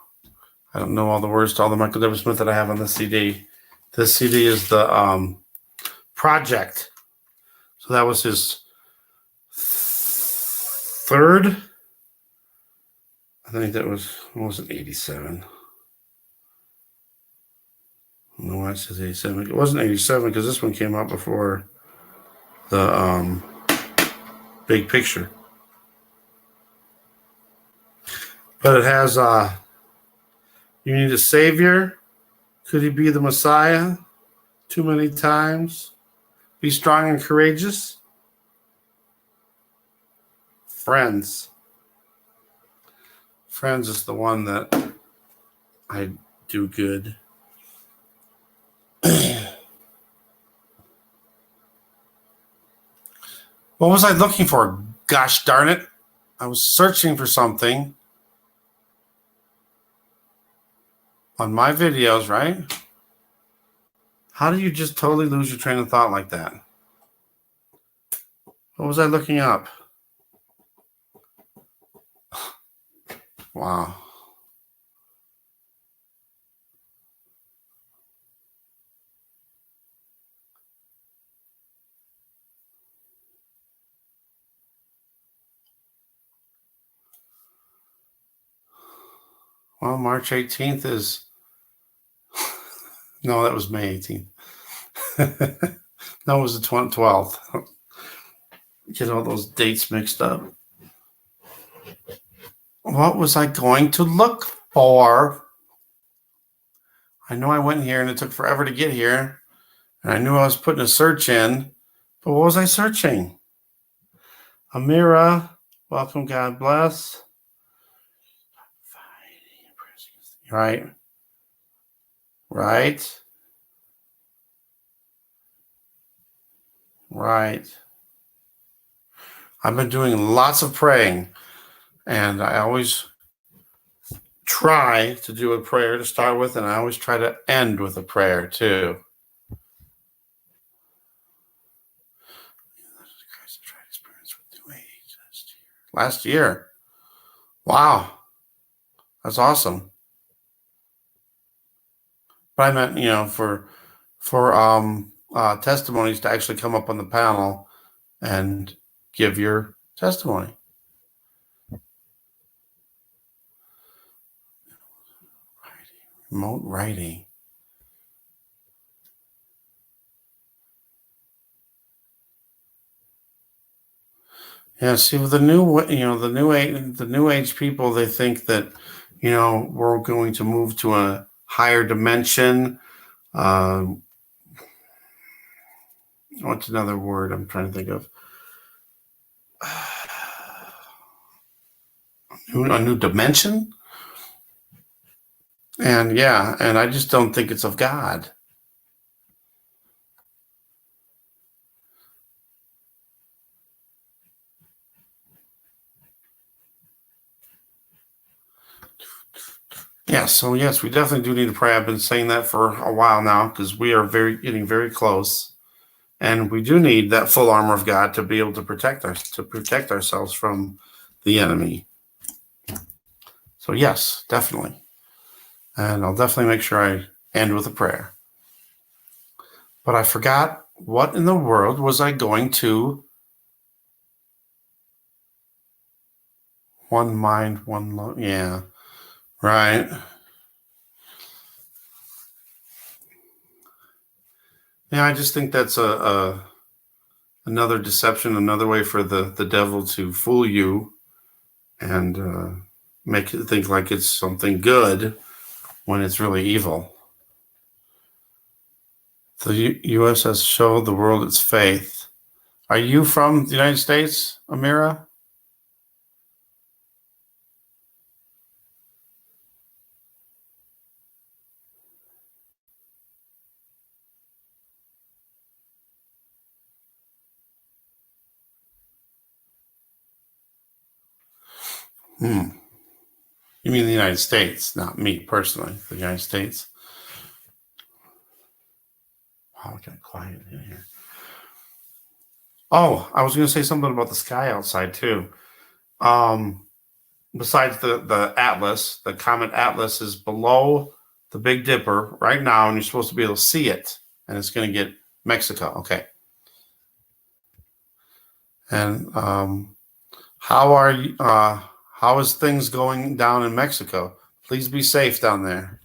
I don't know all the words to all the Michael W. Smith that I have on this CD. This CD is the Project. So that was his third. I think that was 87. I don't know why it says 87. It wasn't 87 because this one came out before the Big Picture. But it has you need a savior. Could he be the Messiah? Too many times. Be strong and courageous. Friends. Friends is the one that I do good. What was I looking for? Gosh darn it. I was searching for something on my videos, right? How do you just totally lose your train of thought like that? What was I looking up? Wow. Well, March 18th is... No, that was May 18th. No, it was the 12th. Get all those dates mixed up. What was I going to look for? I know I went here and it took forever to get here. And I knew I was putting a search in. But what was I searching? Amira, welcome, God bless. Right. Right. Right. I've been doing lots of praying, and I always try to do a prayer to start with, and I always try to end with a prayer too. Last year. Wow. That's awesome. But I meant, for testimonies to actually come up on the panel and give your testimony. Remote writing. Yeah, see, with the new age people, they think that, we're going to move to a higher dimension. What's another word I'm trying to think of? A new dimension? And I just don't think it's of God. Yeah, so yes, we definitely do need to pray. I've been saying that for a while now because we are getting very close. And we do need that full armor of God to be able to protect ourselves from the enemy. So yes, definitely. And I'll definitely make sure I end with a prayer. But I forgot, what in the world was I going to? One mind, one love. Yeah, right. Yeah, I just think that's another deception, another way for the devil to fool you and make it think like it's something good when it's really evil. The U.S. has showed the world its faith. Are you from the United States, Amira? You mean the United States, not me personally, the United States. Wow, it got quiet in here. Oh, I was going to say something about the sky outside too. Besides the Atlas, the Comet Atlas is below the Big Dipper right now, and you're supposed to be able to see it, and it's going to get Mexico. Okay. And how are you? How is things going down in Mexico? Please be safe down there.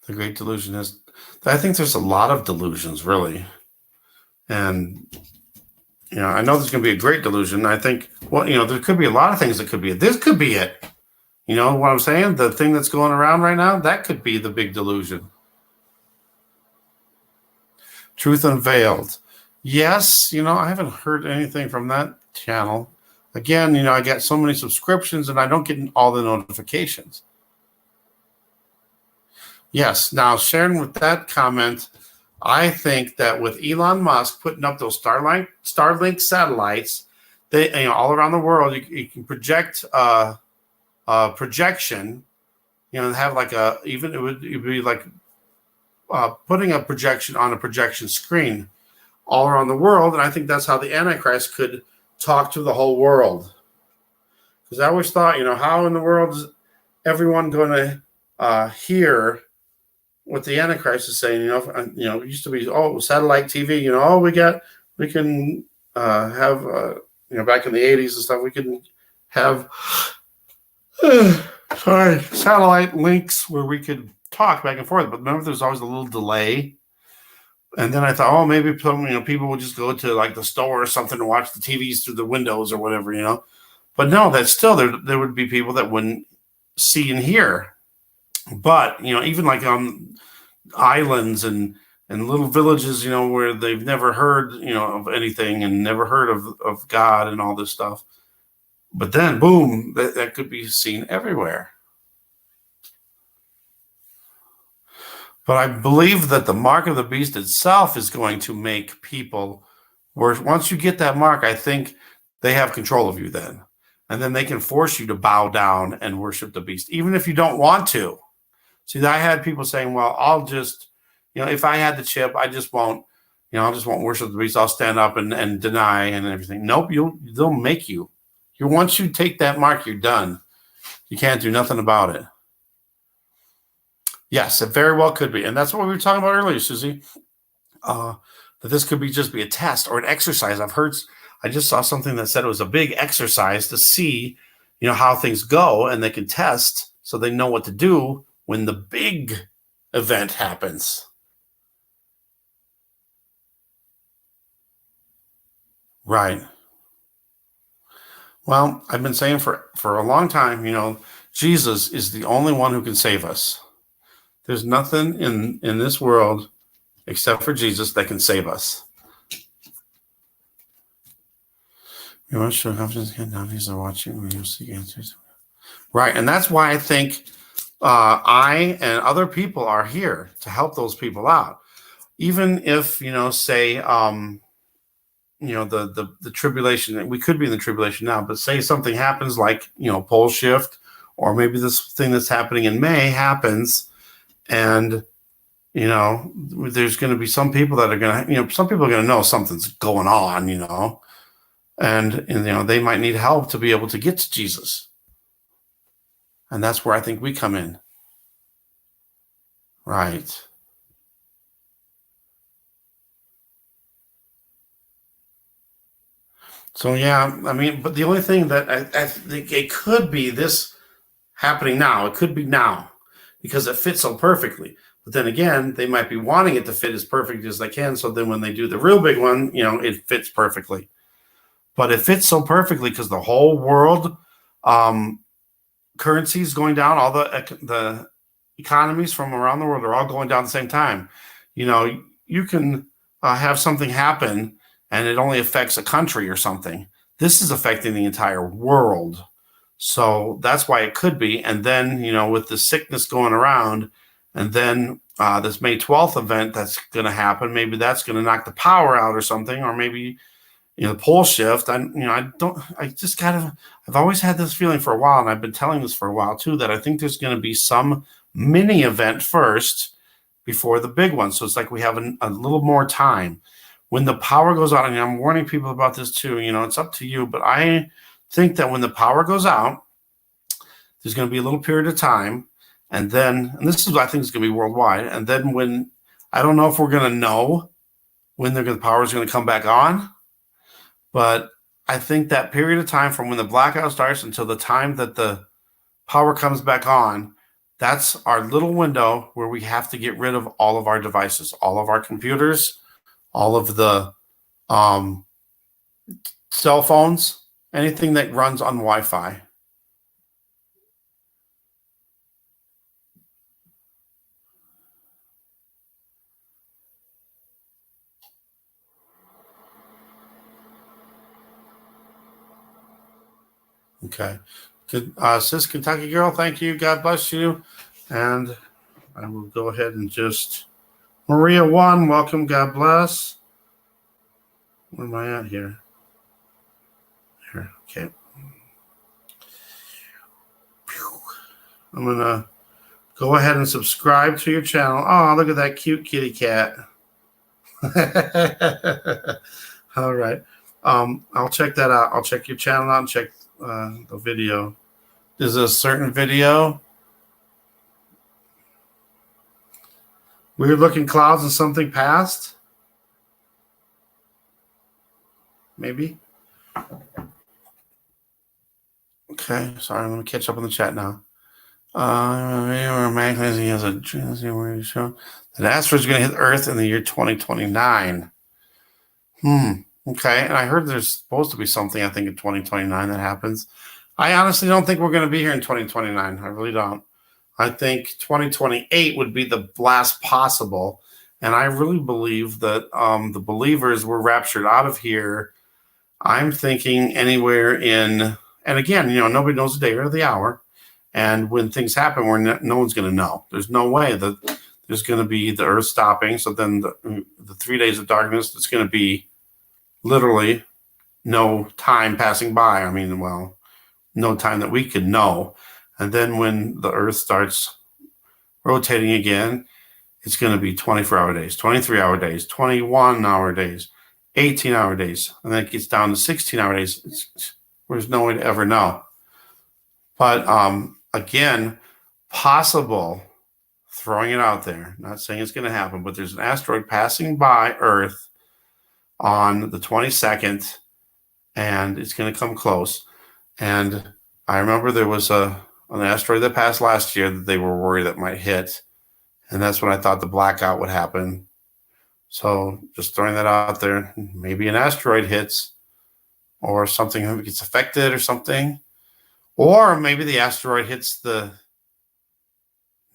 The Great Delusion is. I think there's a lot of delusions, really, and I know there's going to be a great delusion. I think, there could be a lot of things that could be it. This could be it. You know what I'm saying? The thing that's going around right now, that could be the big delusion. Truth Unveiled. Yes, I haven't heard anything from that channel. Again, I get so many subscriptions and I don't get all the notifications. Yes. Now, sharing with that comment, I think that with Elon Musk putting up those Starlink satellites, they all around the world, you can project projection, and have like it would be like putting a projection on a projection screen all around the world, and I think that's how the Antichrist could talk to the whole world. Because I always thought, how in the world is everyone going to hear what the Antichrist is saying? It used to be satellite TV. We can have back in the 80s and stuff. We can have satellite links where we could talk back and forth. But remember, there's always a little delay. And then I thought, maybe people will just go to like the store or something to watch the TVs through the windows or whatever, But no, that's still there would be people that wouldn't see and hear. But even like on islands and little villages, where they've never heard, of anything and never heard of God and all this stuff. But then, boom, that could be seen everywhere. But I believe that the mark of the beast itself is going to make people worse. Once you get that mark, I think they have control of you then. And then they can force you to bow down and worship the beast, even if you don't want to. See, I had people saying, well, I'll just, if I had the chip, I just won't, I just won't worship the beast. I'll stand up and deny and everything. Nope, they'll make you. Once you take that mark, you're done. You can't do nothing about it. Yes, it very well could be. And that's what we were talking about earlier, Susie. That this could just be a test or an exercise. I just saw something that said it was a big exercise to see, how things go, and they can test so they know what to do when the big event happens. Right. Well, I've been saying for a long time, Jesus is the only one who can save us. There's nothing in this world except for Jesus that can save us. You want to show confidence again? Now these are watching. We will see answers. Right, and that's why I think I and other people are here to help those people out. Even if say the tribulation, we could be in the tribulation now, but say something happens like pole shift, or maybe this thing that's happening in May happens, and there's going to be some people that are going to some people are going to know something's going on, and they might need help to be able to get to Jesus. And that's where I think we come in. Right. So, yeah, but the only thing that I think it could be this happening now, it could be now, because it fits so perfectly. But then again, they might be wanting it to fit as perfect as they can. So then when they do the real big one, it fits perfectly. but it fits so perfectly because the whole world currency is going down. All the economies from around the world are all going down at the same time. You can have something happen and it only affects a country or something. This is affecting the entire world. So that's why it could be. And then, with the sickness going around, and then this May 12th event that's going to happen, maybe that's going to knock the power out or something, or maybe, the pole shift. I've always had this feeling for a while, and I've been telling this for a while too, that I think there's going to be some mini event first before the big one. So it's like we have a little more time. When the power goes out, and I'm warning people about this too, it's up to you, but I think that when the power goes out, there's going to be a little period of time. And this is what I think is going to be worldwide. And then I don't know if we're going to know when the power is going to come back on, but I think that period of time from when the blackout starts until the time that the power comes back on, that's our little window where we have to get rid of all of our devices, all of our computers, all of the cell phones, anything that runs on Wi-Fi. Okay. Good. Sis Kentucky Girl, thank you. God bless you. And I will go ahead and Maria 1, welcome. God bless. Where am I at here? Here. Okay. I'm going to go ahead and subscribe to your channel. Oh, look at that cute kitty cat. All right. I'll check that out. I'll check your channel out and check the video. Is a certain video? Weird looking clouds and something passed? Maybe. Okay, sorry, let me catch up on the chat now. He has a show that asteroid is going to hit Earth in the year 2029. Okay, and I heard there's supposed to be something, I think, in 2029 that happens. I honestly don't think we're going to be here in 2029. I really don't. I think 2028 would be the last possible. And I really believe that the believers were raptured out of here. I'm thinking anywhere in, and again, nobody knows the day or the hour. And when things happen, no one's going to know. There's no way that there's going to be the earth stopping. So then the 3 days of darkness, it's going to be literally no time passing by. I mean, well, no time that we could know. And then when the earth starts rotating again, it's going to be 24-hour days, 23-hour days, 21-hour days, 18-hour days. And then it gets down to 16-hour days. There's no way to ever know. But again, possible, throwing it out there, not saying it's going to happen, but there's an asteroid passing by Earth on the 22nd, and it's going to come close. And I remember there was an asteroid that passed last year that they were worried that might hit, and that's when I thought the blackout would happen. So just throwing that out there, maybe an asteroid hits or something gets affected or something. Or maybe the asteroid hits no,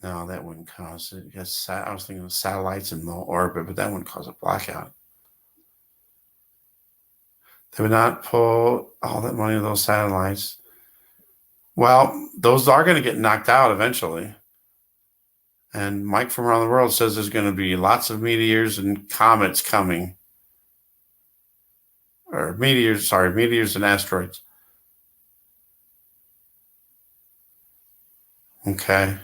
that wouldn't cause it. I was thinking of satellites in low orbit, but that wouldn't cause a blackout. They would not pull all that money of those satellites. Well, those are going to get knocked out eventually. And Mike from around the world says there's going to be lots of meteors and comets coming. Or meteors and asteroids. Okay.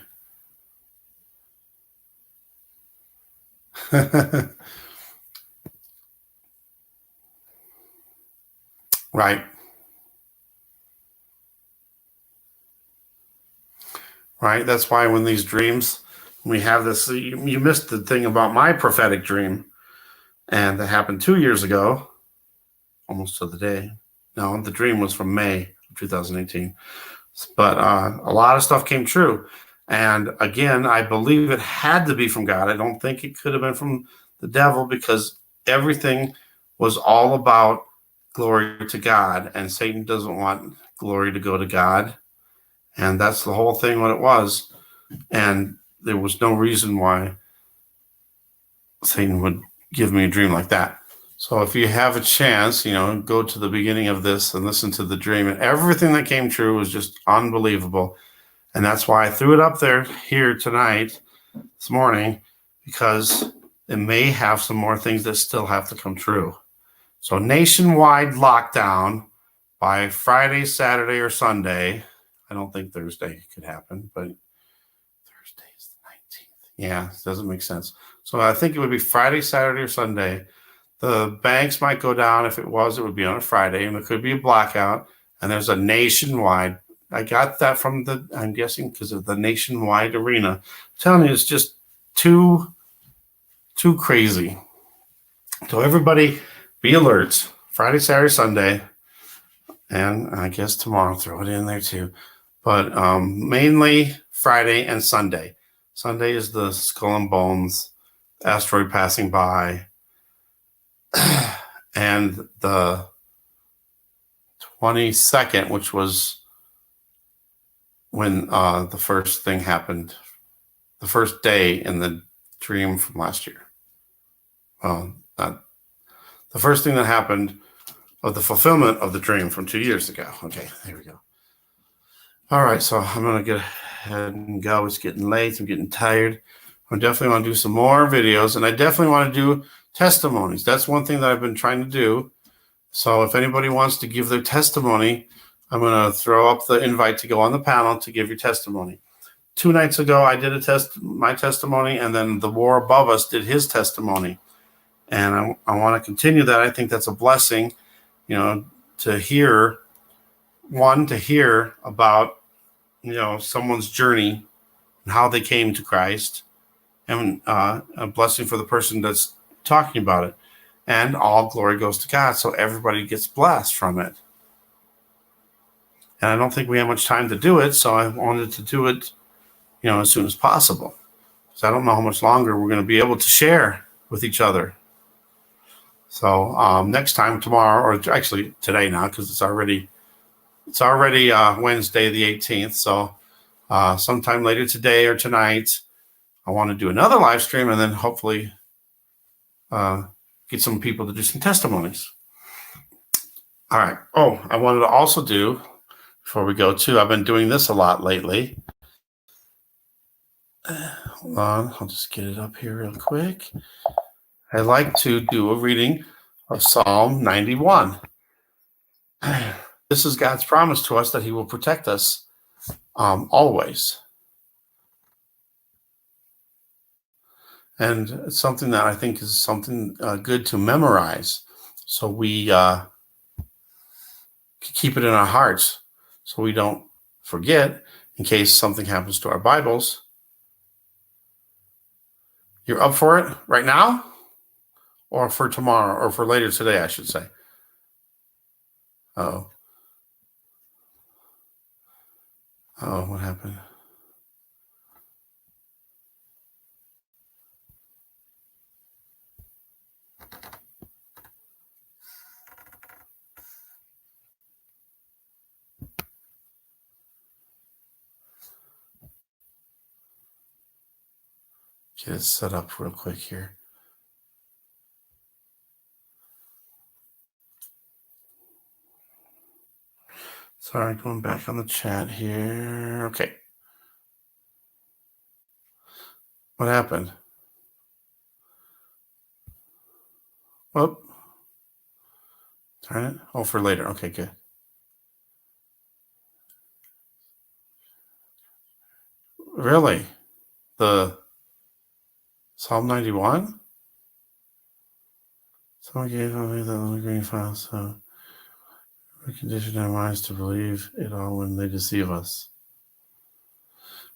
Right. Right. That's why when these dreams, we have this, you missed the thing about my prophetic dream. And that happened 2 years ago, almost to the day. No, the dream was from May of 2018. But a lot of stuff came true. And again, I believe it had to be from God. I don't think it could have been from the devil, because everything was all about glory to God, and Satan doesn't want glory to go to God. And that's the whole thing, what it was. And there was no reason why Satan would give me a dream like that. So if you have a chance, go to the beginning of this and listen to the dream. And everything that came true was just unbelievable. And that's why I threw it up there here tonight, this morning, because it may have some more things that still have to come true. So nationwide lockdown by Friday, Saturday, or Sunday. I don't think Thursday could happen, but Thursday is the 19th. Yeah, it doesn't make sense. So I think it would be Friday, Saturday, or Sunday. The banks might go down. If it would be on a Friday, and there could be a blackout. And there's a nationwide. I got that from I'm guessing because of the nationwide arena. I'm telling you, it's just too crazy. So everybody be alert. Friday, Saturday, Sunday. And I guess tomorrow, throw it in there too. But mainly Friday and Sunday. Sunday is the Skull and Bones, asteroid passing by. And the 22nd, which was when the first thing happened, the first day in the dream from last year. The first thing that happened of the fulfillment of the dream from 2 years ago. Okay, there we go. All right, so I'm going to get ahead and go. It's getting late. I'm getting tired. I definitely want to do some more videos, and I definitely want to do testimonies. That's one thing that I've been trying to do. So if anybody wants to give their testimony, I'm going to throw up the invite to go on the panel to give your testimony. 2 nights ago, I did my testimony, and then the war above us did his testimony. And I want to continue that. I think that's a blessing, to hear about, someone's journey and how they came to Christ, and a blessing for the person that's talking about it. And all glory goes to God, so everybody gets blessed from it. And I don't think we have much time to do it, so I wanted to do it, as soon as possible. So I don't know how much longer we're going to be able to share with each other. So next time, tomorrow, or actually today now, because it's already Wednesday the 18th. So sometime later today or tonight, I want to do another live stream, and then hopefully get some people to do some testimonies. All right. Oh, I wanted to also do, before we go too, I've been doing this a lot lately. Hold on, I'll just get it up here real quick. I like to do a reading of Psalm 91. This is God's promise to us that he will protect us always. And it's something that I think is something good to memorize, so we keep it in our hearts, so we don't forget in case something happens to our Bibles. You're up for it right now? Or for tomorrow, or for later today, I should say. Oh, what happened? Get it set up real quick here. Sorry, going back on the chat here. Okay. What happened? Whoop. Turn it. Oh, for later. Okay, good. Really? The Psalm 91? Someone gave me the little green file, so we condition our minds to believe it all when they deceive us.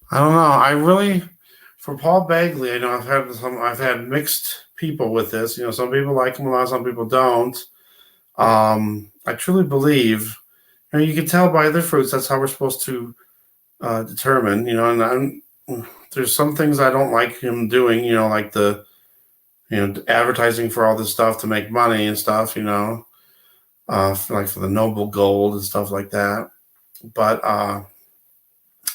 I don't know. I really, for Paul Bagley, I know I've had mixed people with this. Some people like him a lot, some people don't. I truly believe, you can tell by their fruits. That's how we're supposed to determine. And there's some things I don't like him doing. Like the advertising for all this stuff to make money and stuff. like for the noble gold and stuff like that. But I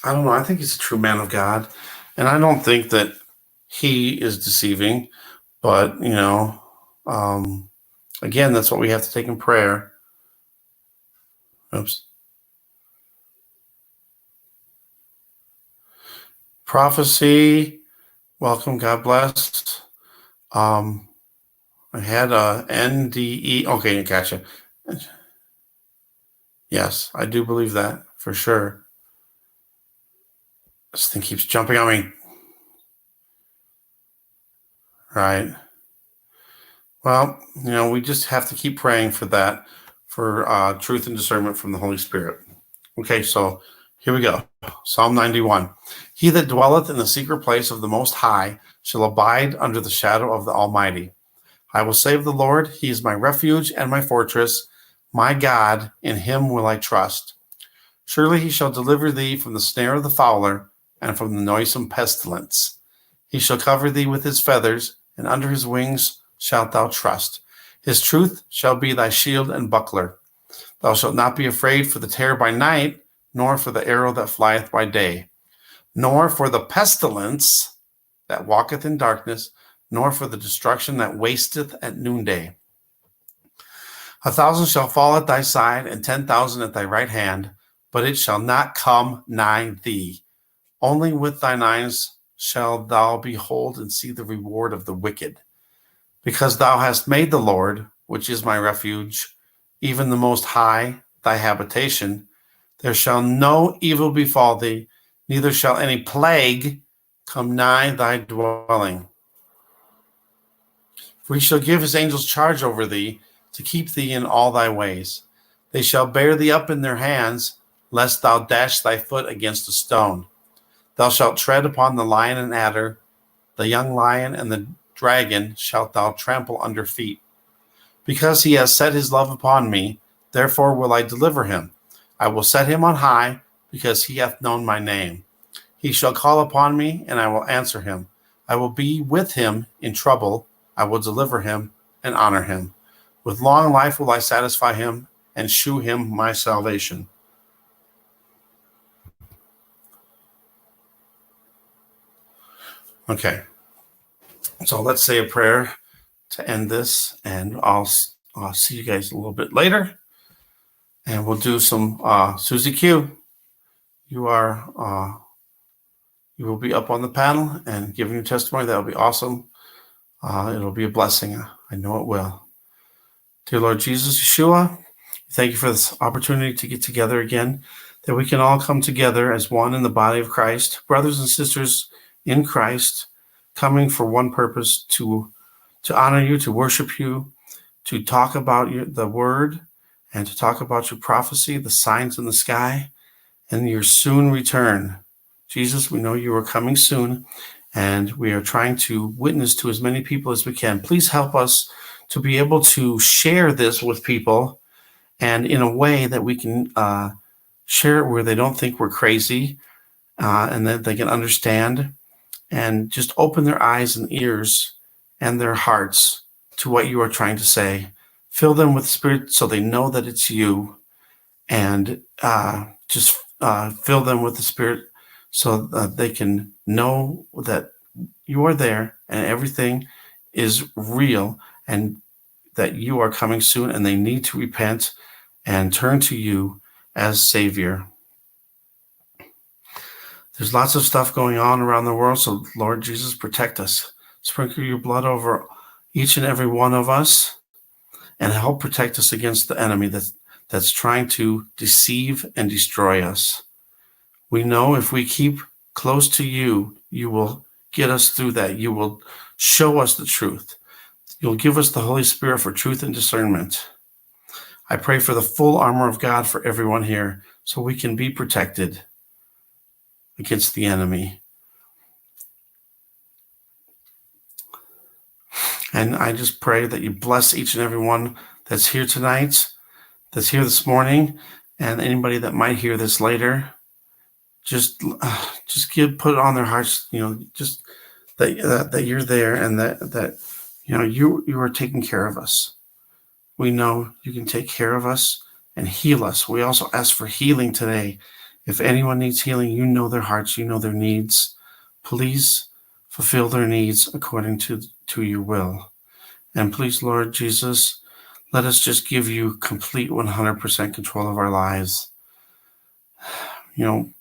don't know. I think he's a true man of God, and I don't think that he is deceiving. But again, that's what we have to take in prayer. Oops. Prophecy. Welcome. God bless. I had a NDE. Okay, gotcha. Yes, I do believe that for sure. This thing keeps jumping on me. Right. Well, we just have to keep praying for that, for truth and discernment from the Holy Spirit. Okay, so here we go. Psalm 91. He that dwelleth in the secret place of the Most High shall abide under the shadow of the Almighty. I will save the Lord. He is my refuge and my fortress. My God, in him will I trust. Surely he shall deliver thee from the snare of the fowler and from the noisome pestilence. He shall cover thee with his feathers, and under his wings shalt thou trust. His truth shall be thy shield and buckler. Thou shalt not be afraid for the terror by night, nor for the arrow that flieth by day, nor for the pestilence that walketh in darkness, nor for the destruction that wasteth at noonday. 1,000 shall fall at thy side, and 10,000 at thy right hand, but it shall not come nigh thee. Only with thine eyes shalt thou behold and see the reward of the wicked. Because thou hast made the Lord, which is my refuge, even the Most High, thy habitation, there shall no evil befall thee, neither shall any plague come nigh thy dwelling. For he shall give his angels charge over thee, to keep thee in all thy ways. They shall bear thee up in their hands, lest thou dash thy foot against a stone. Thou shalt tread upon the lion and adder, the young lion and the dragon shalt thou trample under feet. Because he has set his love upon me, therefore will I deliver him. I will set him on high, because he hath known my name. He shall call upon me, and I will answer him. I will be with him in trouble. I will deliver him and honor him. With long life will I satisfy him and shew him my salvation. Okay, so let's say a prayer to end this, and I'll see you guys a little bit later, and we'll do some Susie Q. You will be up on the panel and giving your testimony. That'll be awesome. It'll be a blessing. I know it will. Dear Lord Jesus, Yeshua, thank you for this opportunity to get together again, that we can all come together as one in the body of Christ, brothers and sisters in Christ, coming for one purpose, to honor you, to worship you, to talk about the word, and to talk about your prophecy, the signs in the sky, and your soon return. Jesus, we know you are coming soon, and we are trying to witness to as many people as we can. Please help us to be able to share this with people, and in a way that we can share it where they don't think we're crazy, and that they can understand, and just open their eyes and ears and their hearts to what you are trying to say. Fill them with Spirit so they know that it's you, and just fill them with the Spirit so that they can know that you are there and everything is real, and that you are coming soon, and they need to repent and turn to you as Savior. There's lots of stuff going on around the world, so Lord Jesus, protect us. Sprinkle your blood over each and every one of us, and help protect us against the enemy that's trying to deceive and destroy us. We know if we keep close to you, you will get us through that. You will show us the truth. You'll give us the Holy Spirit for truth and discernment. I pray for the full armor of God for everyone here, so we can be protected against the enemy. And I just pray that you bless each and every one that's here tonight, that's here this morning, and anybody that might hear this later. Just put it on their hearts, just that you're there, and that you are taking care of us. we know you can take care of us and heal us. We also ask for healing today. If anyone needs healing, you know their hearts, you know their needs. Please fulfill their needs according to your will. And please, Lord Jesus, let us just give you complete 100% control of our lives.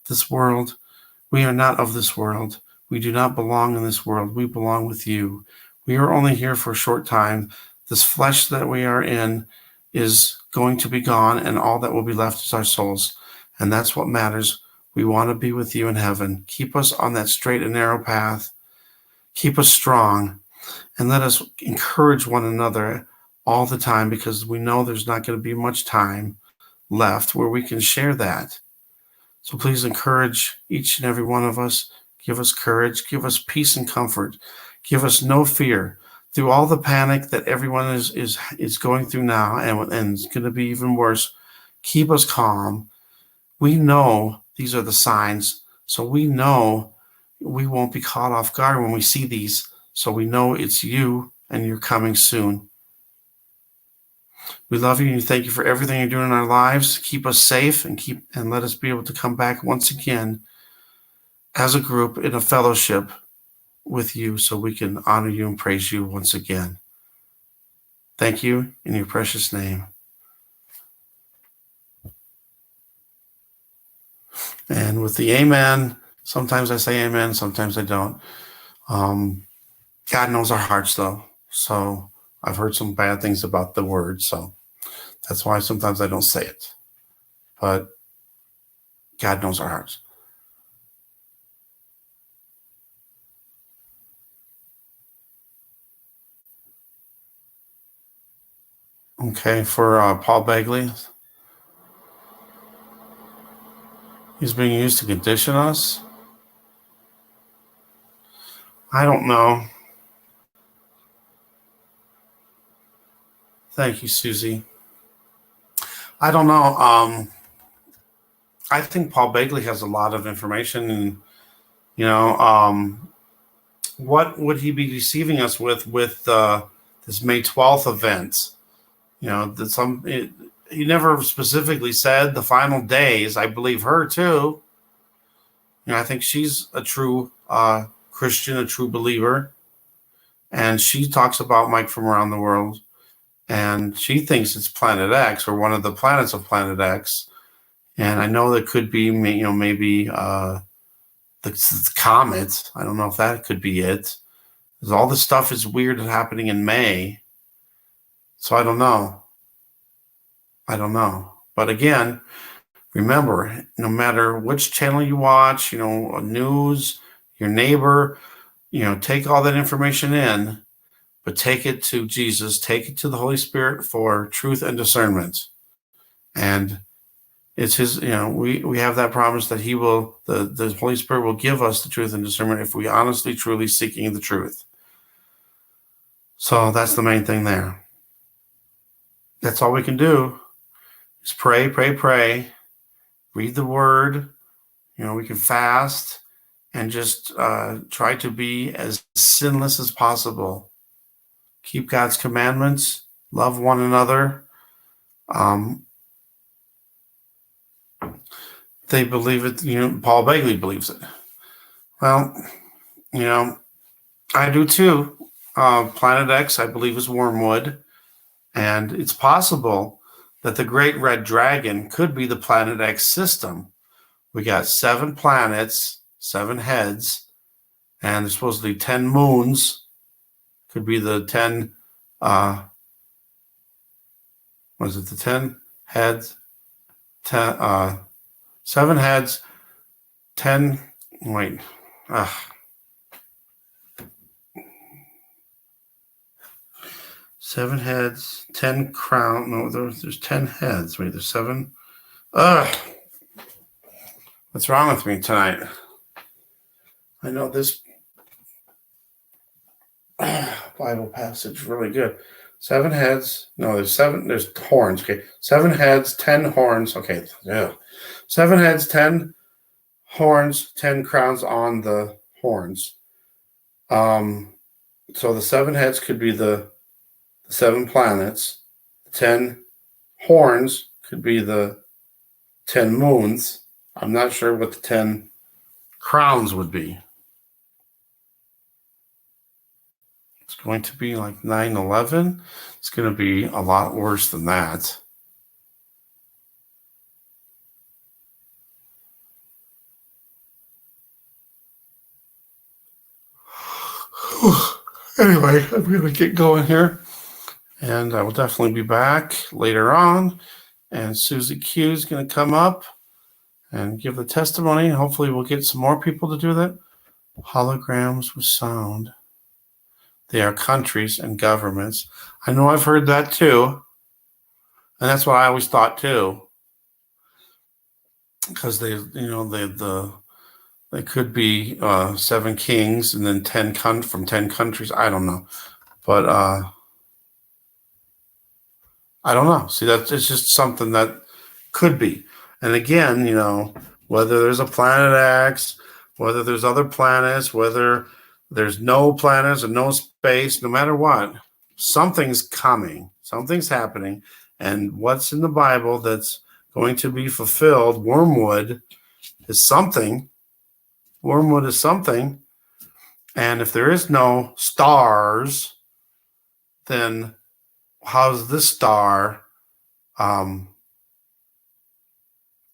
This world, we are not of this world. We do not belong in this world. We belong with you. We are only here for a short time. This flesh that we are in is going to be gone, and all that will be left is our souls. And that's what matters. We want to be with you in heaven. Keep us on that straight and narrow path. Keep us strong, and let us encourage one another all the time, because we know there's not going to be much time left where we can share that. So please encourage each and every one of us. Give us courage. Give us peace and comfort. Give us no fear through all the panic that everyone is going through now, and it's going to be even worse. Keep us calm. We know these are the signs, so we know we won't be caught off guard when we see these. So we know it's you, and you're coming soon. We love you and thank you for everything you're doing in our lives. Keep us safe and let us be able to come back once again as a group in a fellowship with you, so we can honor you and praise you once again. Thank you in your precious name. And with the amen, sometimes I say amen, sometimes I don't. God knows our hearts, though. So I've heard some bad things about the word, so that's why sometimes I don't say it. But God knows our hearts. Okay, for Paul Begley, he's being used to condition us. I don't know. Thank you, Susie. I don't know. I think Paul Begley has a lot of information, and what would he be deceiving us with this May 12th event? He never specifically said the final days. I believe her too. I think she's a true Christian, a true believer, and she talks about Mike from around the world, and she thinks it's Planet X, or one of the planets of Planet X. And I know that could be, maybe the comet. I don't know if that could be it. Because all this stuff is weird and happening in May. So I don't know. But again, remember, no matter which channel you watch, news, your neighbor, take all that information in, but take it to Jesus, take it to the Holy Spirit for truth and discernment. And it's his, we have that promise that he will, the Holy Spirit will give us the truth and discernment if we honestly, truly seeking the truth. So that's the main thing there. That's all we can do is pray, read the word. We can fast and just try to be as sinless as possible. Keep God's commandments, love one another. They believe it, Paul Begley believes it. Well, I do too. Planet X, I believe, is wormwood. And it's possible that the Great Red Dragon could be the Planet X system. We got 7 planets, 7 heads, and there's supposedly 10 moons. Could be the 10, the 10 heads? 7 heads, 10, 7 heads, 10 crown. No, there's 10 heads. Wait, there's 7. What's wrong with me tonight? I know this Bible passage really good. 7 heads. No, there's 7. There's horns. Okay, 7 heads, 10 horns. Okay, yeah. 7 heads, 10 horns, 10 crowns on the horns. So the 7 heads could be the 7 planets. 10 horns could be the 10 moons. I'm not sure what the 10 crowns would be. It's going to be like 9/11. It's going to be a lot worse than that. Anyway, I'm going to get going here. And I will definitely be back later on. And Susie Q is going to come up and give the testimony. Hopefully we'll get some more people to do that. Holograms with sound. They are countries and governments. I know I've heard that too. And that's what I always thought too. Because they could be 7 kings and then 10 from 10 countries. I don't know. But I don't know. See, it's just something that could be. And again, whether there's a planet X, whether there's other planets, whether there's no planets or no space, no matter what, something's coming, something's happening. And what's in the Bible that's going to be fulfilled, wormwood is something. Wormwood is something. And if there is no stars, then how's this star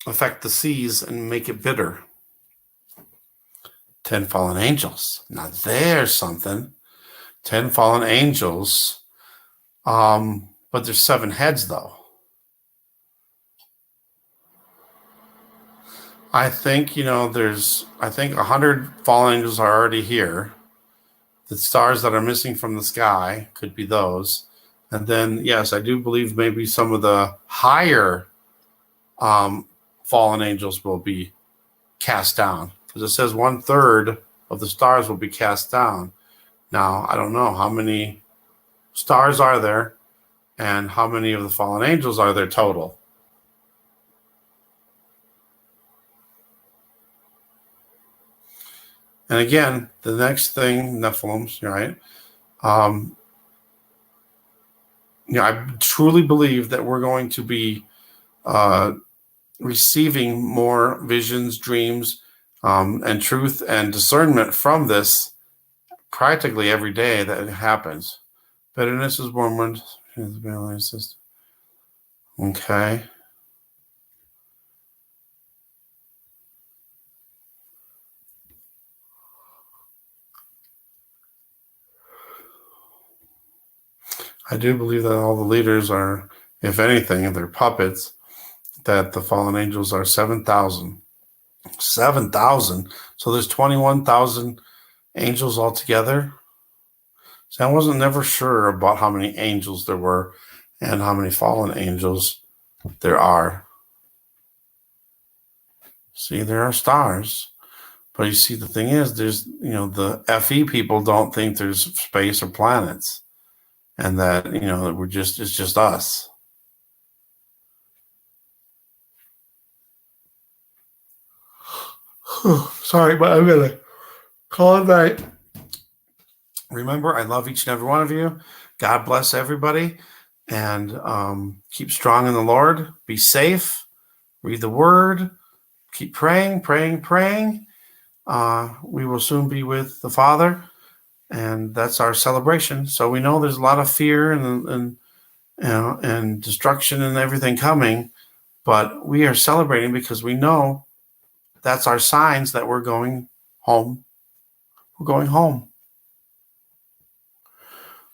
affect the seas and make it bitter? 10 fallen angels. Now there's something. 10 fallen angels. But there's 7 heads though. I think, I think 100 fallen angels are already here. The stars that are missing from the sky could be those. And then, yes, I do believe maybe some of the higher fallen angels will be cast down. Because it says 1/3 of the stars will be cast down. Now, I don't know how many stars are there and how many of the fallen angels are there total. And again, the next thing, Nephilims, right? I truly believe that we're going to be receiving more visions, dreams, and truth and discernment from this practically every day that it happens. Bitterness is wormwood. Okay. I do believe that all the leaders are, if anything, they're puppets, that the fallen angels are 7,000. 7,000. So there's 21,000 angels altogether. So I wasn't never sure about how many angels there were and how many fallen angels there are. See, there are stars. But you see, the thing is, there's, the FE people don't think there's space or planets. And that, it's just us. Sorry, but I'm going to call it night. Remember, I love each and every one of you. God bless everybody. And keep strong in the Lord. Be safe. Read the word. Keep praying, praying, praying. We will soon be with the Father. And that's our celebration. So we know there's a lot of fear and destruction and everything coming. But we are celebrating because we know that's our signs that we're going home. We're going home.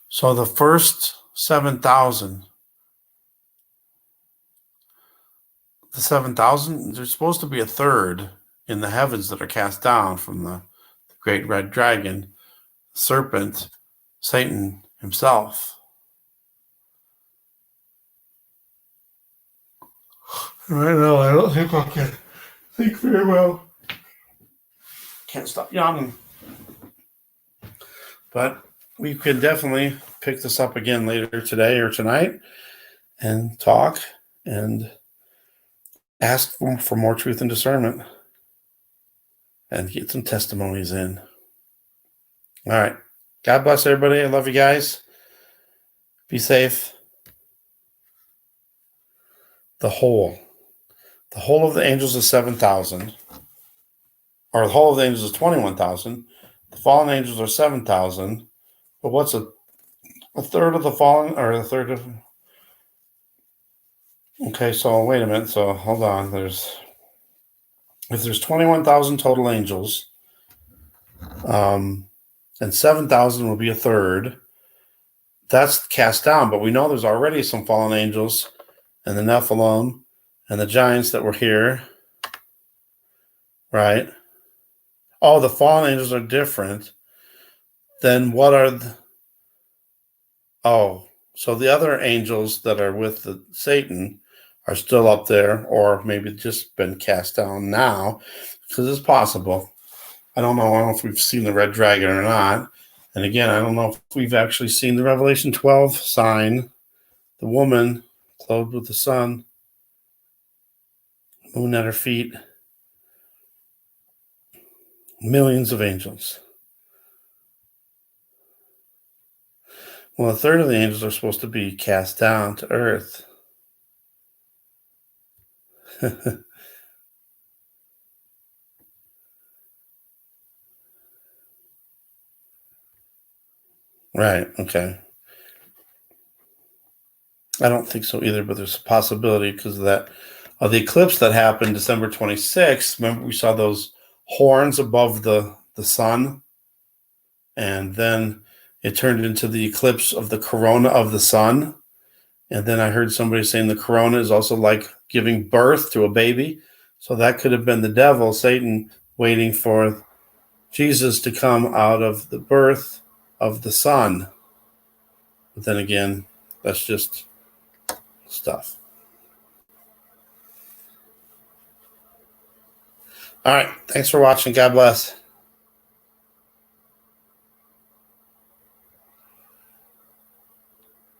So the first 7,000, the 7,000, there's supposed to be 1/3 in the heavens that are cast down from the great red dragon, serpent, Satan himself. Right now, I don't think I can think very well. Can't stop yawning. But we can definitely pick this up again later today or tonight and talk and ask for more truth and discernment and get some testimonies in. All right. God bless everybody. I love you guys. Be safe. the whole. The whole of the angels is 7,000. Or the whole of the angels is 21,000. The fallen angels are 7,000. But what's a third of the fallen, or a third of... Okay, so wait a minute. So hold on. If there's 21,000 total angels, and 7,000 will be a third, that's cast down. But we know there's already some fallen angels and the Nephilim and the giants that were here, right? Oh, the fallen angels are different. Then what are so the other angels that are with Satan are still up there, or maybe just been cast down now, because it's possible. I don't know if we've seen the red dragon or not. And again, I don't know if we've actually seen the Revelation 12 sign, the woman clothed with the sun, moon at her feet, millions of angels. Well, a third of the angels are supposed to be cast down to earth. Right, okay. I don't think so either, but there's a possibility because of that. The eclipse that happened December 26th, remember we saw those horns above the sun? And then it turned into the eclipse of the corona of the sun. And then I heard somebody saying the corona is also like giving birth to a baby. So that could have been the devil, Satan, waiting for Jesus to come out of the birth of the sun. But then again, that's just stuff. All right. Thanks for watching. God bless.